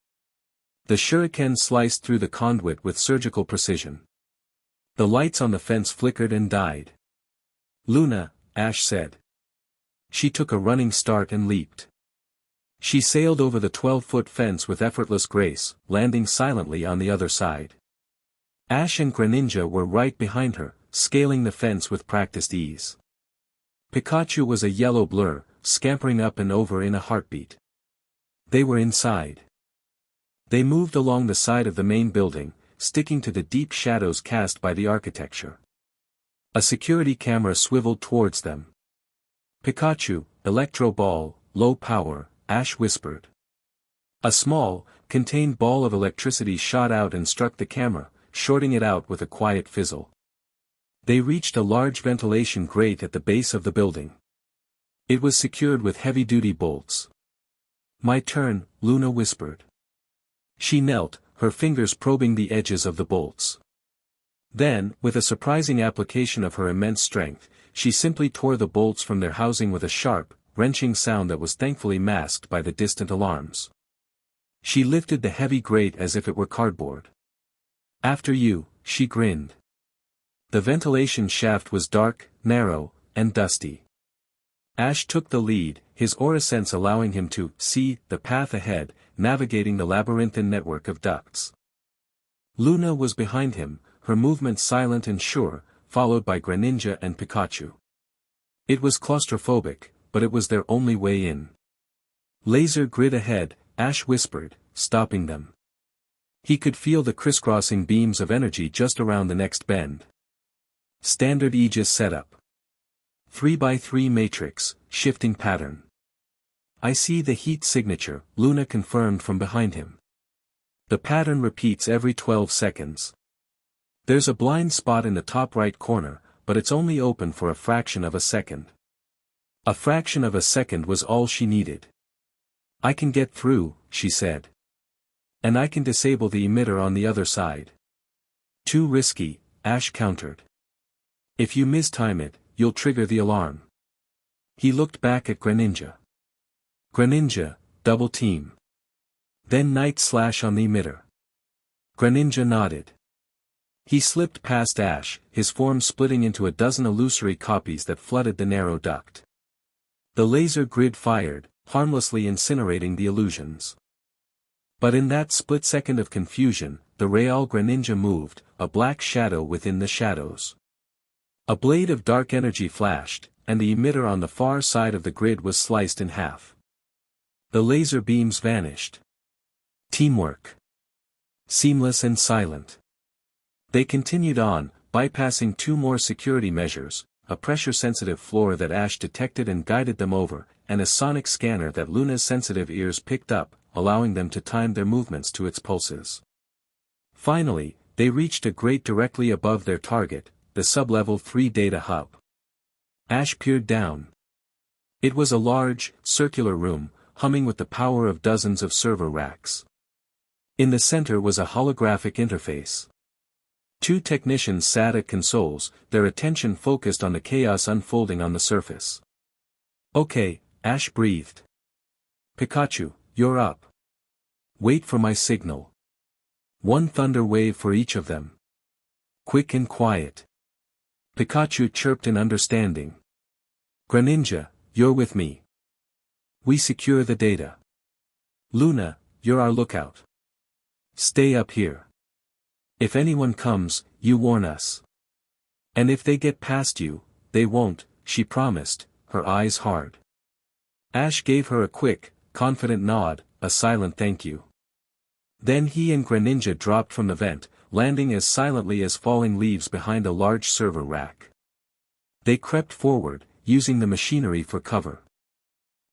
The shuriken sliced through the conduit with surgical precision. The lights on the fence flickered and died. Luna, Ash said. She took a running start and leaped. She sailed over the 12-foot fence with effortless grace, landing silently on the other side. Ash and Greninja were right behind her, scaling the fence with practiced ease. Pikachu was a yellow blur, scampering up and over in a heartbeat. They were inside. They moved along the side of the main building, sticking to the deep shadows cast by the architecture. A security camera swiveled towards them. Pikachu, Electro Ball, low power, Ash whispered. A small, contained ball of electricity shot out and struck the camera, shorting it out with a quiet fizzle. They reached a large ventilation grate at the base of the building. It was secured with heavy-duty bolts. My turn, Luna whispered. She knelt, her fingers probing the edges of the bolts. Then, with a surprising application of her immense strength, she simply tore the bolts from their housing with a sharp, wrenching sound that was thankfully masked by the distant alarms. She lifted the heavy grate as if it were cardboard. After you, she grinned. The ventilation shaft was dark, narrow, and dusty. Ash took the lead, his aura sense allowing him to see the path ahead, navigating the labyrinthine network of ducts. Luna was behind him, her movements silent and sure, followed by Greninja and Pikachu. It was claustrophobic, but it was their only way in. Laser grid ahead, Ash whispered, stopping them. He could feel the crisscrossing beams of energy just around the next bend. Standard Aegis setup. 3x3 matrix, shifting pattern. I see the heat signature, Luna confirmed from behind him. The pattern repeats every 12 seconds. There's a blind spot in the top right corner, but it's only open for a fraction of a second. A fraction of a second was all she needed. I can get through, she said. And I can disable the emitter on the other side. Too risky, Ash countered. If you mistime it, you'll trigger the alarm. He looked back at Greninja. Greninja, double team. Then Night Slash on the emitter. Greninja nodded. He slipped past Ash, his form splitting into a dozen illusory copies that flooded the narrow duct. The laser grid fired, harmlessly incinerating the illusions. But in that split second of confusion, the Real Greninja moved, a black shadow within the shadows. A blade of dark energy flashed, and the emitter on the far side of the grid was sliced in half. The laser beams vanished. Teamwork. Seamless and silent. They continued on, bypassing two more security measures, a pressure-sensitive floor that Ash detected and guided them over, and a sonic scanner that Luna's sensitive ears picked up, allowing them to time their movements to its pulses. Finally, they reached a grate directly above their target, the sub-level 3 data hub. Ash peered down. It was a large, circular room, humming with the power of dozens of server racks. In the center was a holographic interface. Two technicians sat at consoles, their attention focused on the chaos unfolding on the surface. Okay, Ash breathed. Pikachu, you're up. Wait for my signal. One thunder wave for each of them. Quick and quiet. Pikachu chirped in understanding. Greninja, you're with me. We secure the data. Luna, you're our lookout. Stay up here. If anyone comes, you warn us. And if they get past you, they won't, she promised, her eyes hard. Ash gave her a quick, confident nod, a silent thank you. Then he and Greninja dropped from the vent, landing as silently as falling leaves behind a large server rack. They crept forward, using the machinery for cover.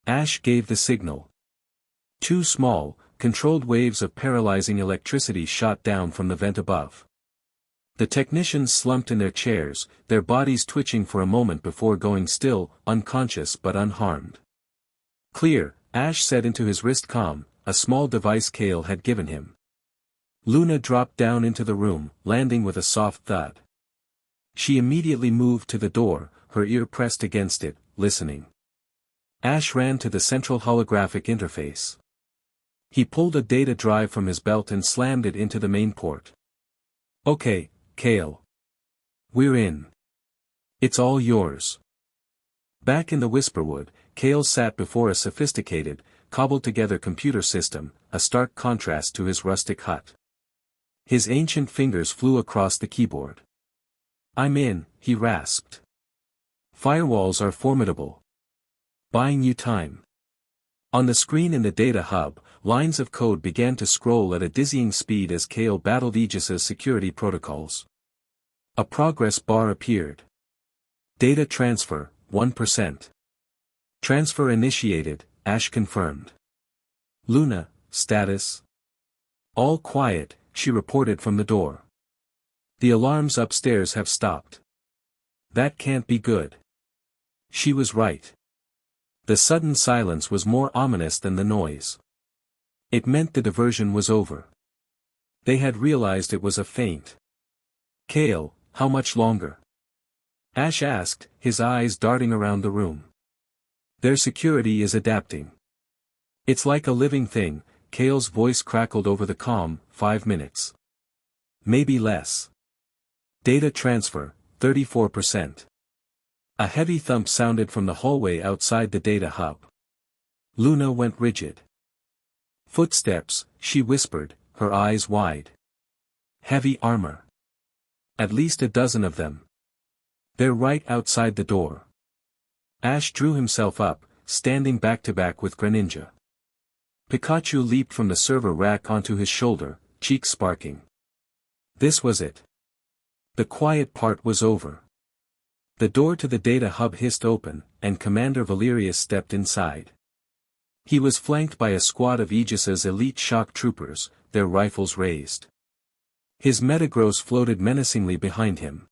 Ash gave the signal. Two small, controlled waves of paralyzing electricity shot down from the vent above. The technicians slumped in their chairs, their bodies twitching for a moment before going still, unconscious but unharmed. Clear, Ash said into his wrist comm, a small device Kale had given him. Luna dropped down into the room, landing with a soft thud. She immediately moved to the door, her ear pressed against it, listening. Ash ran to the central holographic interface. He pulled a data drive from his belt and slammed it into the main port. Okay, Kale. We're in. It's all yours. Back in the Whisperwood, Kale sat before a sophisticated, cobbled-together computer system, a stark contrast to his rustic hut. His ancient fingers flew across the keyboard. I'm in, he rasped. Firewalls are formidable. Buying you time. On the screen in the data hub, lines of code began to scroll at a dizzying speed as Kale battled Aegis's security protocols. A progress bar appeared. Data transfer, 1%. Transfer initiated, Ash confirmed. Luna, status. All quiet, she reported from the door. The alarms upstairs have stopped. That can't be good. She was right. The sudden silence was more ominous than the noise. It meant the diversion was over. They had realized it was a feint. Kale, how much longer? Ash asked, his eyes darting around the room. Their security is adapting. It's like a living thing, Kale's voice crackled over the calm, 5 minutes. Maybe less. Data transfer, 34%. A heavy thump sounded from the hallway outside the data hub. Luna went rigid. Footsteps, she whispered, her eyes wide. Heavy armor. At least a dozen of them. They're right outside the door. Ash drew himself up, standing back to back with Greninja. Pikachu leaped from the server rack onto his shoulder, cheeks sparking. This was it. The quiet part was over. The door to the data hub hissed open, and Commander Valerius stepped inside. He was flanked by a squad of Aegis's elite shock troopers, their rifles raised. His Metagross floated menacingly behind him.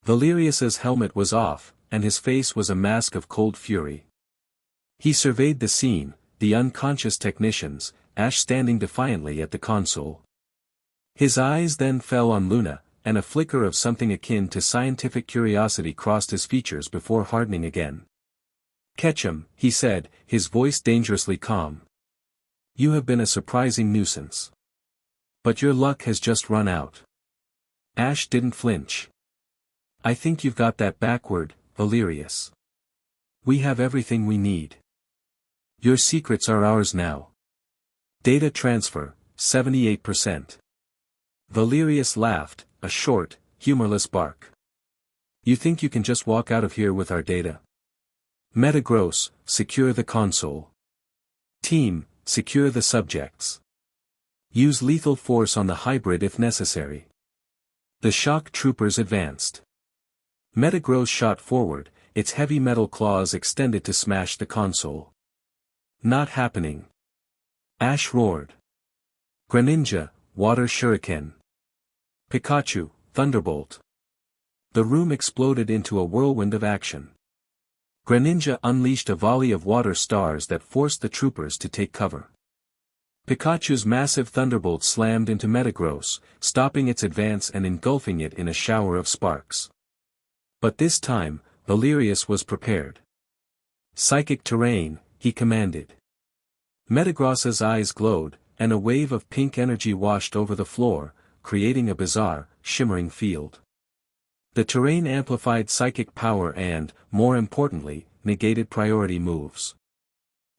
Valerius's helmet was off, and his face was a mask of cold fury. He surveyed the scene, the unconscious technicians, Ash standing defiantly at the console. His eyes then fell on Luna, and a flicker of something akin to scientific curiosity crossed his features before hardening again. "Catch 'em," he said, his voice dangerously calm. "You have been a surprising nuisance. But your luck has just run out." Ash didn't flinch. "I think you've got that backward, Valerius. We have everything we need. Your secrets are ours now." Data transfer, 78%. Valerius laughed, a short, humorless bark. "You think you can just walk out of here with our data? Metagross, secure the console. Team, secure the subjects. Use lethal force on the hybrid if necessary." The shock troopers advanced. Metagross shot forward, its heavy metal claws extended to smash the console. "Not happening." Ash roared. "Greninja, water shuriken. Pikachu, thunderbolt." The room exploded into a whirlwind of action. Greninja unleashed a volley of water stars that forced the troopers to take cover. Pikachu's massive thunderbolt slammed into Metagross, stopping its advance and engulfing it in a shower of sparks. But this time, Valerius was prepared. "Psychic terrain," he commanded. Metagross's eyes glowed, and a wave of pink energy washed over the floor, creating a bizarre, shimmering field. The terrain amplified psychic power and, more importantly, negated priority moves.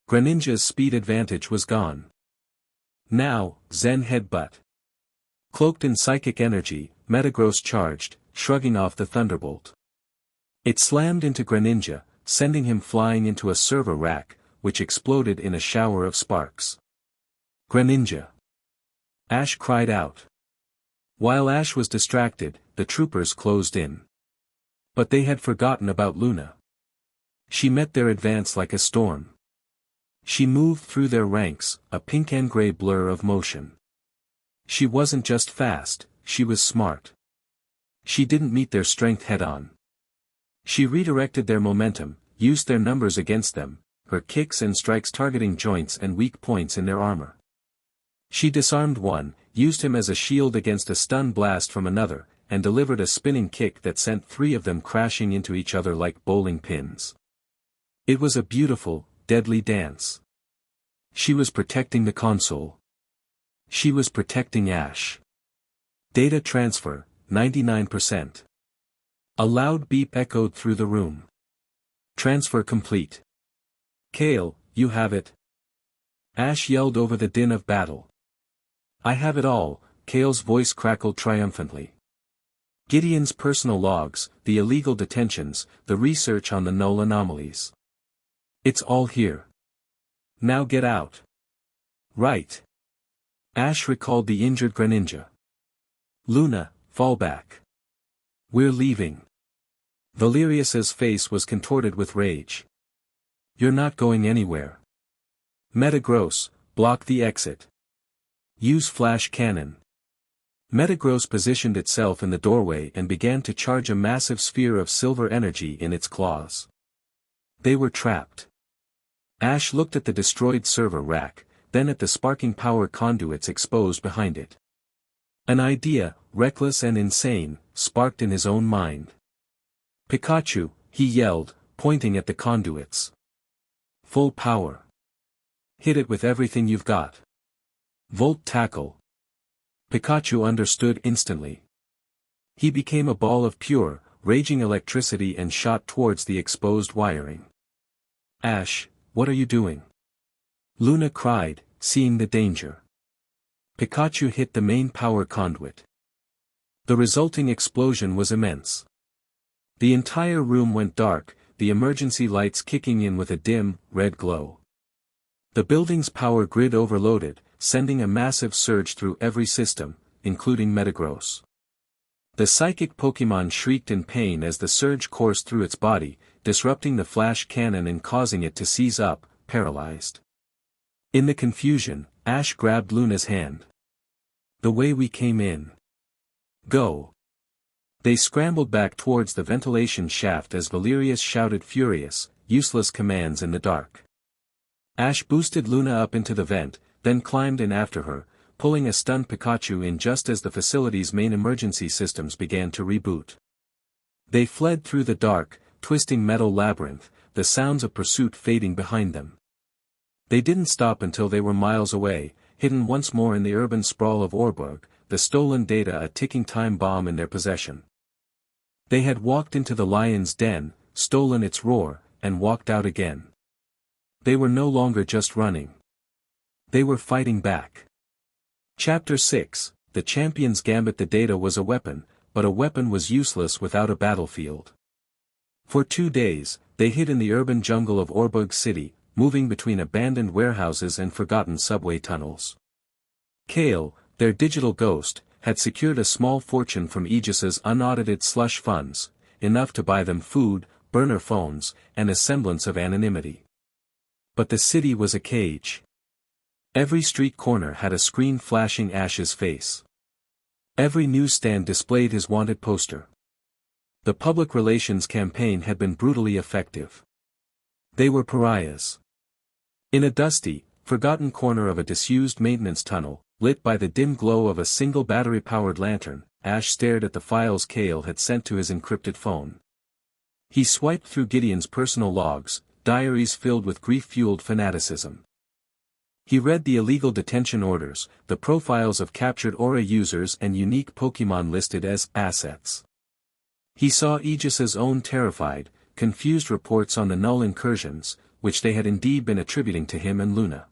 Greninja's speed advantage was gone. Now, Zen Headbutt. Cloaked in psychic energy, Metagross charged, shrugging off the thunderbolt. It slammed into Greninja, sending him flying into a server rack, which exploded in a shower of sparks. "Greninja!" Ash cried out. While Ash was distracted, the troopers closed in. But they had forgotten about Luna. She met their advance like a storm. She moved through their ranks, a pink and gray blur of motion. She wasn't just fast, she was smart. She didn't meet their strength head-on. She redirected their momentum, used their numbers against them, her kicks and strikes targeting joints and weak points in their armor. She disarmed one, used him as a shield against a stun blast from another, and delivered a spinning kick that sent 3 of them crashing into each other like bowling pins. It was a beautiful, deadly dance. She was protecting the console. She was protecting Ash. Data transfer, 99%. A loud beep echoed through the room. "Transfer complete. Kale, you have it." Ash yelled over the din of battle. "I have it all," Kale's voice crackled triumphantly. "Gideon's personal logs, the illegal detentions, the research on the null anomalies. It's all here. Now get out." "Right." Ash recalled the injured Greninja. "Luna, fall back. We're leaving." Valerius's face was contorted with rage. "You're not going anywhere. Metagross, block the exit. Use flash cannon." Metagross positioned itself in the doorway and began to charge a massive sphere of silver energy in its claws. They were trapped. Ash looked at the destroyed server rack, then at the sparking power conduits exposed behind it. An idea, reckless and insane, sparked in his own mind. "Pikachu," he yelled, pointing at the conduits. "Full power. Hit it with everything you've got. Volt tackle." Pikachu understood instantly. He became a ball of pure, raging electricity and shot towards the exposed wiring. "Ash, what are you doing?" Luna cried, seeing the danger. Pikachu hit the main power conduit. The resulting explosion was immense. The entire room went dark, the emergency lights kicking in with a dim, red glow. The building's power grid overloaded, sending a massive surge through every system, including Metagross. The psychic Pokémon shrieked in pain as the surge coursed through its body, disrupting the flash cannon and causing it to seize up, paralyzed. In the confusion, Ash grabbed Luna's hand. "The way we came in. Go." They scrambled back towards the ventilation shaft as Valerius shouted furious, useless commands in the dark. Ash boosted Luna up into the vent, then climbed in after her, pulling a stunned Pikachu in just as the facility's main emergency systems began to reboot. They fled through the dark, twisting metal labyrinth, the sounds of pursuit fading behind them. They didn't stop until they were miles away, hidden once more in the urban sprawl of Orberg, the stolen data a ticking time bomb in their possession. They had walked into the lion's den, stolen its roar, and walked out again. They were no longer just running. They were fighting back. Chapter 6, The Champion's Gambit. The data was a weapon, but a weapon was useless without a battlefield. For 2 days, they hid in the urban jungle of Orberg City, moving between abandoned warehouses and forgotten subway tunnels. Kale, their digital ghost, had secured a small fortune from Aegis's unaudited slush funds, enough to buy them food, burner phones, and a semblance of anonymity. But the city was a cage. Every street corner had a screen flashing Ash's face. Every newsstand displayed his wanted poster. The public relations campaign had been brutally effective. They were pariahs. In a dusty, forgotten corner of a disused maintenance tunnel, lit by the dim glow of a single battery-powered lantern, Ash stared at the files Kale had sent to his encrypted phone. He swiped through Gideon's personal logs, diaries filled with grief-fueled fanaticism. He read the illegal detention orders, the profiles of captured Aura users and unique Pokémon listed as assets. He saw Aegis's own terrified, confused reports on the null incursions, which they had indeed been attributing to him and Luna.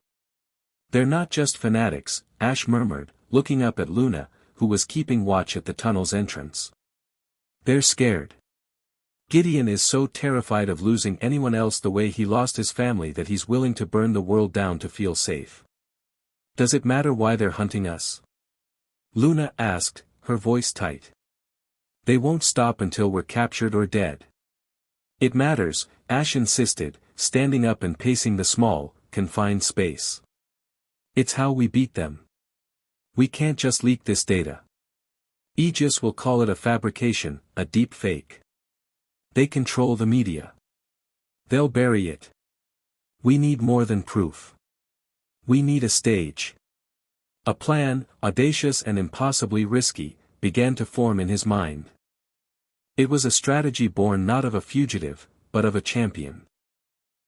"They're not just fanatics," Ash murmured, looking up at Luna, who was keeping watch at the tunnel's entrance. "They're scared. Gideon is so terrified of losing anyone else the way he lost his family that he's willing to burn the world down to feel safe." "Does it matter why they're hunting us?" Luna asked, her voice tight. "They won't stop until we're captured or dead." "It matters," Ash insisted, standing up and pacing the small, confined space. "It's how we beat them. We can't just leak this data. Aegis will call it a fabrication, a deep fake. They control the media. They'll bury it. We need more than proof. We need a stage." A plan, audacious and impossibly risky, began to form in his mind. It was a strategy born not of a fugitive, but of a champion.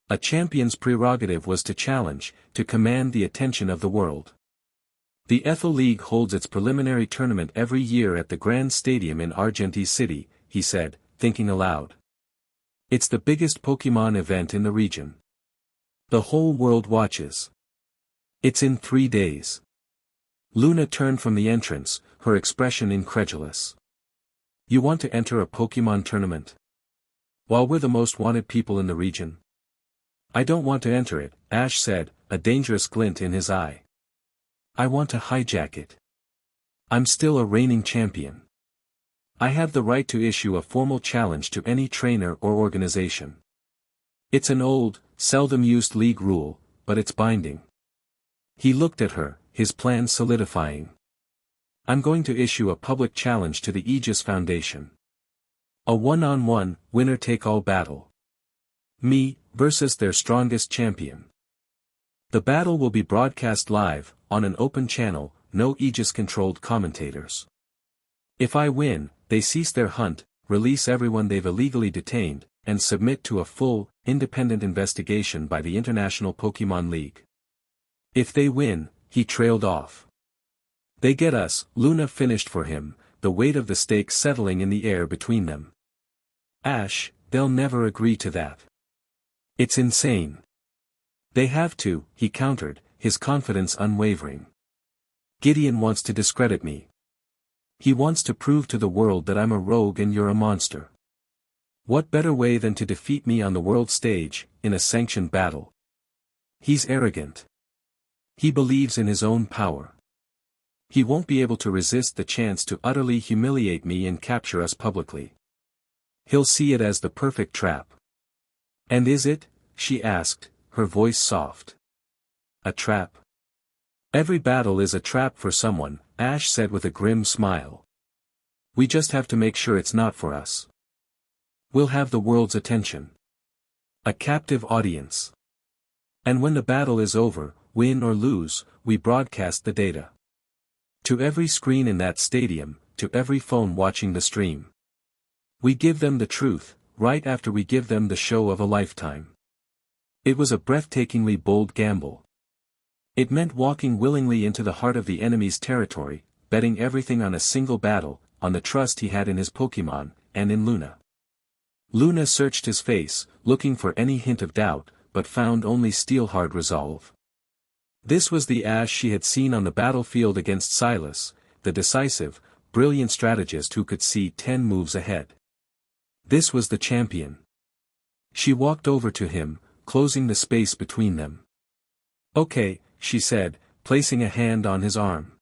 A champion's prerogative was to challenge, to command the attention of the world. "The Ethel League holds its preliminary tournament every year at the Grand Stadium in Argenti City," he said, thinking aloud. "It's the biggest Pokémon event in the region. The whole world watches. It's in 3 days." Luna turned from the entrance, her expression incredulous. "You want to enter a Pokémon tournament? While we're the most wanted people in the region?" "I don't want to enter it," Ash said, a dangerous glint in his eye. "I want to hijack it. I'm still a reigning champion. I have the right to issue a formal challenge to any trainer or organization. It's an old, seldom used league rule, but it's binding." He looked at her, his plan solidifying. "I'm going to issue a public challenge to the Aegis Foundation. A one-on-one, winner-take-all battle. Me, versus their strongest champion. The battle will be broadcast live, on an open channel, no Aegis-controlled commentators. If I win, they cease their hunt, release everyone they've illegally detained, and submit to a full, independent investigation by the International Pokémon League. If they win, he trailed off. They get us, Luna finished for him, the weight of the stakes settling in the air between them. Ash, they'll never agree to that. It's insane. They have to, he countered, his confidence unwavering. Gideon wants to discredit me. He wants to prove to the world that I'm a rogue and you're a monster. What better way than to defeat me on the world stage, in a sanctioned battle? He's arrogant. He believes in his own power. He won't be able to resist the chance to utterly humiliate me and capture us publicly. He'll see it as the perfect trap. And is it? She asked, her voice soft. A trap? Every battle is a trap for someone, Ash said with a grim smile. We just have to make sure it's not for us. We'll have the world's attention. A captive audience. And when the battle is over, win or lose, we broadcast the data. To every screen in that stadium, to every phone watching the stream. We give them the truth, right after we give them the show of a lifetime. It was a breathtakingly bold gamble. It meant walking willingly into the heart of the enemy's territory, betting everything on a single battle, on the trust he had in his Pokémon, and in Luna. Luna searched his face, looking for any hint of doubt, but found only steel-hard resolve. This was the Ash she had seen on the battlefield against Silas, the decisive, brilliant strategist who could see 10 moves ahead. This was the champion. She walked over to him, closing the space between them. Okay, she said, placing a hand on his arm.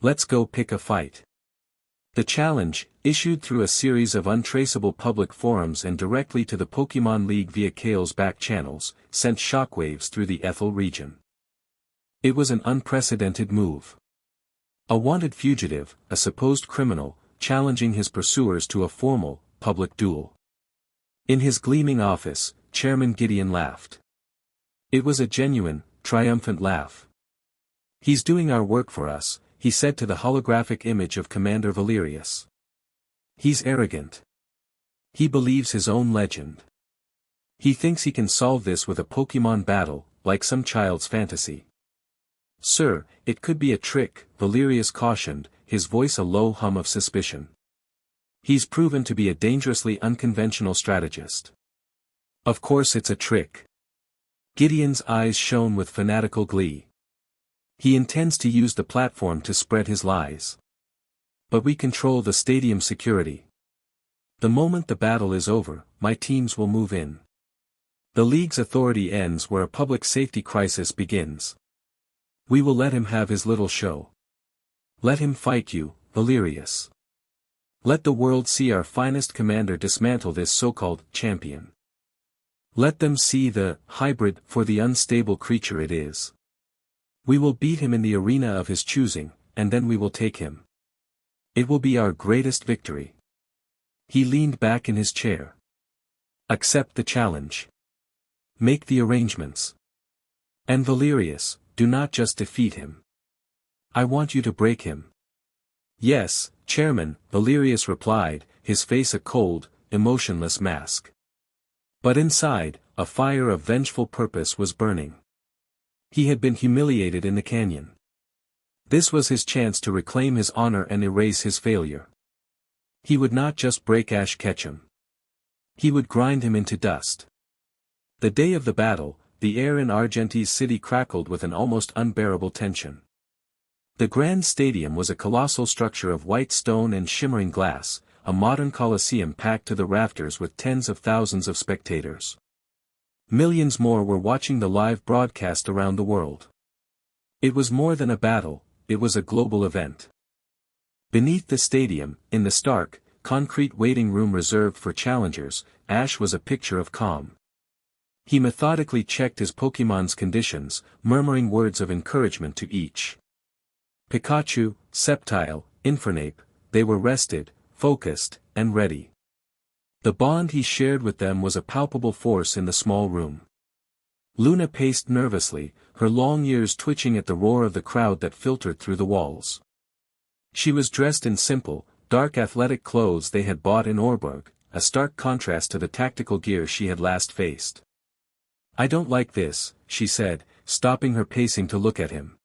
Let's go pick a fight. The challenge, issued through a series of untraceable public forums and directly to the Pokémon League via Kale's back channels, sent shockwaves through the Ethel region. It was an unprecedented move. A wanted fugitive, a supposed criminal, challenging his pursuers to a formal, public duel. In his gleaming office, Chairman Gideon laughed. It was a genuine, triumphant laugh. He's doing our work for us, he said to the holographic image of Commander Valerius. He's arrogant. He believes his own legend. He thinks he can solve this with a Pokémon battle, like some child's fantasy. Sir, it could be a trick, Valerius cautioned, his voice a low hum of suspicion. He's proven to be a dangerously unconventional strategist. Of course it's a trick. Gideon's eyes shone with fanatical glee. He intends to use the platform to spread his lies. But we control the stadium security. The moment the battle is over, my teams will move in. The League's authority ends where a public safety crisis begins. We will let him have his little show. Let him fight you, Valerius. Let the world see our finest commander dismantle this so-called champion. Let them see the hybrid for the unstable creature it is. We will beat him in the arena of his choosing, and then we will take him. It will be our greatest victory. He leaned back in his chair. Accept the challenge. Make the arrangements. And Valerius, do not just defeat him. I want you to break him. Yes, Chairman, Valerius replied, his face a cold, emotionless mask. But inside, a fire of vengeful purpose was burning. He had been humiliated in the canyon. This was his chance to reclaim his honor and erase his failure. He would not just break Ash Ketchum. He would grind him into dust. The day of the battle, the air in Argente's city crackled with an almost unbearable tension. The grand stadium was a colossal structure of white stone and shimmering glass, a modern coliseum packed to the rafters with tens of thousands of spectators. Millions more were watching the live broadcast around the world. It was more than a battle, it was a global event. Beneath the stadium, in the stark, concrete waiting room reserved for challengers, Ash was a picture of calm. He methodically checked his Pokémon's conditions, murmuring words of encouragement to each. Pikachu, Sceptile, Infernape, they were rested, focused, and ready. The bond he shared with them was a palpable force in the small room. Luna paced nervously, her long ears twitching at the roar of the crowd that filtered through the walls. She was dressed in simple, dark athletic clothes they had bought in Orburg, a stark contrast to the tactical gear she had last faced. "I don't like this," she said, stopping her pacing to look at him.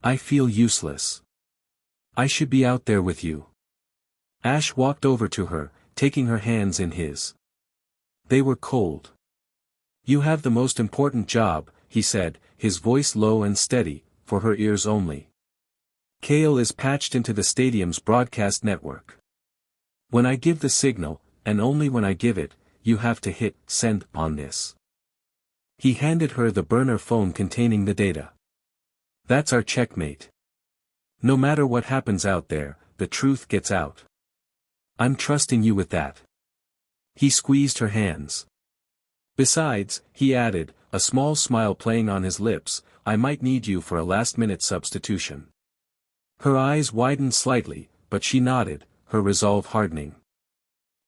"I feel useless. I should be out there with you." Ash walked over to her, taking her hands in his. They were cold. "You have the most important job," he said, his voice low and steady, for her ears only. "Kale is patched into the stadium's broadcast network. When I give the signal, and only when I give it, you have to hit send on this." He handed her the burner phone containing the data. "That's our checkmate. No matter what happens out there, the truth gets out. I'm trusting you with that." He squeezed her hands. "Besides," he added, a small smile playing on his lips, "I might need you for a last-minute substitution." Her eyes widened slightly, but she nodded, her resolve hardening.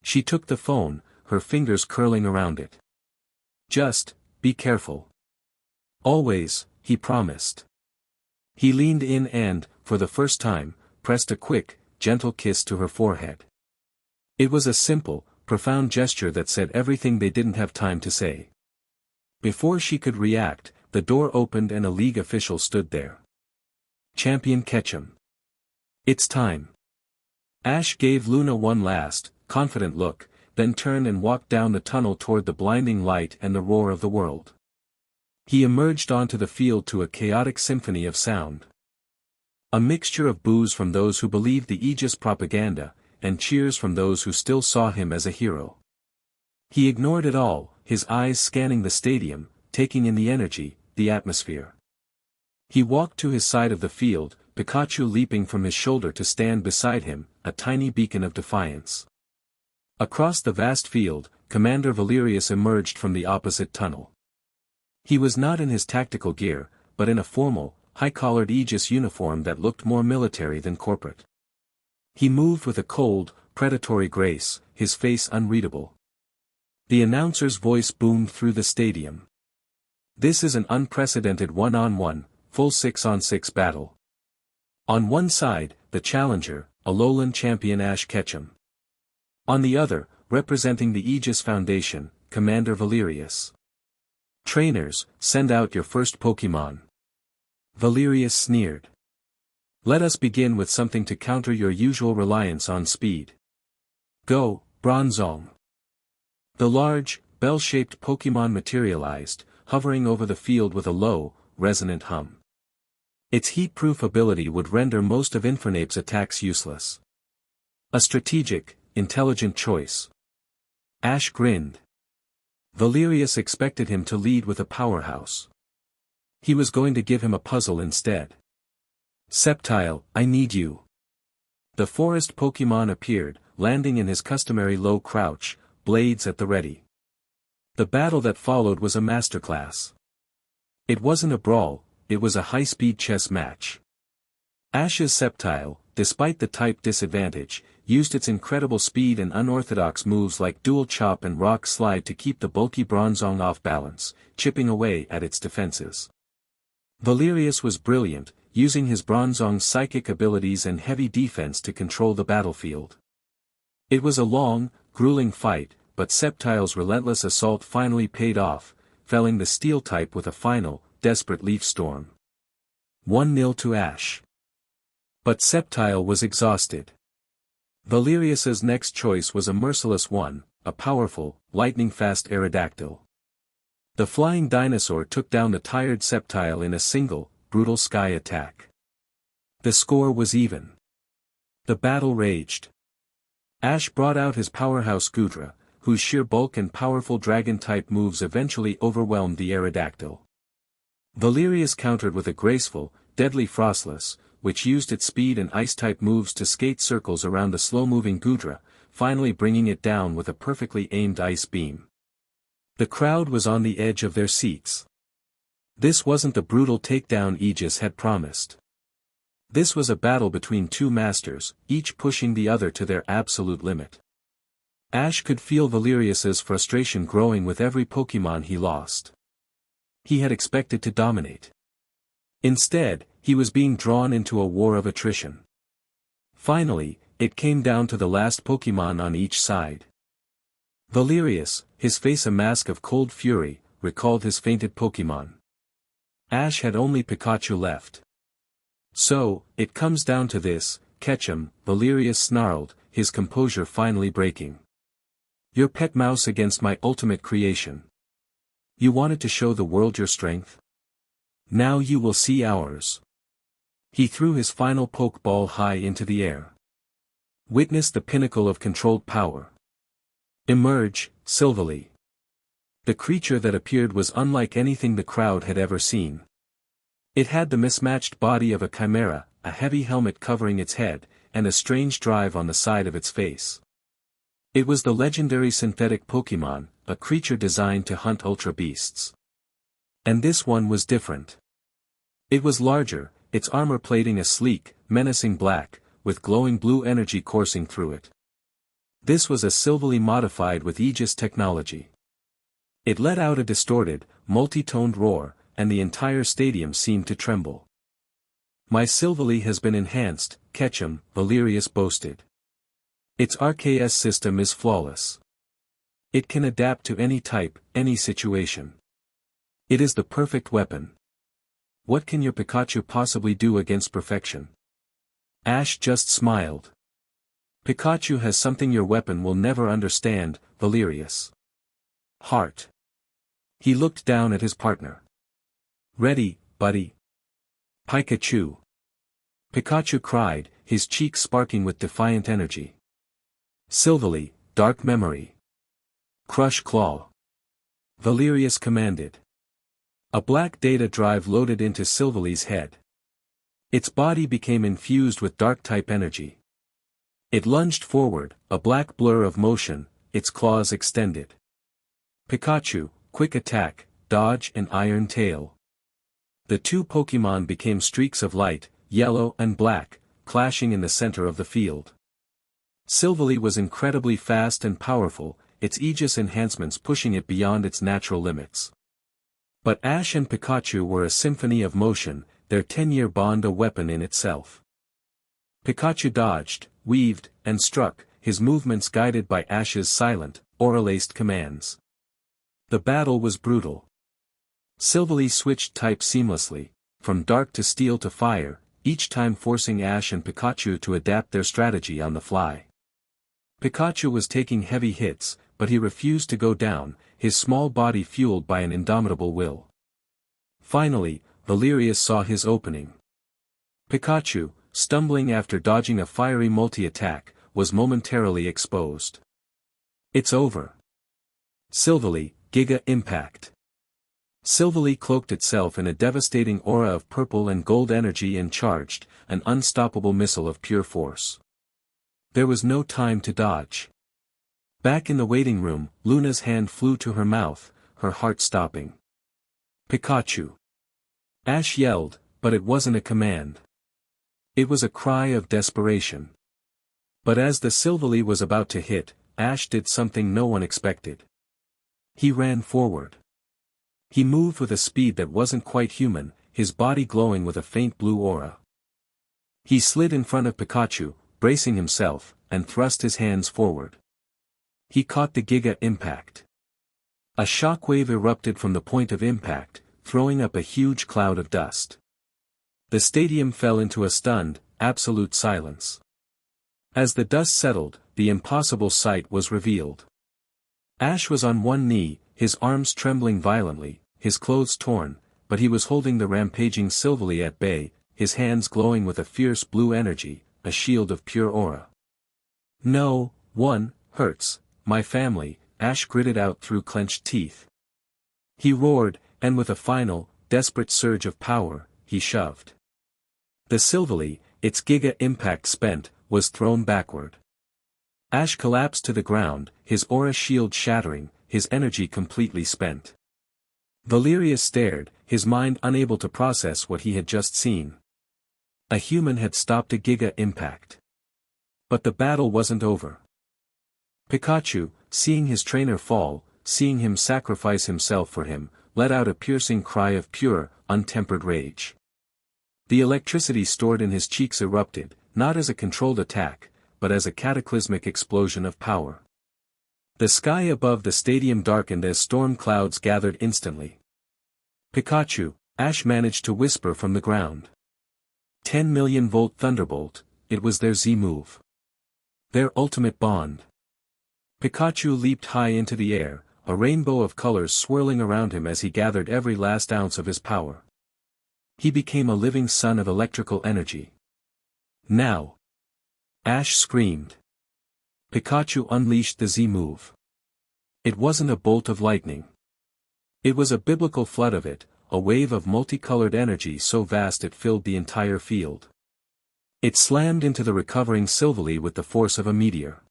She took the phone, her fingers curling around it. "Just, be careful." "Always," he promised. He leaned in and, for the first time, pressed a quick, gentle kiss to her forehead. It was a simple, profound gesture that said everything they didn't have time to say. Before she could react, the door opened and a league official stood there. "Champion Ketchum. It's time." Ash gave Luna one last, confident look, then turned and walked down the tunnel toward the blinding light and the roar of the world. He emerged onto the field to a chaotic symphony of sound. A mixture of boos from those who believed the Aegis propaganda, and cheers from those who still saw him as a hero. He ignored it all, his eyes scanning the stadium, taking in the energy, the atmosphere. He walked to his side of the field, Pikachu leaping from his shoulder to stand beside him, a tiny beacon of defiance. Across the vast field, Commander Valerius emerged from the opposite tunnel. He was not in his tactical gear, but in a formal, high-collared Aegis uniform that looked more military than corporate. He moved with a cold, predatory grace, his face unreadable. The announcer's voice boomed through the stadium. "This is an unprecedented one-on-one, full 6-on-6 battle. On one side, the challenger, Alolan champion Ash Ketchum. On the other, representing the Aegis Foundation, Commander Valerius. Trainers, send out your first Pokémon." Valerius sneered. "Let us begin with something to counter your usual reliance on speed. Go, Bronzong." The large, bell-shaped Pokémon materialized, hovering over the field with a low, resonant hum. Its heat-proof ability would render most of Infernape's attacks useless. A strategic, intelligent choice. Ash grinned. Valerius expected him to lead with a powerhouse. He was going to give him a puzzle instead. "Sceptile, I need you." The forest Pokémon appeared, landing in his customary low crouch, blades at the ready. The battle that followed was a masterclass. It wasn't a brawl, it was a high-speed chess match. Ash's Sceptile, despite the type disadvantage, used its incredible speed and unorthodox moves like dual chop and rock slide to keep the bulky Bronzong off balance, chipping away at its defenses. Valerius was brilliant, using his Bronzong's psychic abilities and heavy defense to control the battlefield. It was a long, grueling fight, but Sceptile's relentless assault finally paid off, felling the steel type with a final, desperate leaf storm. 1-0 to Ash. But Sceptile was exhausted. Valerius's next choice was a merciless one, a powerful, lightning-fast Aerodactyl. The flying dinosaur took down the tired Sceptile in a single, brutal sky attack. The score was even. The battle raged. Ash brought out his powerhouse Goodra, whose sheer bulk and powerful dragon-type moves eventually overwhelmed the Aerodactyl. Valerius countered with a graceful, deadly Frostless, which used its speed and ice-type moves to skate circles around the slow-moving Goodra, finally bringing it down with a perfectly aimed ice beam. The crowd was on the edge of their seats. This wasn't the brutal takedown Aegis had promised. This was a battle between two masters, each pushing the other to their absolute limit. Ash could feel Valerius's frustration growing with every Pokémon he lost. He had expected to dominate. Instead, he was being drawn into a war of attrition. Finally, it came down to the last Pokémon on each side. Valerius, his face a mask of cold fury, recalled his fainted Pokémon. Ash had only Pikachu left. So, it comes down to this, catch him, Valerius snarled, his composure finally breaking. Your pet mouse against my ultimate creation. You wanted to show the world your strength? Now you will see ours. He threw his final Pokeball high into the air. Witness the pinnacle of controlled power. Emerge, Silvally. The creature that appeared was unlike anything the crowd had ever seen. It had the mismatched body of a chimera, a heavy helmet covering its head, and a strange drive on the side of its face. It was the legendary synthetic Pokémon, a creature designed to hunt ultra beasts. And this one was different. It was larger, its armor plating a sleek, menacing black, with glowing blue energy coursing through it. This was a Silvally modified with Aegis technology. It let out a distorted, multi-toned roar, and the entire stadium seemed to tremble. My Silvally has been enhanced, Ketchum, Valerius boasted. Its RKS system is flawless. It can adapt to any type, any situation. It is the perfect weapon. What can your Pikachu possibly do against perfection? Ash just smiled. Pikachu has something your weapon will never understand, Valerius. Heart. He looked down at his partner. Ready, buddy. Pikachu. Pikachu cried, his cheeks sparking with defiant energy. Silvally, Dark Memory. Crush Claw. Valerius commanded. A black data drive loaded into Silvally's head. Its body became infused with dark-type energy. It lunged forward, a black blur of motion, its claws extended. Pikachu, quick attack, dodge and iron tail. The two Pokémon became streaks of light, yellow and black, clashing in the center of the field. Silvally was incredibly fast and powerful, its Aegis enhancements pushing it beyond its natural limits. But Ash and Pikachu were a symphony of motion, their 10-year bond a weapon in itself. Pikachu dodged, weaved, and struck, his movements guided by Ash's silent, aura-laced commands. The battle was brutal. Silvally switched type seamlessly, from dark to steel to fire, each time forcing Ash and Pikachu to adapt their strategy on the fly. Pikachu was taking heavy hits, but he refused to go down, his small body fueled by an indomitable will. Finally, Valerius saw his opening. Pikachu, stumbling after dodging a fiery multi-attack, was momentarily exposed. It's over. Silvally, Giga Impact. Silvally cloaked itself in a devastating aura of purple and gold energy and charged, an unstoppable missile of pure force. There was no time to dodge. Back in the waiting room, Luna's hand flew to her mouth, her heart stopping. Pikachu. Ash yelled, but it wasn't a command. It was a cry of desperation. But as the Silvally was about to hit, Ash did something no one expected. He ran forward. He moved with a speed that wasn't quite human, his body glowing with a faint blue aura. He slid in front of Pikachu, bracing himself, and thrust his hands forward. He caught the Giga Impact. A shockwave erupted from the point of impact, throwing up a huge cloud of dust. The stadium fell into a stunned, absolute silence. As the dust settled, the impossible sight was revealed. Ash was on one knee, his arms trembling violently, his clothes torn, but he was holding the rampaging Silvally at bay, his hands glowing with a fierce blue energy, a shield of pure aura. No, one, hurts, my family, Ash gritted out through clenched teeth. He roared, and with a final, desperate surge of power, he shoved. The Silvally, its Giga Impact spent, was thrown backward. Ash collapsed to the ground, his aura shield shattering, his energy completely spent. Valerius stared, his mind unable to process what he had just seen. A human had stopped a Giga Impact. But the battle wasn't over. Pikachu, seeing his trainer fall, seeing him sacrifice himself for him, let out a piercing cry of pure, untempered rage. The electricity stored in his cheeks erupted, not as a controlled attack, but as a cataclysmic explosion of power. The sky above the stadium darkened as storm clouds gathered instantly. "Pikachu," Ash managed to whisper from the ground. 10 million volt thunderbolt, it was their Z-move. Their ultimate bond. Pikachu leaped high into the air, a rainbow of colors swirling around him as he gathered every last ounce of his power. He became a living sun of electrical energy. "Now!" Ash screamed. Pikachu unleashed the Z-move. It wasn't a bolt of lightning. It was a biblical flood of it, a wave of multicolored energy so vast it filled the entire field. It slammed into the recovering Silvally with the force of a meteor.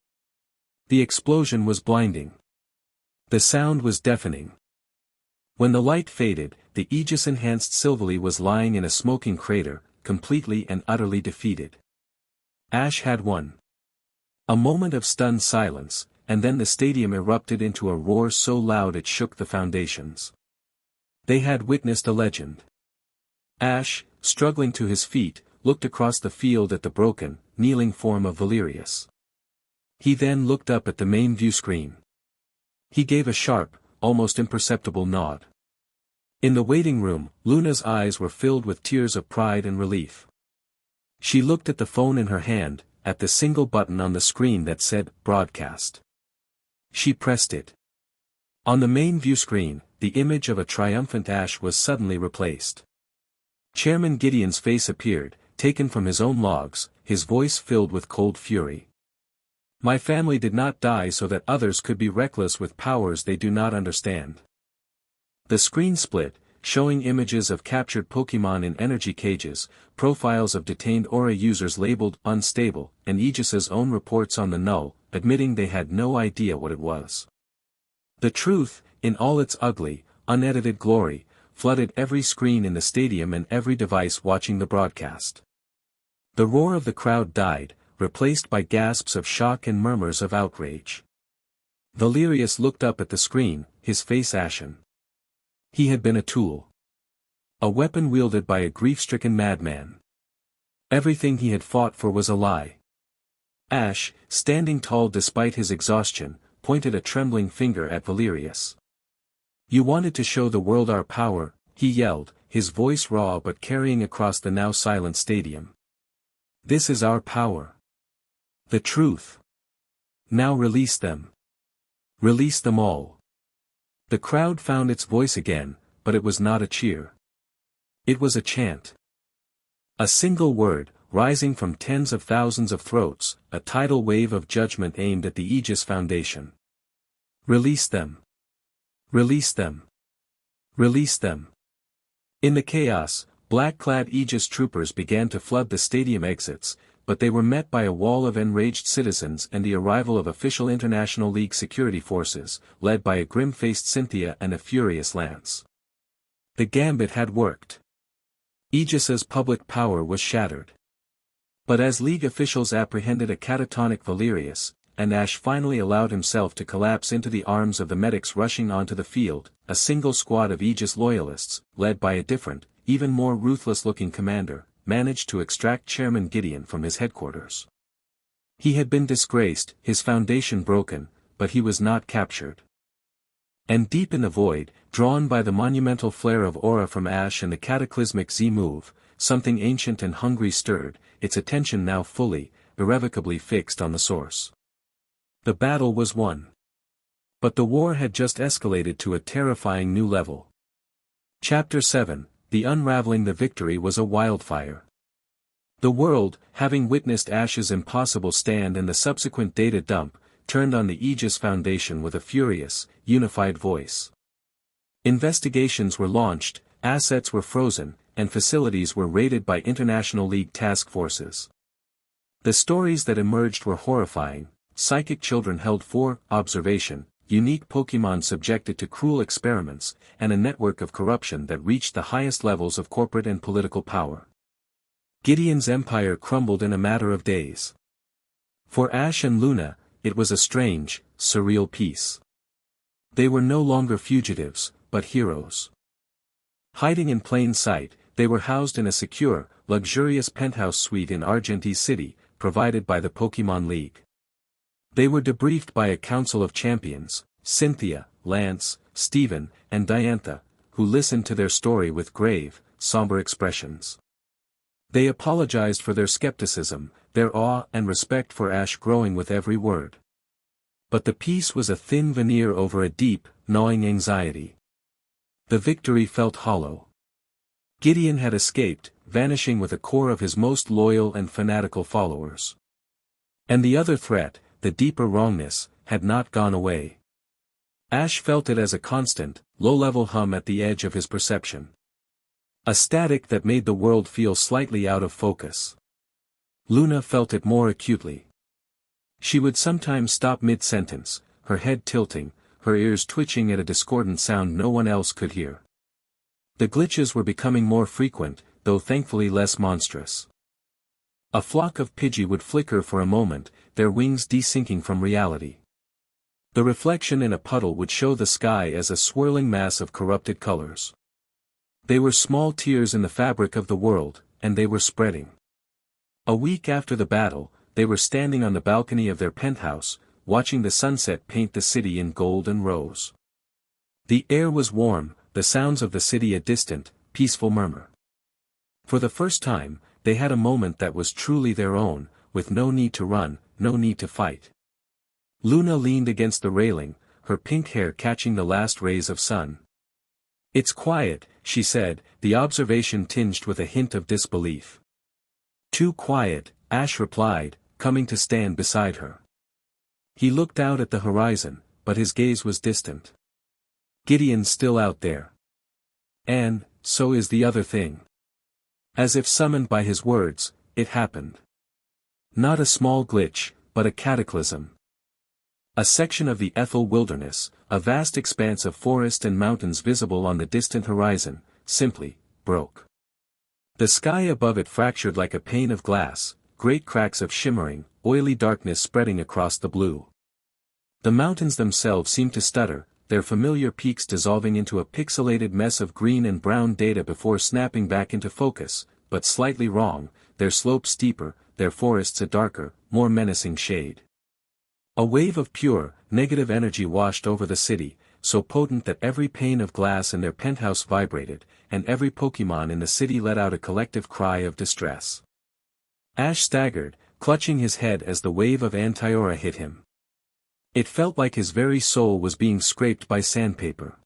The explosion was blinding. The sound was deafening. When the light faded, the Aegis-enhanced Silvally was lying in a smoking crater, completely and utterly defeated. Ash had won. A moment of stunned silence, and then the stadium erupted into a roar so loud it shook the foundations. They had witnessed a legend. Ash, struggling to his feet, looked across the field at the broken, kneeling form of Valerius. He then looked up at the main view screen. He gave a sharp, almost imperceptible nod. In the waiting room, Luna's eyes were filled with tears of pride and relief. She looked at the phone in her hand, at the single button on the screen that said, "Broadcast." She pressed it. On the main view screen, the image of a triumphant Ash was suddenly replaced. Chairman Gideon's face appeared, taken from his own logs, his voice filled with cold fury. "My family did not die so that others could be reckless with powers they do not understand." The screen split, showing images of captured Pokémon in energy cages, profiles of detained Aura users labeled unstable, and Aegis's own reports on the null, admitting they had no idea what it was. The truth, in all its ugly, unedited glory, flooded every screen in the stadium and every device watching the broadcast. The roar of the crowd died, replaced by gasps of shock and murmurs of outrage. Valerius looked up at the screen, his face ashen. He had been a tool. A weapon wielded by a grief-stricken madman. Everything he had fought for was a lie. Ash, standing tall despite his exhaustion, pointed a trembling finger at Valerius. "You wanted to show the world our power," he yelled, his voice raw but carrying across the now silent stadium. "This is our power. The truth. Now release them. Release them all." The crowd found its voice again, but it was not a cheer. It was a chant. A single word, rising from tens of thousands of throats, a tidal wave of judgment aimed at the Aegis Foundation. "Release them. Release them. Release them." In the chaos, black-clad Aegis troopers began to flood the stadium exits, but they were met by a wall of enraged citizens and the arrival of official International League security forces, led by a grim-faced Cynthia and a furious Lance. The gambit had worked. Aegis's public power was shattered. But as League officials apprehended a catatonic Valerius, and Ash finally allowed himself to collapse into the arms of the medics rushing onto the field, a single squad of Aegis loyalists, led by a different, even more ruthless-looking commander, managed to extract Chairman Gideon from his headquarters. He had been disgraced, his foundation broken, but he was not captured. And deep in the void, drawn by the monumental flare of aura from Ash and the cataclysmic Z-move, something ancient and hungry stirred, its attention now fully, irrevocably fixed on the source. The battle was won. But the war had just escalated to a terrifying new level. Chapter 7, The Unraveling. The victory was a wildfire. The world, having witnessed Ash's impossible stand and the subsequent data dump, turned on the Aegis Foundation with a furious, unified voice. Investigations were launched, assets were frozen, and facilities were raided by International League task forces. The stories that emerged were horrifying: psychic children held for observation, unique Pokémon subjected to cruel experiments, and a network of corruption that reached the highest levels of corporate and political power. Gideon's empire crumbled in a matter of days. For Ash and Luna, it was a strange, surreal peace. They were no longer fugitives, but heroes. Hiding in plain sight, they were housed in a secure, luxurious penthouse suite in Argenti City, provided by the Pokémon League. They were debriefed by a council of champions, Cynthia, Lance, Steven, and Diantha, who listened to their story with grave, somber expressions. They apologized for their skepticism, their awe and respect for Ash growing with every word. But the peace was a thin veneer over a deep, gnawing anxiety. The victory felt hollow. Gideon had escaped, vanishing with a core of his most loyal and fanatical followers. And the other threat, the deeper wrongness, had not gone away. Ash felt it as a constant, low-level hum at the edge of his perception. A static that made the world feel slightly out of focus. Luna felt it more acutely. She would sometimes stop mid-sentence, her head tilting, her ears twitching at a discordant sound no one else could hear. The glitches were becoming more frequent, though thankfully less monstrous. A flock of Pidgey would flicker for a moment, their wings desyncing from reality. The reflection in a puddle would show the sky as a swirling mass of corrupted colors. They were small tears in the fabric of the world, and they were spreading. A week after the battle, they were standing on the balcony of their penthouse, watching the sunset paint the city in gold and rose. The air was warm, the sounds of the city a distant, peaceful murmur. For the first time, they had a moment that was truly their own, with no need to run, no need to fight. Luna leaned against the railing, her pink hair catching the last rays of sun. "It's quiet," she said, the observation tinged with a hint of disbelief. "Too quiet," Ash replied, coming to stand beside her. He looked out at the horizon, but his gaze was distant. "Gideon's still out there. And, so is the other thing." As if summoned by his words, it happened. Not a small glitch, but a cataclysm. A section of the Ethel Wilderness, a vast expanse of forest and mountains visible on the distant horizon, simply broke. The sky above it fractured like a pane of glass, great cracks of shimmering, oily darkness spreading across the blue. The mountains themselves seemed to stutter, their familiar peaks dissolving into a pixelated mess of green and brown data before snapping back into focus, but slightly wrong, their slopes steeper, their forests a darker, more menacing shade. A wave of pure, negative energy washed over the city, so potent that every pane of glass in their penthouse vibrated, and every Pokémon in the city let out a collective cry of distress. Ash staggered, clutching his head as the wave of Antiaura hit him. It felt like his very soul was being scraped by sandpaper.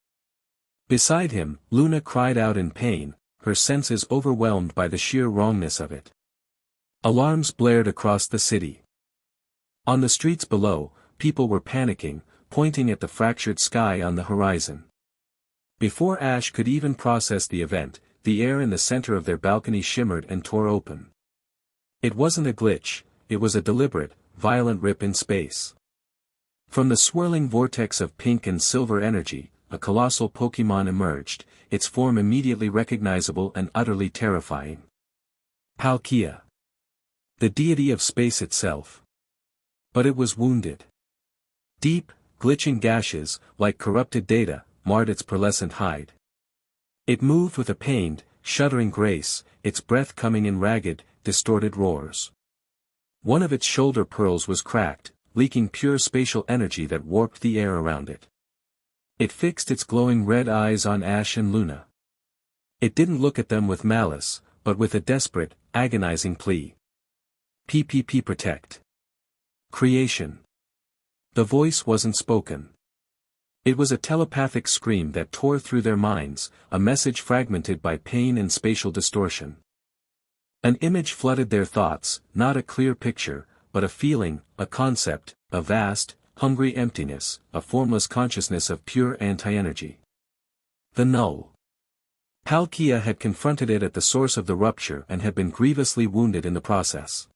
Beside him, Luna cried out in pain, her senses overwhelmed by the sheer wrongness of it. Alarms blared across the city. On the streets below, people were panicking, pointing at the fractured sky on the horizon. Before Ash could even process the event, the air in the center of their balcony shimmered and tore open. It wasn't a glitch, it was a deliberate, violent rip in space. From the swirling vortex of pink and silver energy, a colossal Pokémon emerged, its form immediately recognizable and utterly terrifying. Palkia. The deity of space itself. But it was wounded. Deep, glitching gashes, like corrupted data, marred its pearlescent hide. It moved with a pained, shuddering grace, its breath coming in ragged, distorted roars. One of its shoulder pearls was cracked, leaking pure spatial energy that warped the air around it. It fixed its glowing red eyes on Ash and Luna. It didn't look at them with malice, but with a desperate, agonizing plea. "PPP protect. Creation." The voice wasn't spoken. It was a telepathic scream that tore through their minds, a message fragmented by pain and spatial distortion. An image flooded their thoughts, not a clear picture, but a feeling, a concept, a vast, hungry emptiness, a formless consciousness of pure anti-energy. The null. Palkia had confronted it at the source of the rupture and had been grievously wounded in the process.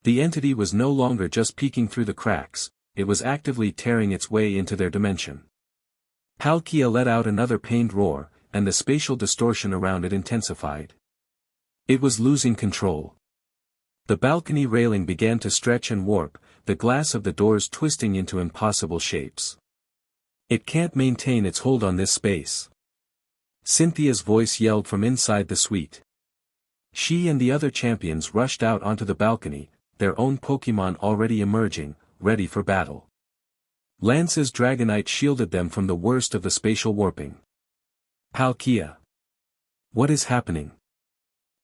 The entity was no longer just peeking through the cracks, it was actively tearing its way into their dimension. Palkia let out another pained roar, and the spatial distortion around it intensified. It was losing control. The balcony railing began to stretch and warp, the glass of the doors twisting into impossible shapes. It can't maintain its hold on this space. Cynthia's voice yelled from inside the suite. She and the other champions rushed out onto the balcony, their own Pokémon already emerging, ready for battle. Lance's Dragonite shielded them from the worst of the spatial warping. Palkia. What is happening?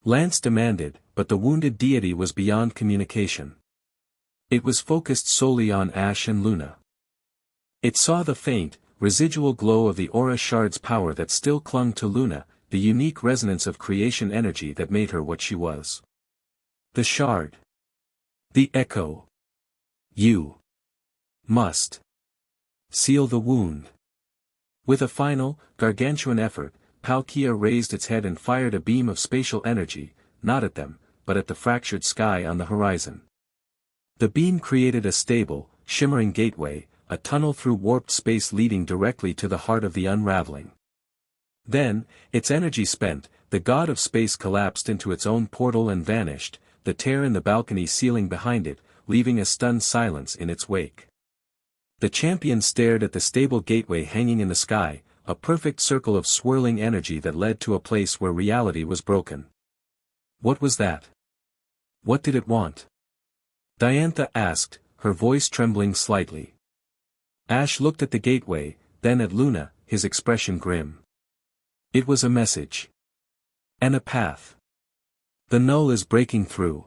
Lance demanded, but the wounded deity was beyond communication. It was focused solely on Ash and Luna. It saw the faint, residual glow of the aura shard's power that still clung to Luna, the unique resonance of creation energy that made her what she was. The shard. The echo. You must seal the wound. With a final, gargantuan effort, Palkia raised its head and fired a beam of spatial energy, not at them, but at the fractured sky on the horizon. The beam created a stable, shimmering gateway, a tunnel through warped space leading directly to the heart of the unraveling. Then, its energy spent, the god of space collapsed into its own portal and vanished, the tear in the balcony ceiling behind it, leaving a stunned silence in its wake. The champion stared at the stable gateway hanging in the sky, a perfect circle of swirling energy that led to a place where reality was broken. What was that? What did it want? Diantha asked, her voice trembling slightly. Ash looked at the gateway, then at Luna, his expression grim. It was a message. And a path. The null is breaking through.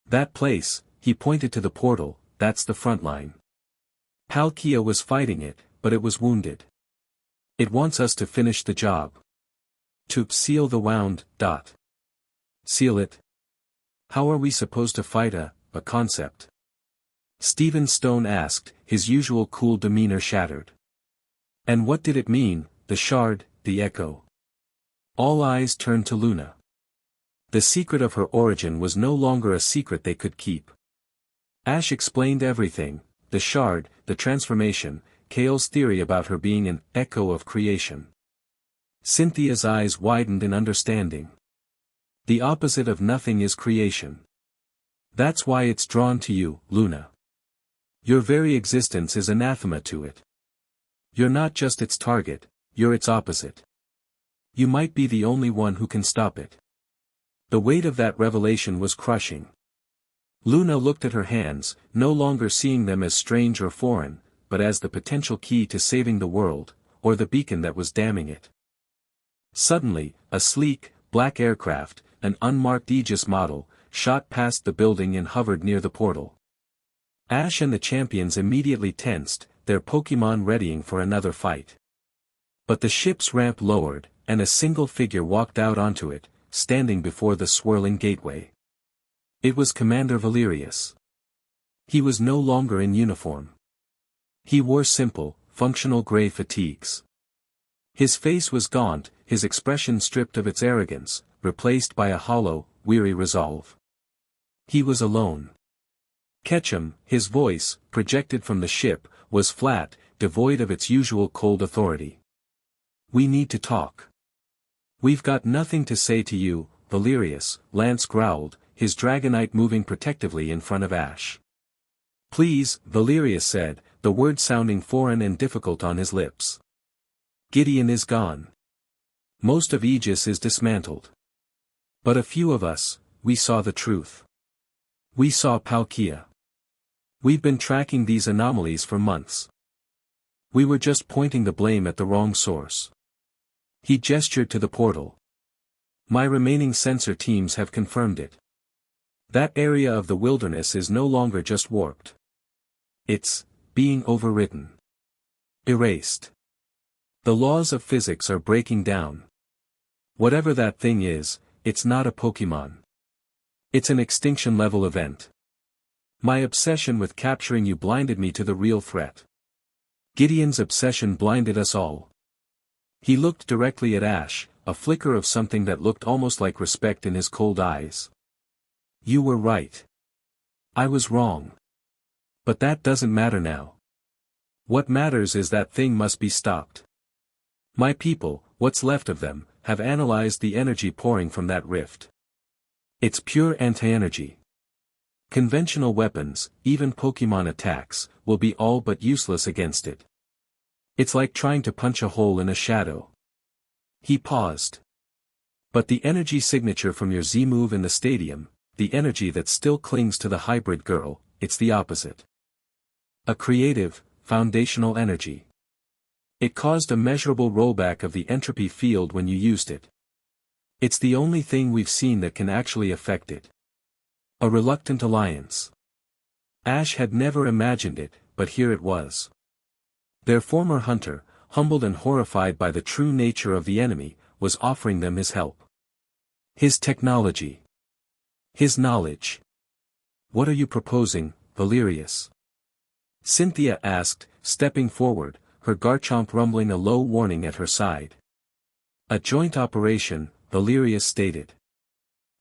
That place, he pointed to the portal, that's the front line. Palkia was fighting it, but it was wounded. It wants us to finish the job. To seal the wound. Seal it? How are we supposed to fight a concept? Stephen Stone asked, his usual cool demeanor shattered. And what did it mean, the shard, the echo? All eyes turned to Luna. The secret of her origin was no longer a secret they could keep. Ash explained everything, the shard, the transformation, Kale's theory about her being an echo of creation. Cynthia's eyes widened in understanding. The opposite of nothing is creation. That's why it's drawn to you, Luna. Your very existence is anathema to it. You're not just its target, you're its opposite. You might be the only one who can stop it. The weight of that revelation was crushing. Luna looked at her hands, no longer seeing them as strange or foreign, but as the potential key to saving the world, or the beacon that was damning it. Suddenly, a sleek, black aircraft, an unmarked Aegis model, shot past the building and hovered near the portal. Ash and the champions immediately tensed, their Pokémon readying for another fight. But the ship's ramp lowered, and a single figure walked out onto it, standing before the swirling gateway. It was Commander Valerius. He was no longer in uniform. He wore simple, functional gray fatigues. His face was gaunt, his expression stripped of its arrogance, replaced by a hollow, weary resolve. He was alone. Ketchum, his voice, projected from the ship, was flat, devoid of its usual cold authority. We need to talk. We've got nothing to say to you, Valerius, Lance growled, his Dragonite moving protectively in front of Ash. Please, Valerius said, the word sounding foreign and difficult on his lips. Gideon is gone. Most of Aegis is dismantled. But a few of us, we saw the truth. We saw Palkia. We've been tracking these anomalies for months. We were just pointing the blame at the wrong source. He gestured to the portal. My remaining sensor teams have confirmed it. That area of the wilderness is no longer just warped. It's being overridden. Erased. The laws of physics are breaking down. Whatever that thing is, it's not a Pokémon. It's an extinction-level event. My obsession with capturing you blinded me to the real threat. Gideon's obsession blinded us all. He looked directly at Ash, a flicker of something that looked almost like respect in his cold eyes. You were right. I was wrong. But that doesn't matter now. What matters is that thing must be stopped. My people, what's left of them, have analyzed the energy pouring from that rift. It's pure anti-energy. Conventional weapons, even Pokémon attacks, will be all but useless against it. It's like trying to punch a hole in a shadow. He paused. But the energy signature from your Z move in the stadium, the energy that still clings to the hybrid girl, it's the opposite. A creative, foundational energy. It caused a measurable rollback of the entropy field when you used it. It's the only thing we've seen that can actually affect it. A reluctant alliance. Ash had never imagined it, but here it was. Their former hunter, humbled and horrified by the true nature of the enemy, was offering them his help. His technology. His knowledge. What are you proposing, Valerius? Cynthia asked, stepping forward, her Garchomp rumbling a low warning at her side. A joint operation, Valerius stated.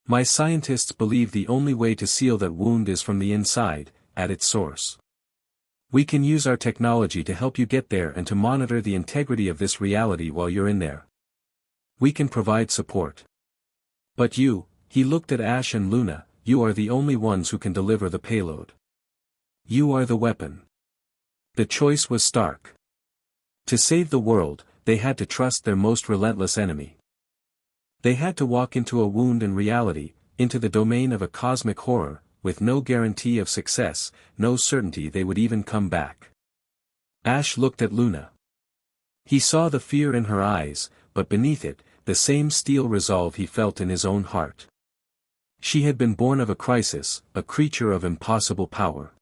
My scientists believe the only way to seal that wound is from the inside, at its source. We can use our technology to help you get there and to monitor the integrity of this reality while you're in there. We can provide support. But you, he looked at Ash and Luna, you are the only ones who can deliver the payload. You are the weapon. The choice was stark. To save the world, they had to trust their most relentless enemy. They had to walk into a wound in reality, into the domain of a cosmic horror, with no guarantee of success, no certainty they would even come back. Ash looked at Luna. He saw the fear in her eyes, but beneath it, the same steel resolve he felt in his own heart. She had been born of a crisis, a creature of impossible power.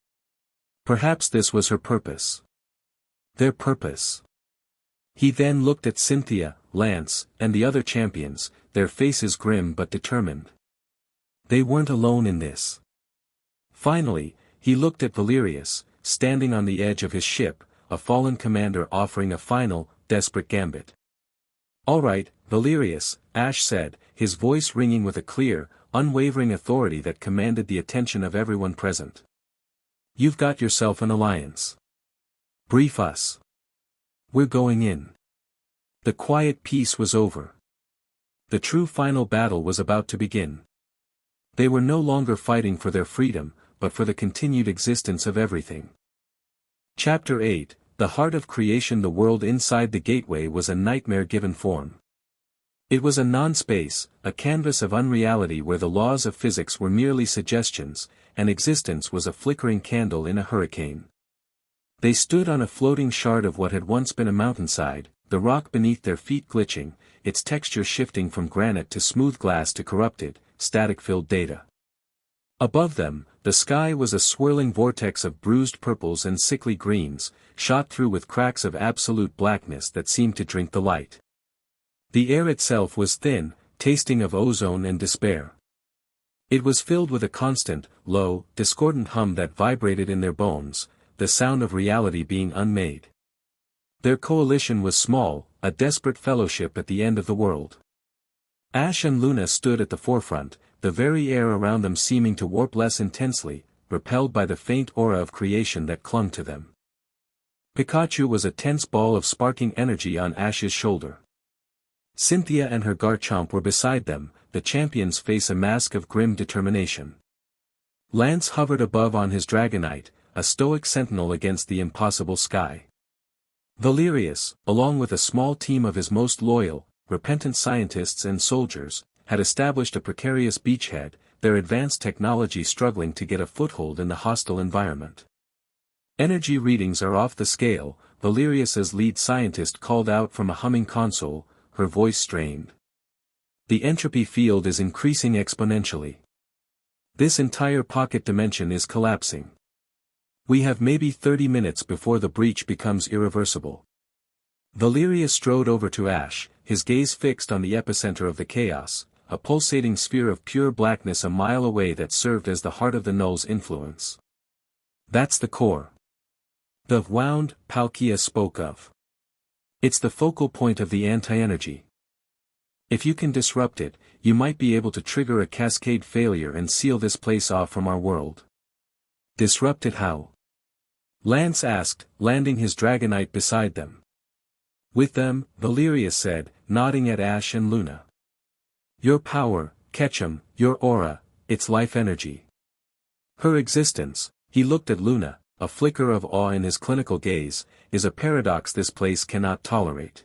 Perhaps this was her purpose. Their purpose. He then looked at Cynthia, Lance, and the other champions, their faces grim but determined. They weren't alone in this. Finally, he looked at Valerius, standing on the edge of his ship, a fallen commander offering a final, desperate gambit. All right, Valerius, Ash said, his voice ringing with a clear, unwavering authority that commanded the attention of everyone present. You've got yourself an alliance. Brief us. We're going in. The quiet peace was over. The true final battle was about to begin. They were no longer fighting for their freedom, but for the continued existence of everything. Chapter 8, The Heart of Creation. The world inside the gateway was a nightmare given form. It was a non-space, a canvas of unreality where the laws of physics were merely suggestions, and existence was a flickering candle in a hurricane. They stood on a floating shard of what had once been a mountainside, the rock beneath their feet glitching, its texture shifting from granite to smooth glass to corrupted, static-filled data. Above them, the sky was a swirling vortex of bruised purples and sickly greens, shot through with cracks of absolute blackness that seemed to drink the light. The air itself was thin, tasting of ozone and despair. It was filled with a constant, low, discordant hum that vibrated in their bones, the sound of reality being unmade. Their coalition was small, a desperate fellowship at the end of the world. Ash and Luna stood at the forefront, the very air around them seeming to warp less intensely, repelled by the faint aura of creation that clung to them. Pikachu was a tense ball of sparking energy on Ash's shoulder. Cynthia and her Garchomp were beside them, the champion's face a mask of grim determination. Lance hovered above on his Dragonite, a stoic sentinel against the impossible sky. Valerius, along with a small team of his most loyal, repentant scientists and soldiers, had established a precarious beachhead, their advanced technology struggling to get a foothold in the hostile environment. Energy readings are off the scale, Valerius's lead scientist called out from a humming console, her voice strained. The entropy field is increasing exponentially. This entire pocket dimension is collapsing. We have maybe 30 minutes before the breach becomes irreversible. Valerius strode over to Ash, his gaze fixed on the epicenter of the chaos, a pulsating sphere of pure blackness a mile away that served as the heart of the null's influence. That's the core. The wound, Palkia spoke of. It's the focal point of the anti-energy. If you can disrupt it, you might be able to trigger a cascade failure and seal this place off from our world. Disrupt it how? Lance asked, landing his Dragonite beside them. With them, Valerius said, nodding at Ash and Luna. Your power, Ketchum, your aura, its life energy. Her existence, he looked at Luna, a flicker of awe in his clinical gaze, is a paradox this place cannot tolerate.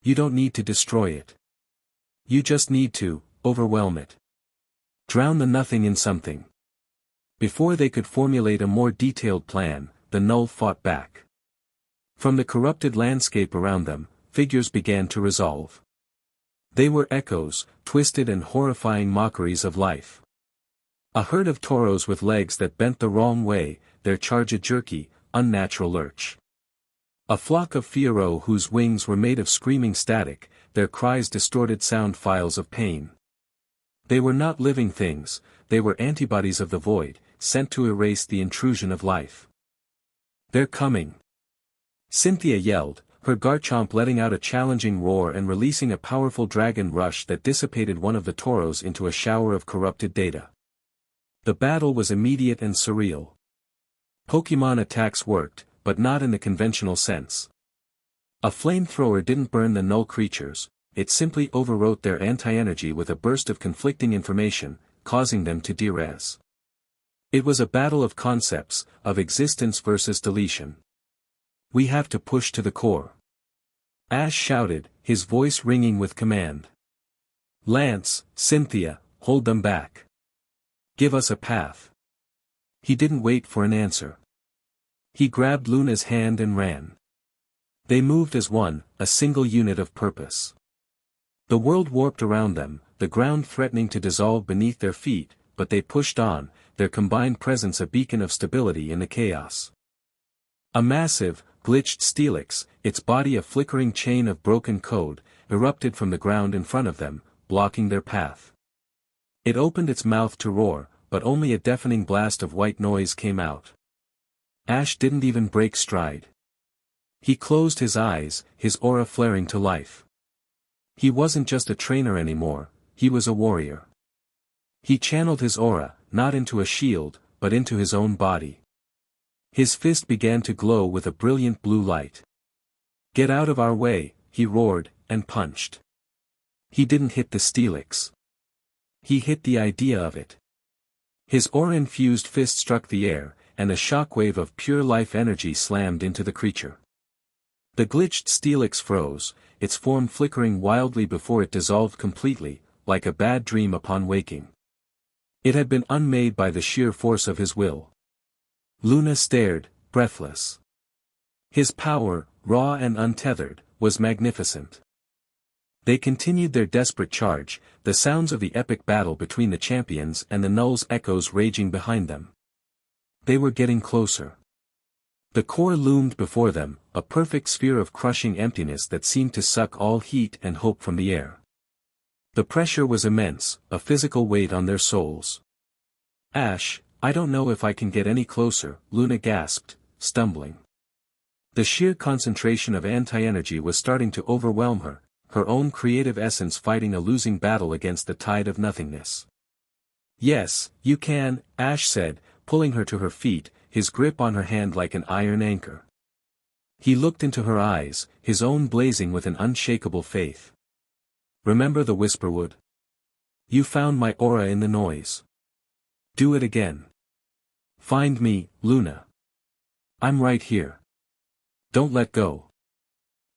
You don't need to destroy it. You just need to overwhelm it. Drown the nothing in something. Before they could formulate a more detailed plan, the null fought back. From the corrupted landscape around them, figures began to resolve. They were echoes, twisted and horrifying mockeries of life. A herd of toros with legs that bent the wrong way, their charge a jerky, unnatural lurch. A flock of Fiero whose wings were made of screaming static, their cries distorted sound files of pain. They were not living things, they were antibodies of the void, sent to erase the intrusion of life. They're coming. Cynthia yelled, her Garchomp letting out a challenging roar and releasing a powerful dragon rush that dissipated one of the toros into a shower of corrupted data. The battle was immediate and surreal. Pokémon attacks worked, but not in the conventional sense. A flamethrower didn't burn the null creatures, it simply overwrote their anti-energy with a burst of conflicting information, causing them to de-res. It was a battle of concepts, of existence versus deletion. We have to push to the core. Ash shouted, his voice ringing with command. Lance, Cynthia, hold them back. Give us a path. He didn't wait for an answer. He grabbed Luna's hand and ran. They moved as one, a single unit of purpose. The world warped around them, the ground threatening to dissolve beneath their feet, but they pushed on, their combined presence a beacon of stability in the chaos. A massive, glitched Steelix, its body a flickering chain of broken code, erupted from the ground in front of them, blocking their path. It opened its mouth to roar, but only a deafening blast of white noise came out. Ash didn't even break stride. He closed his eyes, his aura flaring to life. He wasn't just a trainer anymore, he was a warrior. He channeled his aura, not into a shield, but into his own body. His fist began to glow with a brilliant blue light. Get out of our way, he roared, and punched. He didn't hit the Steelix. He hit the idea of it. His aura-infused fist struck the air, and a shockwave of pure life energy slammed into the creature. The glitched Steelix froze, its form flickering wildly before it dissolved completely, like a bad dream upon waking. It had been unmade by the sheer force of his will. Luna stared, breathless. His power, raw and untethered, was magnificent. They continued their desperate charge, the sounds of the epic battle between the champions and the Null's echoes raging behind them. They were getting closer. The core loomed before them, a perfect sphere of crushing emptiness that seemed to suck all heat and hope from the air. The pressure was immense, a physical weight on their souls. Ash, I don't know if I can get any closer, Luna gasped, stumbling. The sheer concentration of anti-energy was starting to overwhelm her, her own creative essence fighting a losing battle against the tide of nothingness. Yes, you can, Ash said, pulling her to her feet, his grip on her hand like an iron anchor. He looked into her eyes, his own blazing with an unshakable faith. Remember the Whisperwood? You found my aura in the noise. Do it again. Find me, Luna. I'm right here. Don't let go.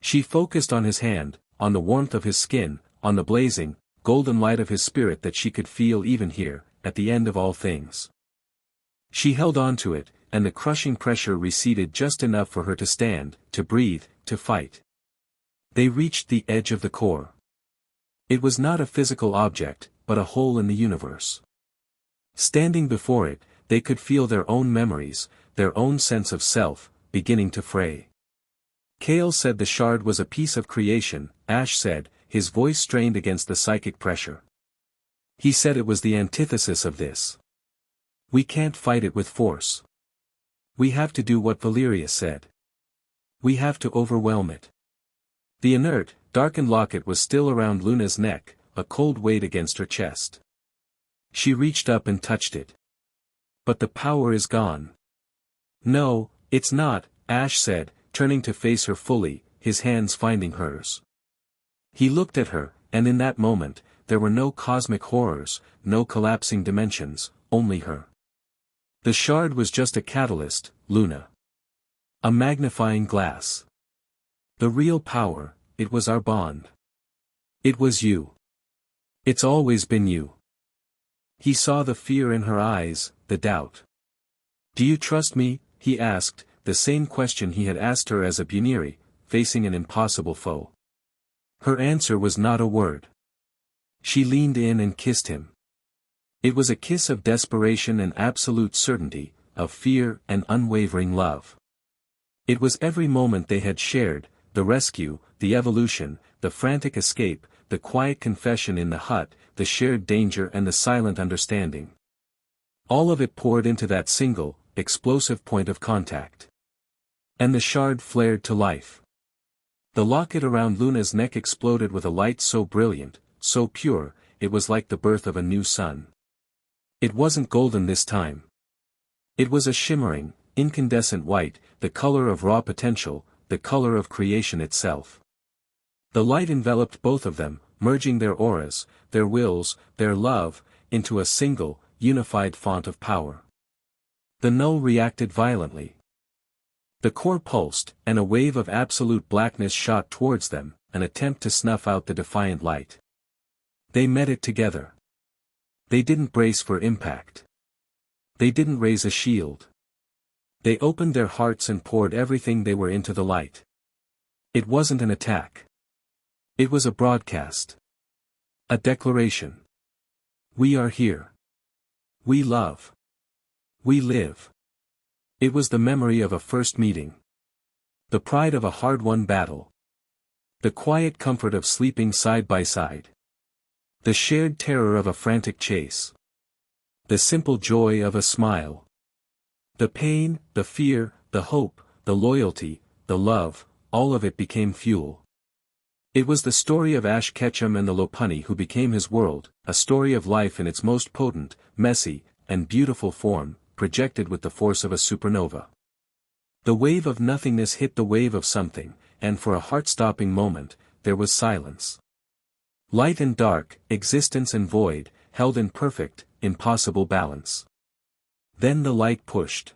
She focused on his hand, on the warmth of his skin, on the blazing, golden light of his spirit that she could feel even here, at the end of all things. She held on to it, and the crushing pressure receded just enough for her to stand, to breathe, to fight. They reached the edge of the core. It was not a physical object, but a hole in the universe. Standing before it, they could feel their own memories, their own sense of self, beginning to fray. Kale said the shard was a piece of creation, Ash said, his voice strained against the psychic pressure. He said it was the antithesis of this. We can't fight it with force. We have to do what Valeria said. We have to overwhelm it. The inert, darkened locket was still around Luna's neck, a cold weight against her chest. She reached up and touched it. But the power is gone. No, it's not, Ash said, turning to face her fully, his hands finding hers. He looked at her, and in that moment, there were no cosmic horrors, no collapsing dimensions, only her. The shard was just a catalyst, Luna. A magnifying glass. The real power, it was our bond. It was you. It's always been you. He saw the fear in her eyes, the doubt. Do you trust me? He asked, the same question he had asked her as a Buniri, facing an impossible foe. Her answer was not a word. She leaned in and kissed him. It was a kiss of desperation and absolute certainty, of fear and unwavering love. It was every moment they had shared, the rescue, the evolution, the frantic escape, the quiet confession in the hut, the shared danger and the silent understanding. All of it poured into that single, explosive point of contact. And the shard flared to life. The locket around Luna's neck exploded with a light so brilliant, so pure, it was like the birth of a new sun. It wasn't golden this time. It was a shimmering, incandescent white, the color of raw potential, the color of creation itself. The light enveloped both of them, merging their auras, their wills, their love, into a single, unified font of power. The null reacted violently. The core pulsed, and a wave of absolute blackness shot towards them, an attempt to snuff out the defiant light. They met it together. They didn't brace for impact. They didn't raise a shield. They opened their hearts and poured everything they were into the light. It wasn't an attack. It was a broadcast. A declaration. We are here. We love. We live. It was the memory of a first meeting. The pride of a hard-won battle. The quiet comfort of sleeping side by side. The shared terror of a frantic chase. The simple joy of a smile. The pain, the fear, the hope, the loyalty, the love, all of it became fuel. It was the story of Ash Ketchum and the Lopunny who became his world, a story of life in its most potent, messy, and beautiful form, projected with the force of a supernova. The wave of nothingness hit the wave of something, and for a heart-stopping moment, there was silence. Light and dark, existence and void, held in perfect, impossible balance. Then the light pushed.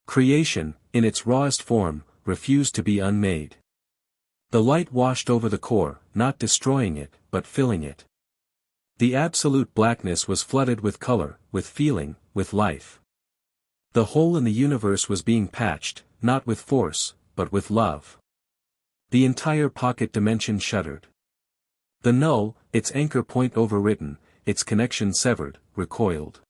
Creation, in its rawest form, refused to be unmade. The light washed over the core, not destroying it, but filling it. The absolute blackness was flooded with color, with feeling, with life. The hole in the universe was being patched, not with force, but with love. The entire pocket dimension shuddered. The null, its anchor point overwritten, its connection severed, recoiled.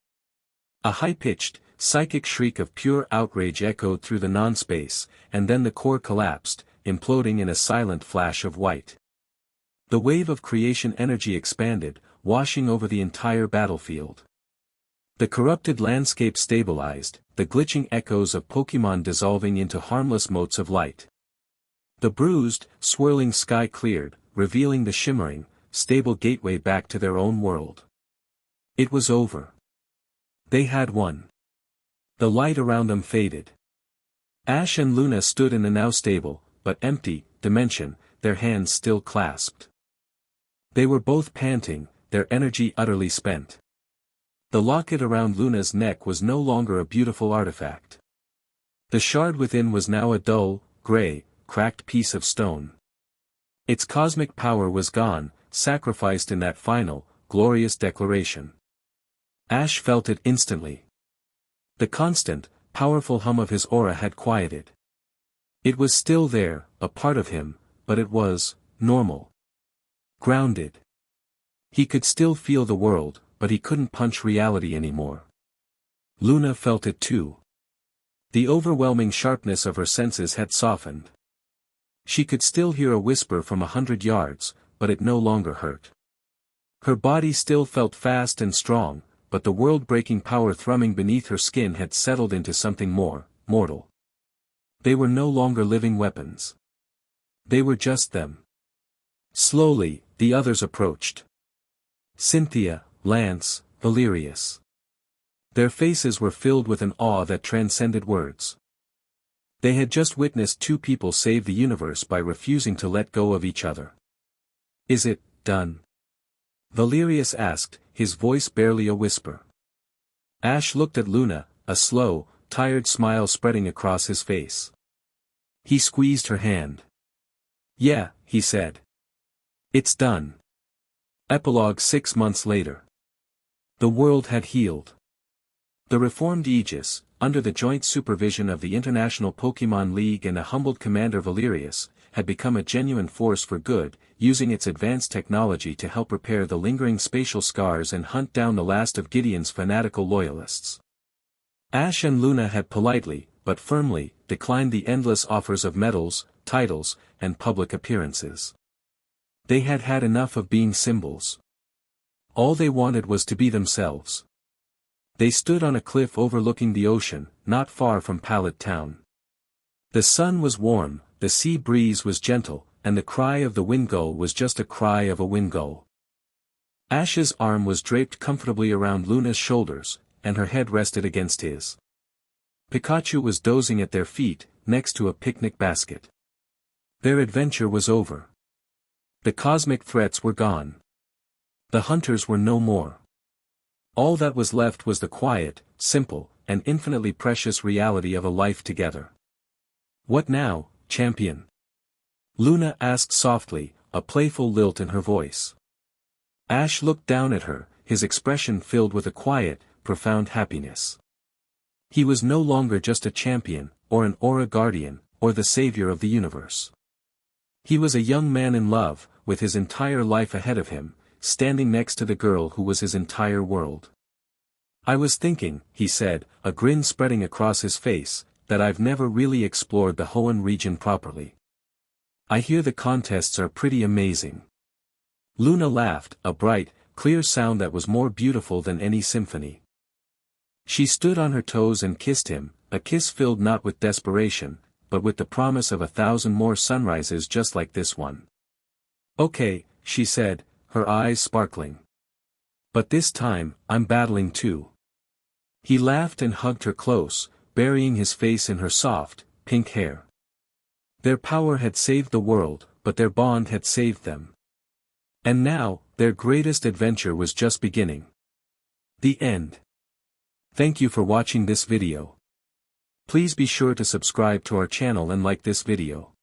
A high-pitched, psychic shriek of pure outrage echoed through the non-space, and then the core collapsed, imploding in a silent flash of white. The wave of creation energy expanded, washing over the entire battlefield. The corrupted landscape stabilized, the glitching echoes of Pokemon dissolving into harmless motes of light. The bruised, swirling sky cleared, revealing the shimmering, stable gateway back to their own world. It was over. They had won. The light around them faded. Ash and Luna stood in the now stable, but empty, dimension, their hands still clasped. They were both panting, their energy utterly spent. The locket around Luna's neck was no longer a beautiful artifact. The shard within was now a dull, gray, cracked piece of stone. Its cosmic power was gone, sacrificed in that final, glorious declaration. Ash felt it instantly. The constant, powerful hum of his aura had quieted. It was still there, a part of him, but it was normal. Grounded. He could still feel the world, but he couldn't punch reality anymore. Luna felt it too. The overwhelming sharpness of her senses had softened. She could still hear a whisper from 100 yards, but it no longer hurt. Her body still felt fast and strong, but the world-breaking power thrumming beneath her skin had settled into something more, mortal. They were no longer living weapons. They were just them. Slowly, the others approached. Cynthia, Lance, Valerius. Their faces were filled with an awe that transcended words. They had just witnessed two people save the universe by refusing to let go of each other. Is it done? Valerius asked, his voice barely a whisper. Ash looked at Luna, a slow, tired smile spreading across his face. He squeezed her hand. "Yeah," he said. "It's done." Epilogue 6 months later. The world had healed. The reformed Aegis, under the joint supervision of the International Pokémon League and a humbled commander Valerius, had become a genuine force for good, using its advanced technology to help repair the lingering spatial scars and hunt down the last of Gideon's fanatical loyalists. Ash and Luna had politely, but firmly, declined the endless offers of medals, titles, and public appearances. They had had enough of being symbols. All they wanted was to be themselves. They stood on a cliff overlooking the ocean, not far from Pallet Town. The sun was warm, the sea breeze was gentle, and the cry of the wind gull was just a cry of a wind gull. Ash's arm was draped comfortably around Luna's shoulders, and her head rested against his. Pikachu was dozing at their feet, next to a picnic basket. Their adventure was over. The cosmic threats were gone. The hunters were no more. All that was left was the quiet, simple, and infinitely precious reality of a life together. "What now, champion?" Luna asked softly, a playful lilt in her voice. Ash looked down at her, his expression filled with a quiet, profound happiness. He was no longer just a champion, or an aura guardian, or the savior of the universe. He was a young man in love, with his entire life ahead of him, standing next to the girl who was his entire world. "I was thinking," he said, a grin spreading across his face, "that I've never really explored the Hoenn region properly. I hear the contests are pretty amazing." Luna laughed, a bright, clear sound that was more beautiful than any symphony. She stood on her toes and kissed him, a kiss filled not with desperation, but with the promise of 1,000 more sunrises just like this one. "Okay," she said, her eyes sparkling. "But this time, I'm battling too." He laughed and hugged her close, burying his face in her soft, pink hair. Their power had saved the world, but their bond had saved them. And now, their greatest adventure was just beginning. The end. Thank you for watching this video. Please be sure to subscribe to our channel and like this video.